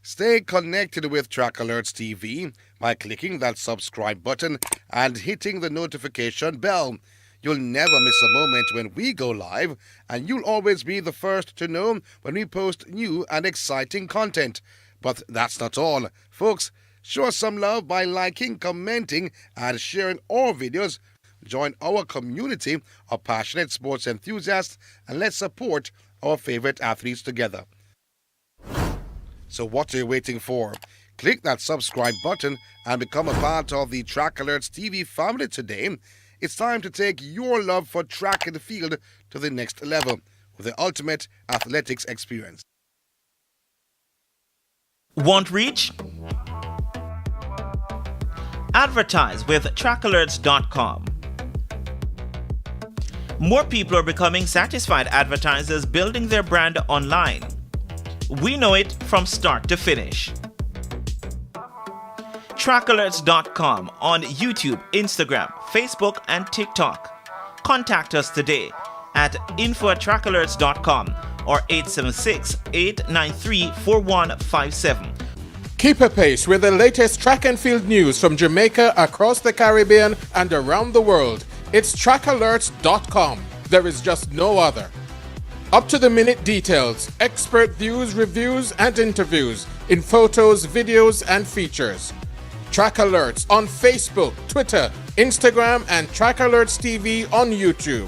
Stay connected with Track Alerts TV by clicking that subscribe button and hitting the notification bell. You'll never miss a moment when we go live, and you'll always be the first to know when we post new and exciting content. But that's not all. Folks, show us some love by liking, commenting, and sharing our videos. Join our community of passionate sports enthusiasts, and let's support our favorite athletes together. So what are you waiting for? Click that subscribe button and become a part of the Track Alerts TV family today. It's time to take your love for track and field to the next level with the ultimate athletics experience. Want reach? Advertise with TrackalertsTv.com. More people are becoming satisfied advertisers building their brand online. We know it from start to finish. TrackalertsTv.com on YouTube, Instagram, Facebook, and TikTok. Contact us today at info@TrackalertsTv.com or 876-893-4157. Keep apace with the latest track and field news from Jamaica, across the Caribbean, and around the world. It's TrackalertsTv.com. There is just no other. Up-to-the-minute details, expert views, reviews, and interviews in photos, videos, and features. Track Alerts on Facebook, Twitter, Instagram, and Track Alerts TV on YouTube.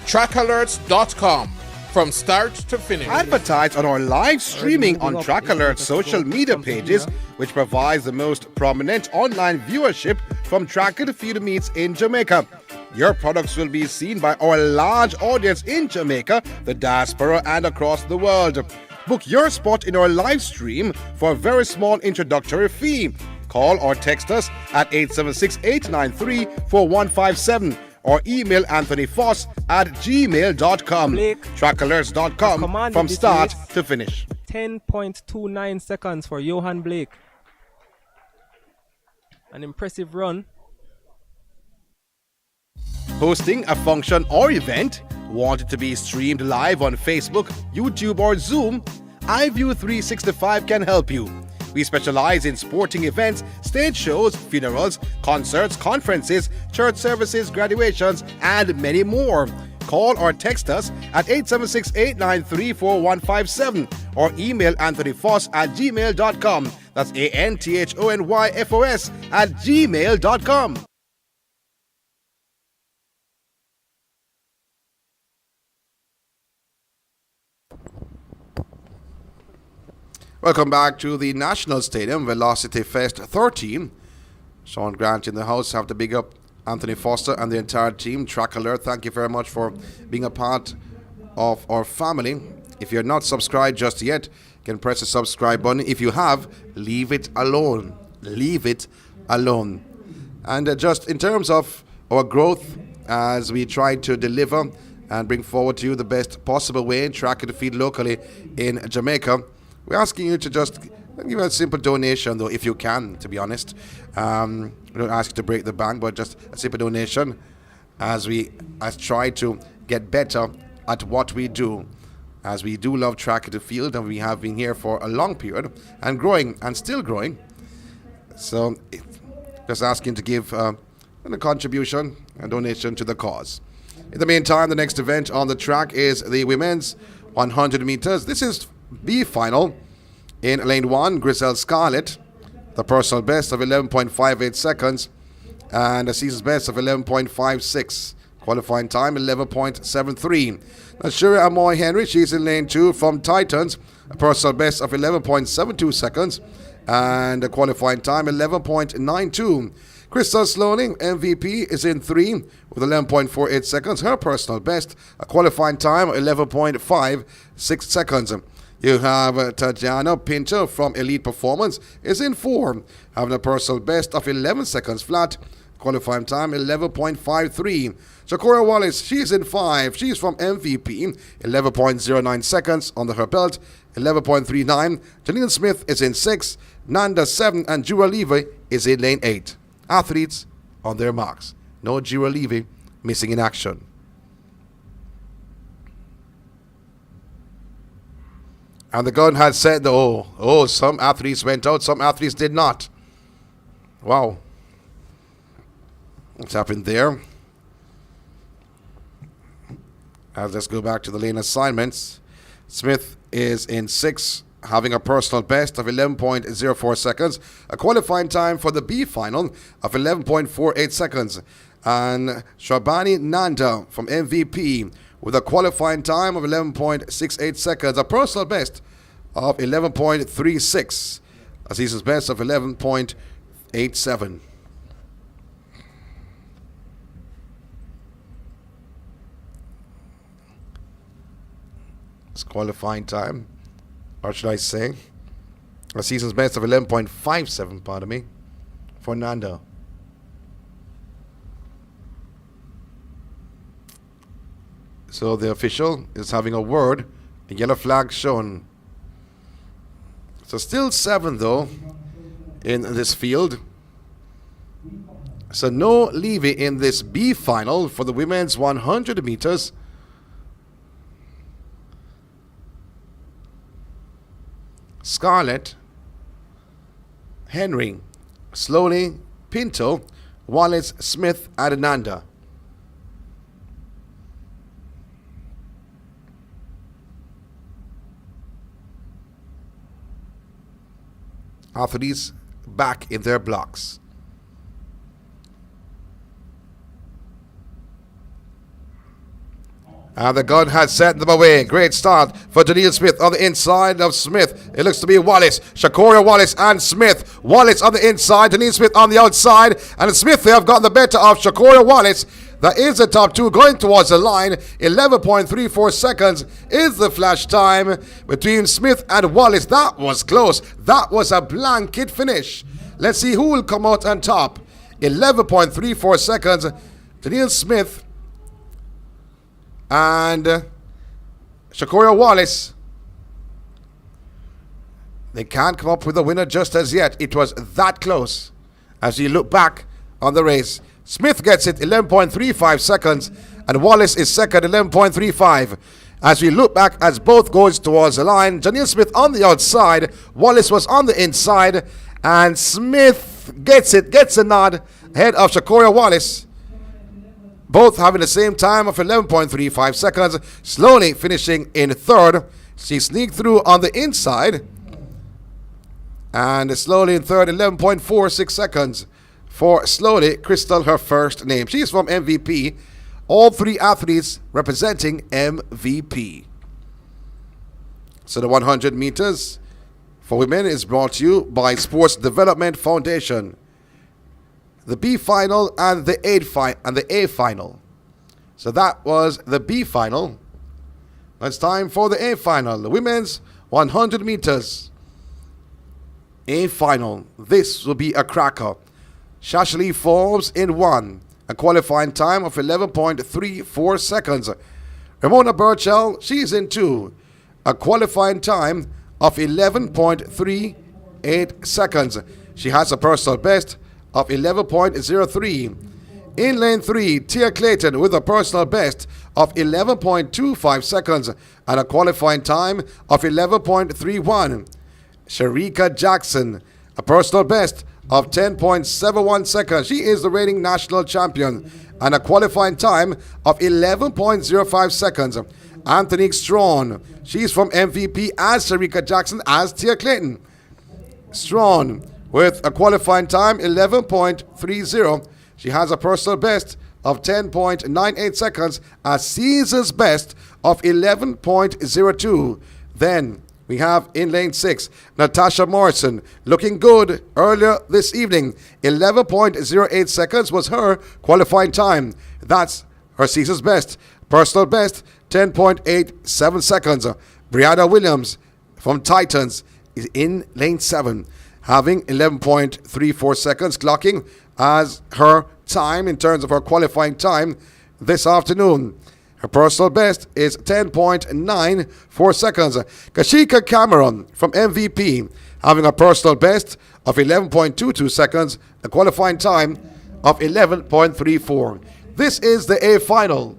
TrackalertsTv.com. From start to finish. Advertise on our live streaming on Track Alert's social media pages, which provides the most prominent online viewership from track and field meets in Jamaica. Your products will be seen by our large audience in Jamaica, the diaspora, and across the world. Book your spot in our live stream for a very small introductory fee. Call or text us at 876-893-4157 or email anthonyfoss@gmail.com. TrackAlerts.com from start to finish. 10.29 seconds for Johan Blake. An impressive run. Hosting a function or event? Want it to be streamed live on Facebook, YouTube, or Zoom? iView 365 can help you. We specialize in sporting events, stage shows, funerals, concerts, conferences, church services, graduations, and many more. Call or text us at 876-893-4157 or email anthonyfoss@gmail.com. That's ANTHONYFOS@gmail.com. Welcome back to the National Stadium, Velocity Fest 13. Sean Grant in the house. Have to big up Anthony Foster and the entire team. Track Alert, thank you very much for being a part of our family. If you're not subscribed just yet, you can press the subscribe button. If you have, leave it alone. Leave it alone. And just in terms of our growth, as we try to deliver and bring forward to you the best possible way in track and field locally in Jamaica, we're asking you to just give a simple donation, though, if you can, to be honest. We don't ask you to break the bank, but just a simple donation as we try to get better at what we do. As we do love track at the field, and we have been here for a long period and growing and still growing. So just asking to give a contribution, a donation to the cause. In the meantime, the next event on the track is the women's 100 meters. This is B final in lane 1, Griselle Scarlett, the personal best of 11.58 seconds and a season's best of 11.56. Qualifying time 11.73. Now Shuri Amoy Henry, she's in lane 2 from Titans, a personal best of 11.72 seconds and a qualifying time 11.92. Crystal Sloaning, MVP, is in 3 with 11.48 seconds. Her personal best, a qualifying time 11.56 seconds. You have Tatiana Pinto from Elite Performance is in 4, having a personal best of 11 seconds flat. Qualifying time 11.53. Shakora Wallace, she's in 5. She's from MVP, 11.09 seconds under her belt, 11.39. Janine Smith is in 6. Nanda 7 and Jura Levy is in lane 8. Athletes on their marks. No Jura Levy missing in action. And the gun had said, some athletes went out, some athletes did not. Wow. What's happened there? Let's go back to the lane assignments. Smith is in 6, having a personal best of 11.04 seconds. A qualifying time for the B final of 11.48 seconds. And Shabani Nanda from MVP with a qualifying time of 11.68 seconds, a personal best of 11.36, a season's best of 11.87. It's qualifying time, or should I say, a season's best of 11.57, pardon me, for Nanda. So the official is having a word. A yellow flag shown. So still 7 though in this field. So no Levy in this B final for the women's 100 meters. Scarlett, Henry, Slowly, Pinto, Wallace, Smith, and Nanda. Athletes back in their blocks. And the gun has set them away. Great start for Daniel Smith on the inside of Smith. It looks to be Wallace. Shakoria Wallace and Smith. Wallace on the inside. Daniel Smith on the outside. And Smith, they have gotten the better of Shakoria Wallace. That is the top 2 going towards the line. 11.34 seconds is the flash time between Smith and Wallace. That was close. That was a blanket finish. Let's see who will come out on top. 11.34 seconds. Daniel Smith and Shakoria Wallace. They can't come up with a winner just as yet. It was that close. As you look back on the race, Smith gets it 11.35 seconds and Wallace is second, 11.35. As we look back as both goes towards the line, Janelle Smith on the outside, Wallace was on the inside, and Smith gets a nod ahead of Shakoria Wallace. Both having the same time of 11.35 seconds, slowly finishing in third. She sneaked through on the inside, and slowly in third, 11.46 seconds for Slowly Crystal, her first name. She's from MVP. All three athletes representing MVP. So the 100 meters for women is brought to you by Sports Development Foundation. The B final and the A final. So that was the B final. It's time for the A final. The women's 100 meters. A final. This will be a cracker. Shashley Forbes in 1. A qualifying time of 11.34 seconds. Ramona Burchell, she's in 2. A qualifying time of 11.38 seconds. She has a personal best of 11.03. In lane 3, Tia Clayton with a personal best of 11.25 seconds and a qualifying time of 11.31. Shericka Jackson, a personal best of 10.71 seconds. She is the reigning national champion and a qualifying time of 11.05 seconds. Anthony Strawn, she's from MVP as Shericka Jackson as Tia Clayton. Strawn with a qualifying time 11.30. She has a personal best of 10.98 seconds, a season's best of 11.02. Then we have in lane 6, Natasha Morrison, looking good earlier this evening. 11.08 seconds was her qualifying time. That's her season's best. Personal best, 10.87 seconds. Briana Williams from Titans is in lane 7, having 11.34 seconds, clocking as her time in terms of her qualifying time this afternoon. Her personal best is 10.94 seconds. Kashika Cameron from MVP, having a personal best of 11.22 seconds, a qualifying time of 11.34. This is the A final.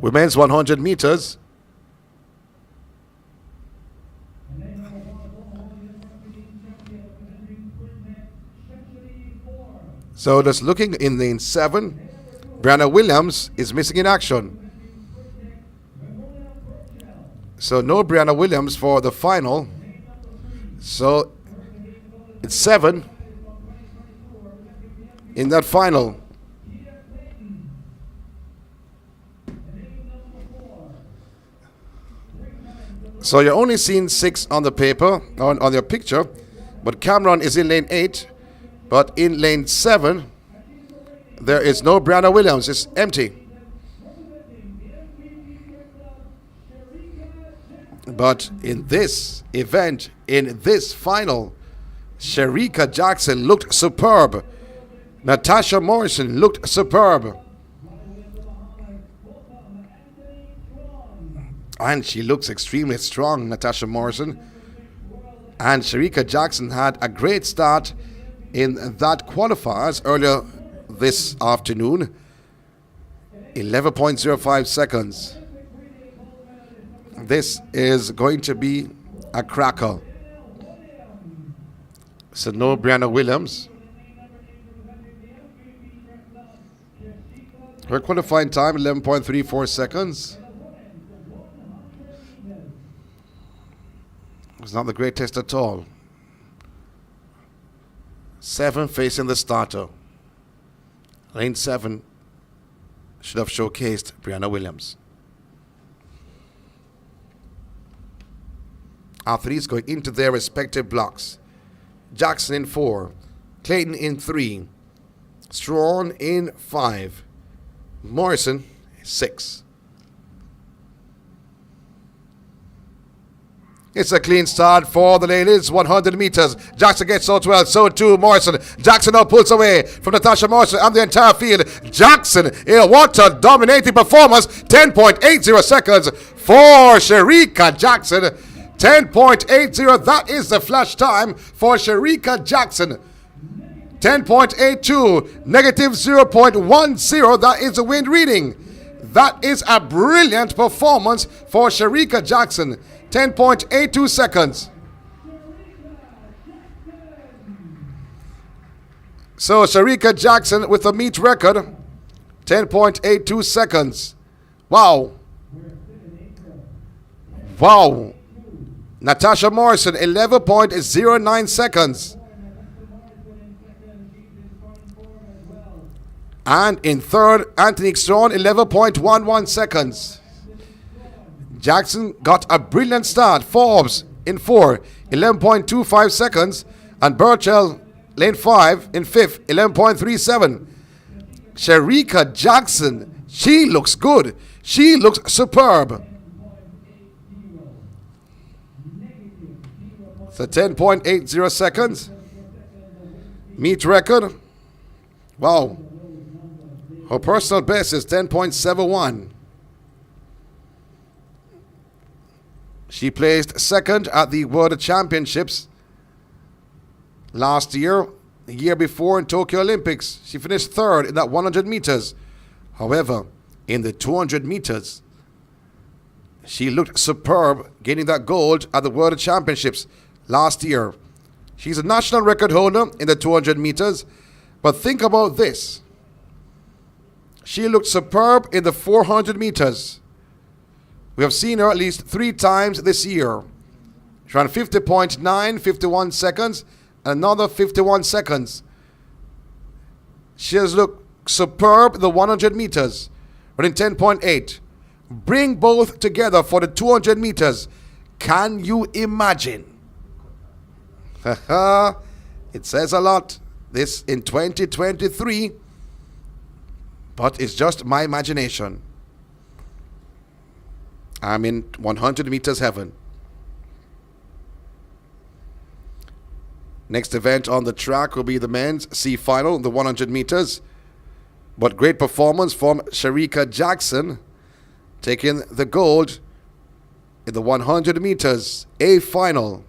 Women's 100 meters. So just looking in lane 7, Briana Williams is missing in action. So no Briana Williams for the final. So it's 7 in that final. So you're only seeing 6 on the paper, on your picture, but Cameron is in lane 8. But in lane 7, there is no Briana Williams. It's empty. But in this event, in this final, Shericka Jackson looked superb. Natasha Morrison looked superb. And she looks extremely strong, Natasha Morrison. And Shericka Jackson had a great start in that qualifiers earlier this afternoon. 11.05 seconds. This is going to be a cracker. So no Briana Williams. Her qualifying time 11.34 seconds. It's not the greatest at all. 7 facing the starter. Lane 7 should have showcased Briana Williams. Athletes going into their respective blocks. Jackson in 4. Clayton in 3. Strawn in 5. Morrison 6. It's a clean start for the ladies. 100 meters. Jackson gets out well. So too Morrison. Jackson now pulls away from Natasha Morrison and the entire field. Jackson, what a dominating performance. 10.80 seconds for Shericka Jackson. 10.80. That is the flash time for Shericka Jackson. 10.82. Negative 0.10. That is the wind reading. That is a brilliant performance for Shericka Jackson. 10.82 seconds. So Shericka Jackson with a meet record, 10.82 seconds. Wow. Wow. Natasha Morrison, 11.09 seconds. And in third, Anthony Strong, 11.11 seconds. Jackson got a brilliant start. Forbes in 4, 11.25 seconds. And Burchell, lane 5, in 5th, 11.37. Shericka Jackson, she looks good. She looks superb. So 10.80 seconds. Meet record. Wow. Her personal best is 10.71. She placed second at the World Championships last year. The year before in Tokyo Olympics, she finished third in that 100 meters. However, in the 200 meters, she looked superb, gaining that gold at the World Championships last year. She's a national record holder in the 200 meters. But think about this. She looked superb in the 400 meters. We have seen her at least 3 times this year. She ran 50.9, 51 seconds, and another 51 seconds. She has looked superb in the 100 meters, running 10.8. Bring both together for the 200 meters. Can you imagine? It says a lot. This in 2023, but it's just my imagination. I'm in 100 meters heaven. Next event on the track will be the men's C final, the 100 meters. But great performance from Shericka Jackson, taking the gold in the 100 meters A final.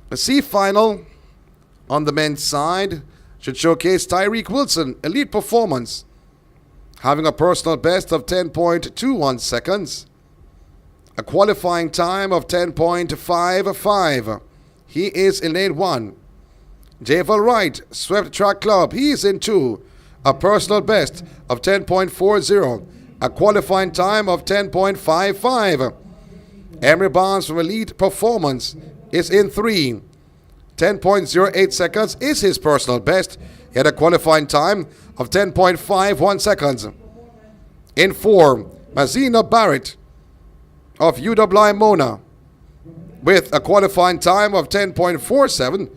The C final on the men's side should showcase Tyreek Wilson, elite performance, having a personal best of 10.21 seconds, a qualifying time of 10.55. He is in lane 1. Javel Wright, Swift Track Club, he is in 2, a personal best of 10.40, a qualifying time of 10.55. Emery Barnes from Elite Performance is in 3. 10.08 seconds is his personal best. He had a qualifying time of 10.51 seconds. In 4, Mazina Barrett of UWI Mona with a qualifying time of 10.47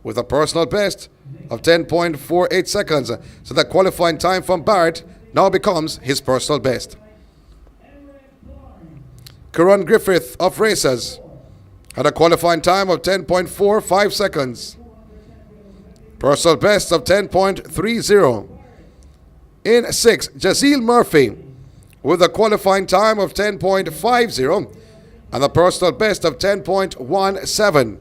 with a personal best of 10.48 seconds. So that qualifying time from Barrett now becomes his personal best. Karan Griffith of Racers had a qualifying time of 10.45 seconds. Personal best of 10.30. In 6, Jazeel Murphy with a qualifying time of 10.50 and a personal best of 10.17.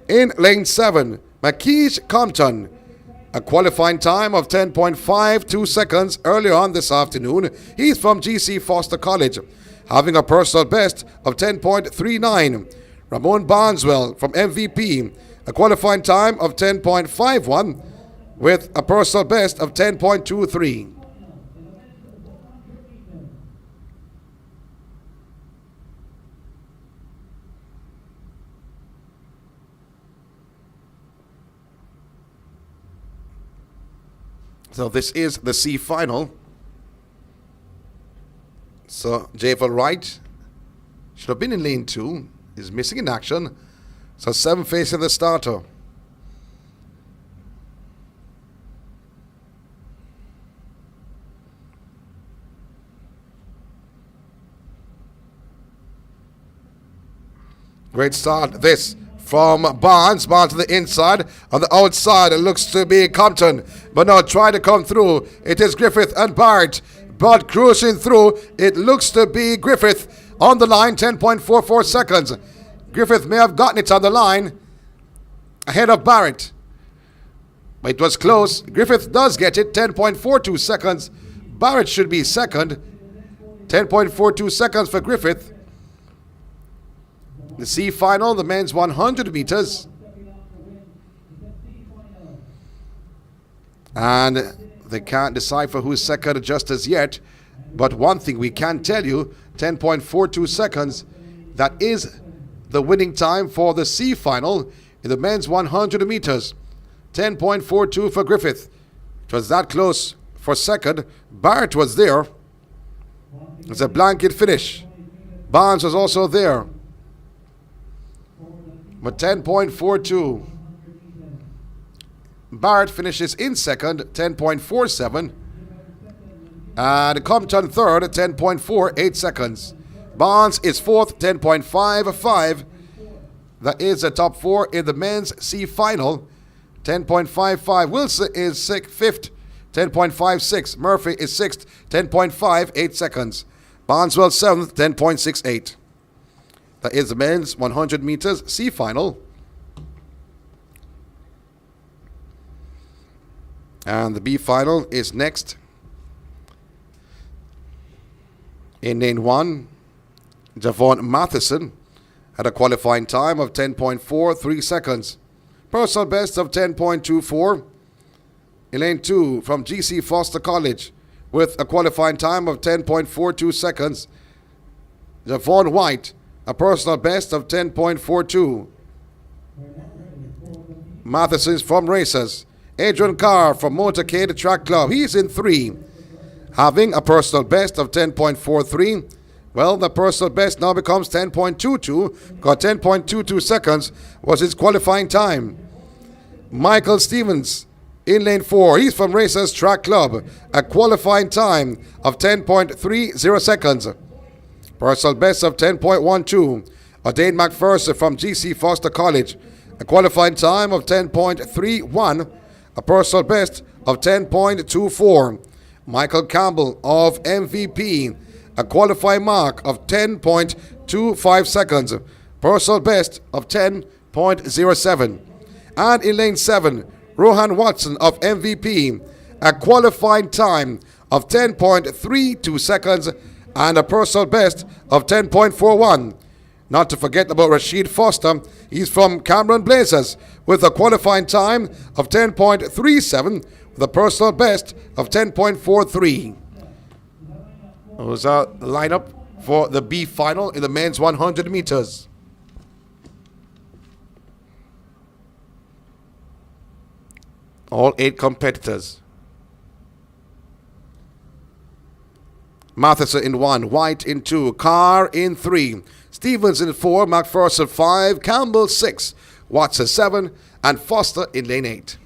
In lane 7, Makeish Compton, a qualifying time of 10.52 seconds earlier on this afternoon. He's from GC Foster College, having a personal best of 10.39. Ramon Barneswell from MVP, a qualifying time of 10.51 with a personal best of 10.23. So this is the C final. So Javel Wright should have been in lane 2. Is missing in action. So 7 facing the starter. Great start. This from Barnes. Barnes to the inside. On the outside, it looks to be Compton. But now trying to come through. It is Griffith and Barrett. But cruising through. It looks to be Griffith on the line, 10.44 seconds. Griffith may have gotten it on the line ahead of Barrett. But it was close. Griffith does get it. 10.42 seconds. Barrett should be second. 10.42 seconds for Griffith. The C final, the men's 100 meters. And they can't decipher who's second just as yet. But one thing we can tell you, 10.42 seconds, that is the winning time for the C final in the men's 100 meters. 10.42 for Griffith. It was that close for second. Barrett was there. It's a blanket finish. Barnes was also there. But 10.42. Barrett finishes in second, 10.47. And Compton third, 10.48 seconds. Barnes is fourth, 10.55. That is the top four in the men's C final. 10.55. Wilson is fifth, 10.56. Murphy is sixth, 10.58 seconds. Barneswell seventh, 10.68. That is the men's 100 meters C final. And the B final is next. In lane 1, Javon Matheson had a qualifying time of 10.43 seconds. Personal best of 10.24. In lane 2 from GC Foster College with a qualifying time of 10.42 seconds. Javon Whyte, a personal best of 10.42. Matheson's from Racers. Adrian Carr from Motorcade Track Club. He's in 3. Having a personal best of 10.43. Well, the personal best now becomes 10.22. Got 10.22 seconds was his qualifying time. Michael Stevens in lane 4. He's from Racers Track Club. A qualifying time of 10.30 seconds. Personal best of 10.12. O'Dane McPherson from GC Foster College. A qualifying time of 10.31. A personal best of 10.24. Michael Campbell of MVP. A qualifying mark of 10.25 seconds. Personal best of 10.07. And in lane 7, Rohan Watson of MVP. A qualifying time of 10.32 seconds and a personal best of 10.41. Not to forget about Rasheed Foster. He's from Cameron Blazers with a qualifying time of 10.37 with a personal best of 10.43. Those are the lineup for the B final in the men's 100 meters. All 8 competitors. Matheson in 1, Whyte in 2, Carr in 3, Stevens in 4, McPherson 5, Campbell 6, Watson 7, and Foster in lane 8.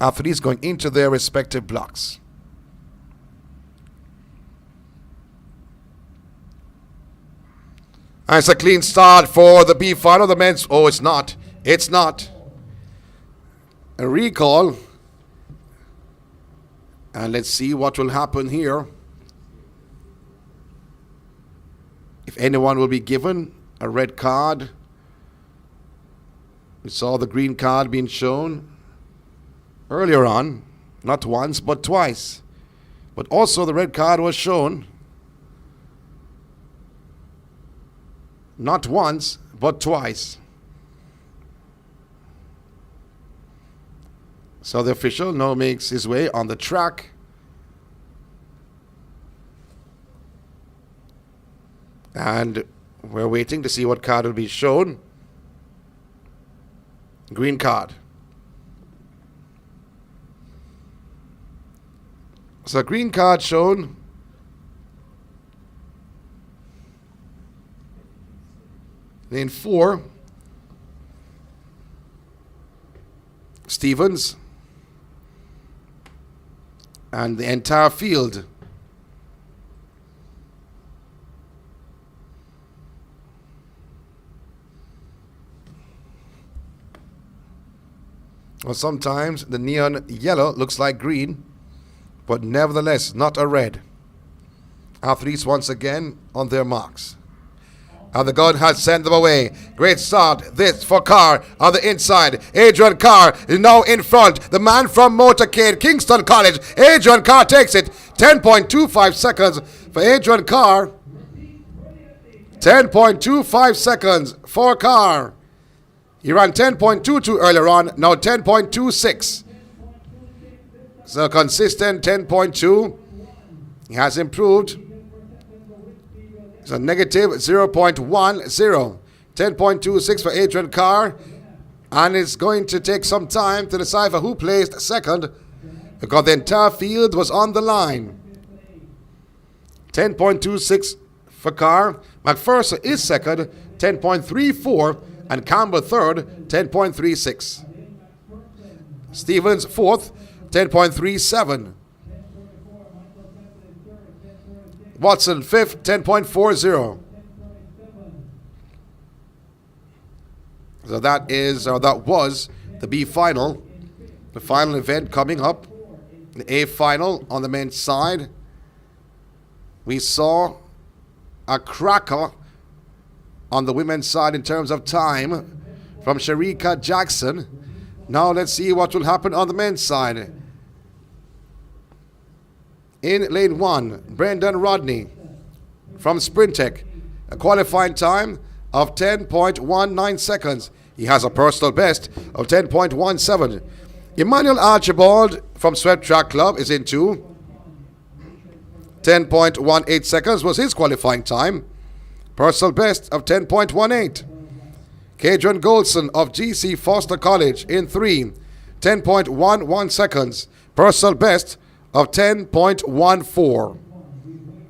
Athletes going into their respective blocks. And it's a clean start for the B final. The men's, oh, it's not. It's not. A recall. And let's see what will happen here. If anyone will be given a red card. We saw the green card being shown earlier on. Not once, but twice. But also the red card was shown. Not once, but twice. So the official now makes his way on the track. And we're waiting to see what card will be shown. Green card. So green card shown. Lane 4. Stevens. And the entire field. Well, sometimes the neon yellow looks like green, but nevertheless not a red. Athletes once again on their marks. And the gun has sent them away. Great start. This for Carr on the inside. Adrian Carr is now in front. The man from Motorcade, Kingston College. Adrian Carr takes it. 10.25 seconds for Adrian Carr. 10.25 seconds for Carr. He ran 10.22 earlier on. Now 10.26. So consistent 10.2. He has improved. So negative 0.10. 10.26 for Adrian Carr. And it's going to take some time to decipher who placed second, because the entire field was on the line. 10.26 for Carr. McPherson is second, 10.34. And Campbell third, 10.36. Stevens fourth, 10.37. Watson fifth, 10.40. So that was the B final. The final event coming up. The A final on the men's side. We saw a cracker on the women's side in terms of time from Shericka Jackson. Now let's see what will happen on the men's side. In lane 1, Brendan Rodney from Sprintec, a qualifying time of 10.19 seconds. He has a personal best of 10.17. Emmanuel Archibald from Swept Track Club is in 2. 10.18 seconds was his qualifying time. Personal best of 10.18. Kadron Goldson of GC Foster College in 3. 10.11 seconds. Personal best of 10.14.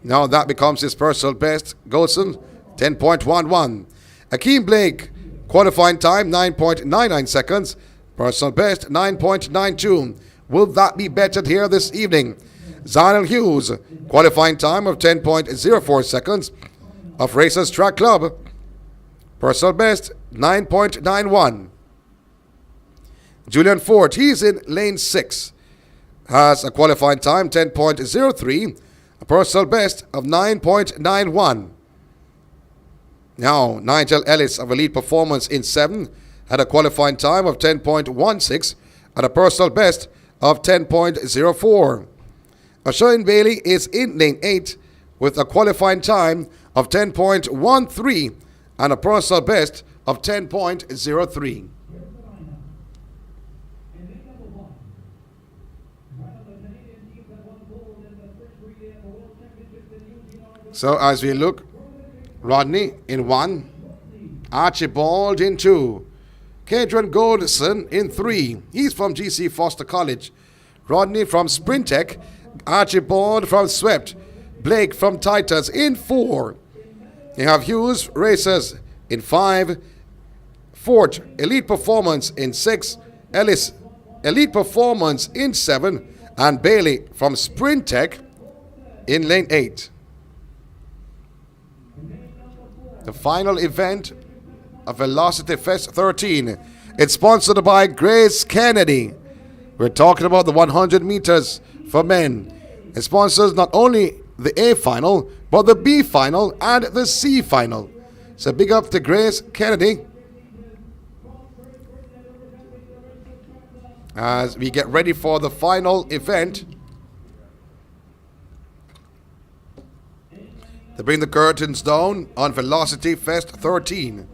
Now that becomes his personal best. Goldson, 10.11. Ackeem Blake, qualifying time 9.99 seconds. Personal best 9.92. Will that be bettered here this evening? Zharnel Hughes, qualifying time of 10.04 seconds of Racers Track Club. Personal best 9.91. Julian Forte, he's in lane 6. Has a qualifying time 10.03. A personal best of 9.91. Now, Nigel Ellis of Elite Performance in 7 had a qualifying time of 10.16 and a personal best of 10.04. Shane Bailey is in lane 8 with a qualifying time of 10.13 and a personal best of 10.03. So as we look, Rodney in 1, Archibald in 2, Kadron Goldson in 3. He's from GC Foster College. Rodney from Sprintec, Archibald from Swept, Blake from Titans in 4. You have Hughes Racers in 5, Forte Elite Performance in 6, Ellis Elite Performance in 7, and Bailey from Sprintec in lane 8. The final event of Velocity Fest 13. It's sponsored by Grace Kennedy. We're talking about the 100 meters for men. It sponsors not only the A final, but the B final and the C final. So big up to Grace Kennedy as we get ready for the final event. To bring the curtains down on Velocity Fest 13.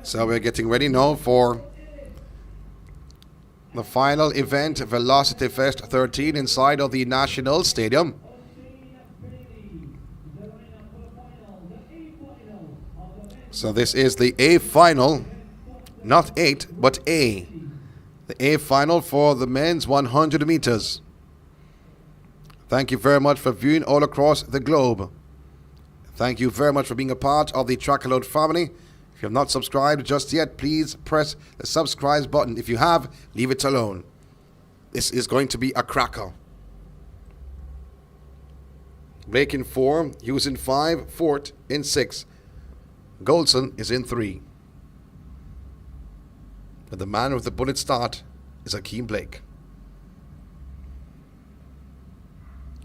So we're getting ready now for the final event, Velocity Fest 13, inside of the National Stadium. So this is the A final, not 8, but A. The A final for the men's 100 meters. Thank you very much for viewing all across the globe. Thank you very much for being a part of the Trackalert family. If you have not subscribed just yet, please press the subscribe button. If you have, leave it alone. This is going to be a cracker. Blake in 4, Hughes in 5, Forte in 6. Goldson is in 3. But the man with the bullet start is Ackeem Blake.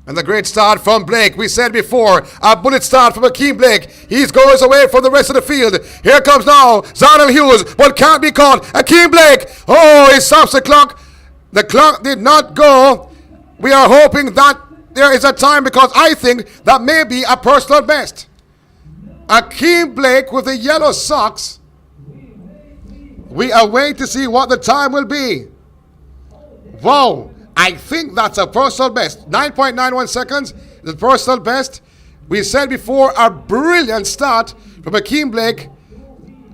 And the great start from Blake. We said before, a bullet start from Ackeem Blake. He goes away from the rest of the field. Here comes now Zharnel Hughes, but can't be caught. Ackeem Blake. Oh, he stops the clock. The clock did not go. We are hoping that there is a time, because I think that may be a personal best. Ackeem Blake with the yellow socks. We are waiting to see what the time will be. Wow. I think that's a personal best. 9.91 seconds, the personal best. We said before, a brilliant start from Ackeem Blake.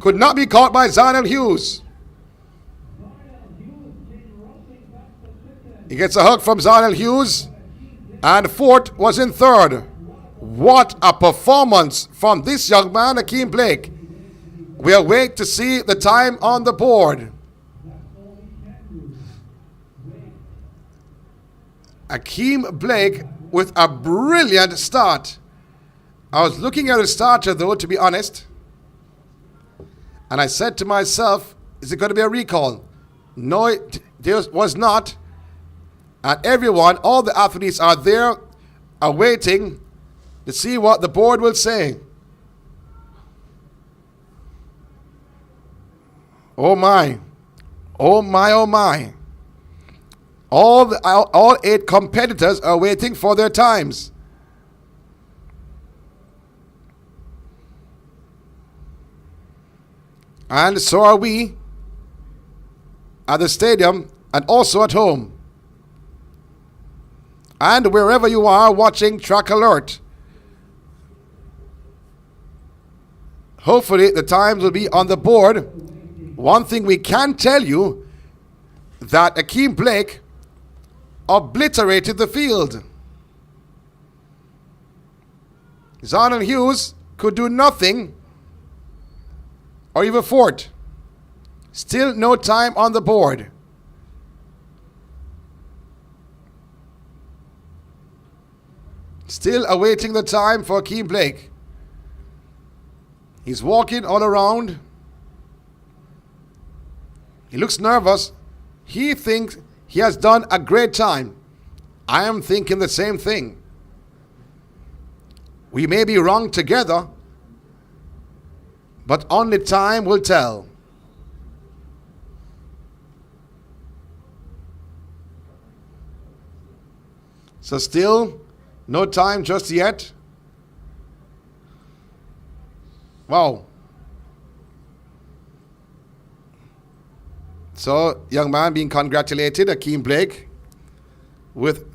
Could not be caught by Zharnel Hughes. He gets a hug from Zharnel Hughes. And Forte was in third. What a performance from this young man, Ackeem Blake. We'll wait to see the time on the board. Ackeem Blake with a brilliant start. I was looking at his starter, though, to be honest. And I said to myself, is it going to be a recall? No, it was not. And everyone, all the athletes are there, are waiting to see what the board will say. Oh my. Oh my, oh my. All 8 competitors are waiting for their times. And so are we at the stadium and also at home. And wherever you are watching Track Alert. Hopefully the times will be on the board. One thing we can tell you, that Ackeem Blake obliterated the field. Zharnel Hughes could do nothing, or even Forte. Still no time on the board. Still awaiting the time for Ackeem Blake. He's walking all around. He looks nervous. He thinks he has done a great time. I am thinking the same thing. We may be wrong together, but only time will tell. So still no time just yet. Wow. So, young man being congratulated, Ackeem Blake, with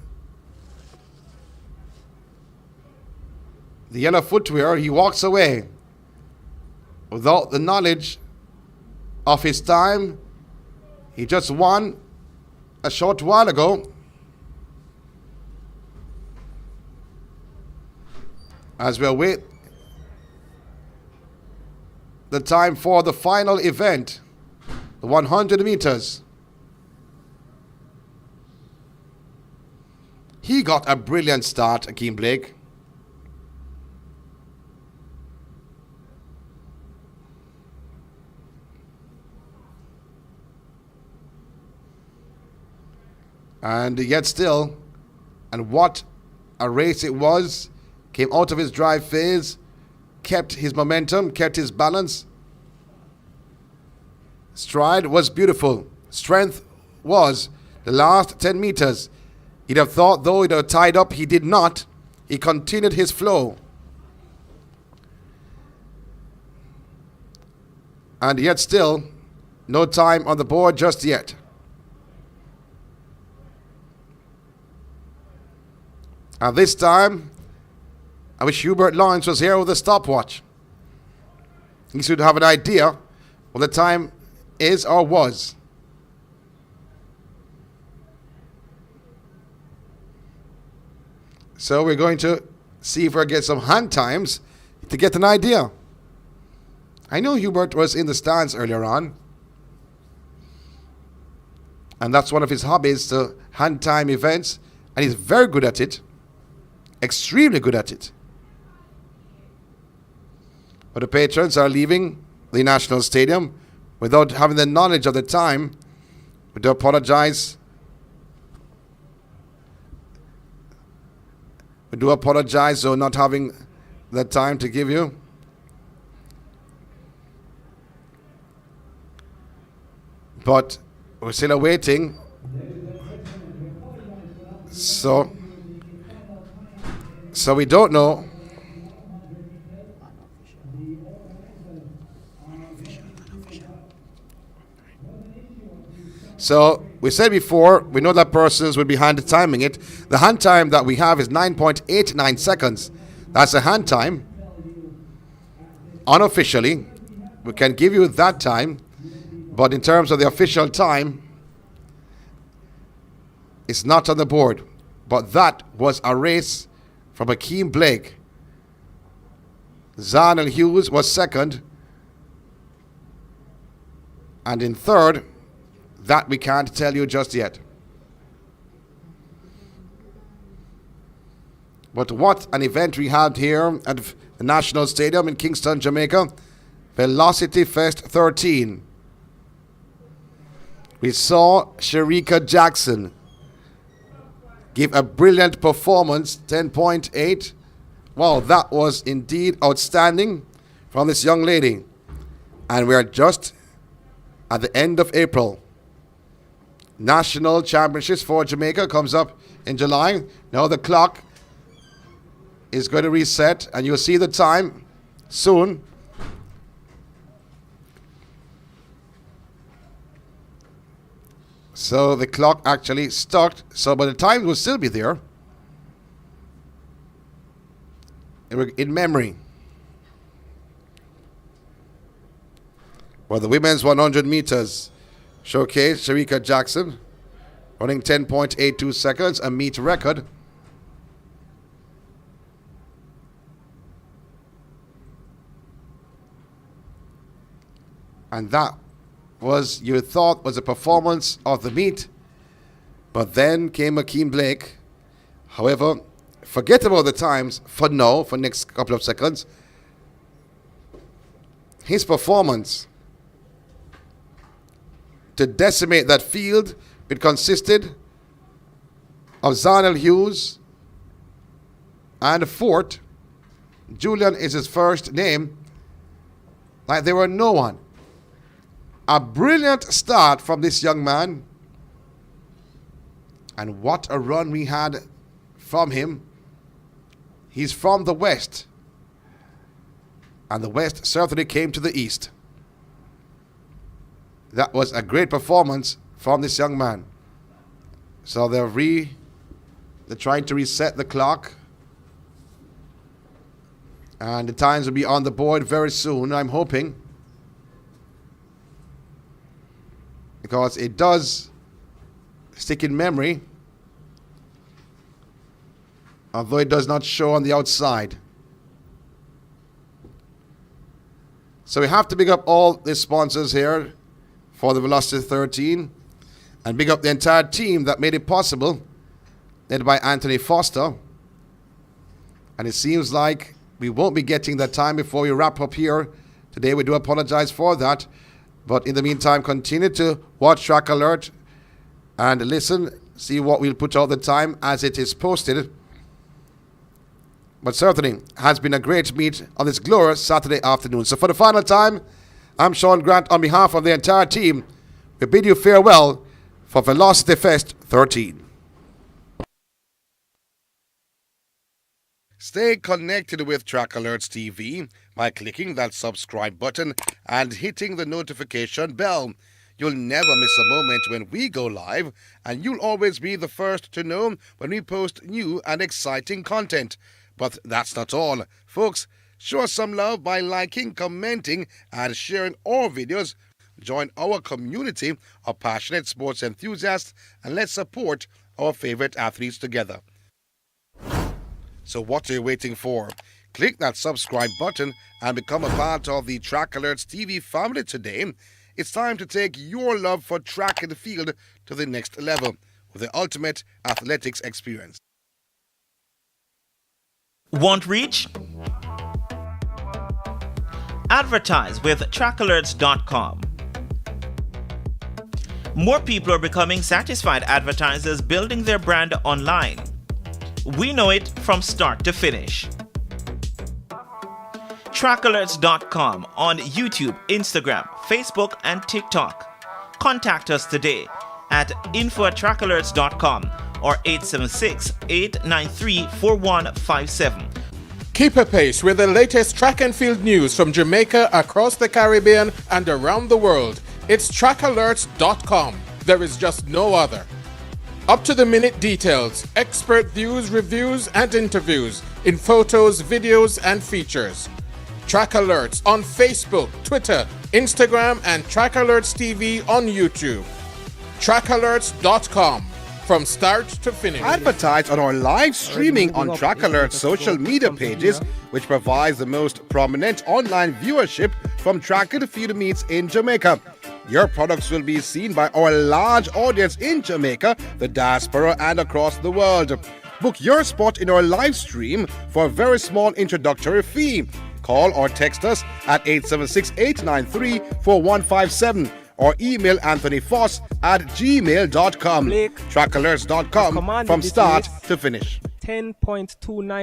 the yellow footwear. He walks away without the knowledge of his time. He just won a short while ago. As we await the time for the final event, the 100 meters. He got a brilliant start, Ackeem Blake. And yet still, and what a race it was. Came out of his drive phase, kept his momentum, kept his balance. Stride was beautiful. Strength was the last 10 meters. He'd have thought, though, he'd have tied up. He did not. He continued his flow. And yet still, no time on the board just yet. And this time, I wish Hubert Lawrence was here with a stopwatch. He should have an idea what the time is or was. So we're going to see if we get some hand times to get an idea. I know Hubert was in the stands earlier on. And that's one of his hobbies, to hand time events. And he's very good at it. Extremely good at it. But the patrons are leaving the National Stadium without having the knowledge of the time. We do apologize. We do apologize for not having the time to give you. But we're still awaiting. So we don't know. So we said before, we know that persons will be hand timing it. The hand time that we have is 9.89 seconds. That's the hand time. Unofficially, we can give you that time, but in terms of the official time, it's not on the board. But that was a race from Ackeem Blake. Zharnel Hughes was second. And in third, that we can't tell you just yet. But what an event we had here at the National Stadium in Kingston, Jamaica. Velocity Fest 13. We saw Shericka Jackson give a brilliant performance, 10.8. Wow, that was indeed outstanding from this young lady. And we are just at the end of April. National Championships for Jamaica comes up in July. Now the clock is going to reset, and you'll see the time soon. So the clock actually stopped. So by the time will still be there. In memory. Well, the women's 100 meters showcase Shericka Jackson running 10.82 seconds, a meet record. And that was, you thought, was a performance of the meet. But then came Ackeem Blake. However, forget about the times for now, for next couple of seconds. His performance to decimate that field, it consisted of Zharnel Hughes and Forte. Julian is his first name. Like there were no one. A brilliant start from this young man. And what a run we had from him. He's from the West. And the West certainly came to the East. That was a great performance from this young man. So they're trying to reset the clock. And the times will be on the board very soon, I'm hoping. Because it does stick in memory, although it does not show on the outside. So we have to big up all the sponsors here for the Velocity 13, and big up the entire team that made it possible, led by Anthony Foster. And it seems like we won't be getting that time before we wrap up here today. We do apologize for that. But in the meantime, continue to watch Track Alert and listen, see what we'll put out the time as it is posted. But certainly has been a great meet on this glorious Saturday afternoon. So for the final time, I'm Sean Grant on behalf of the entire team. We bid you farewell for Velocity Fest 13. Stay connected with TrackalertsTV by clicking that subscribe button and hitting the notification bell. You'll never miss a moment when we go live, and you'll always be the first to know when we post new and exciting content. But that's not all. Folks, show us some love by liking, commenting, and sharing our videos. Join our community of passionate sports enthusiasts, and let's support our favorite athletes together. So what are you waiting for? Click that subscribe button and become a part of the TrackalertsTV family today. It's time to take your love for track and field to the next level with the ultimate athletics experience. Want reach? Advertise with TrackalertsTV.com. More people are becoming satisfied advertisers building their brand online. We know it from start to finish. TrackalertsTV on YouTube, Instagram, Facebook, and TikTok. Contact us today at info@TrackalertsTV or 876-893-4157. Keep apace with the latest track and field news from Jamaica, across the Caribbean, and around the world. It's TrackalertsTV. There is just no other. Up-to-the-minute details, expert views, reviews, and interviews in photos, videos, and features. Track Alerts on Facebook, Twitter, Instagram, and TrackalertsTV on YouTube. TrackalertsTV. From start to finish. Advertise on our live streaming on Track Alert's social media pages, which provides the most prominent online viewership from track and field meets in Jamaica. Your products will be seen by our large audience in Jamaica, the diaspora, and across the world. Book your spot in our live stream for a very small introductory fee. Call or text us at 876-893-4157 or email anthonyfoss@gmail.com. Blake, TrackalertsTV from start to finish. 10.29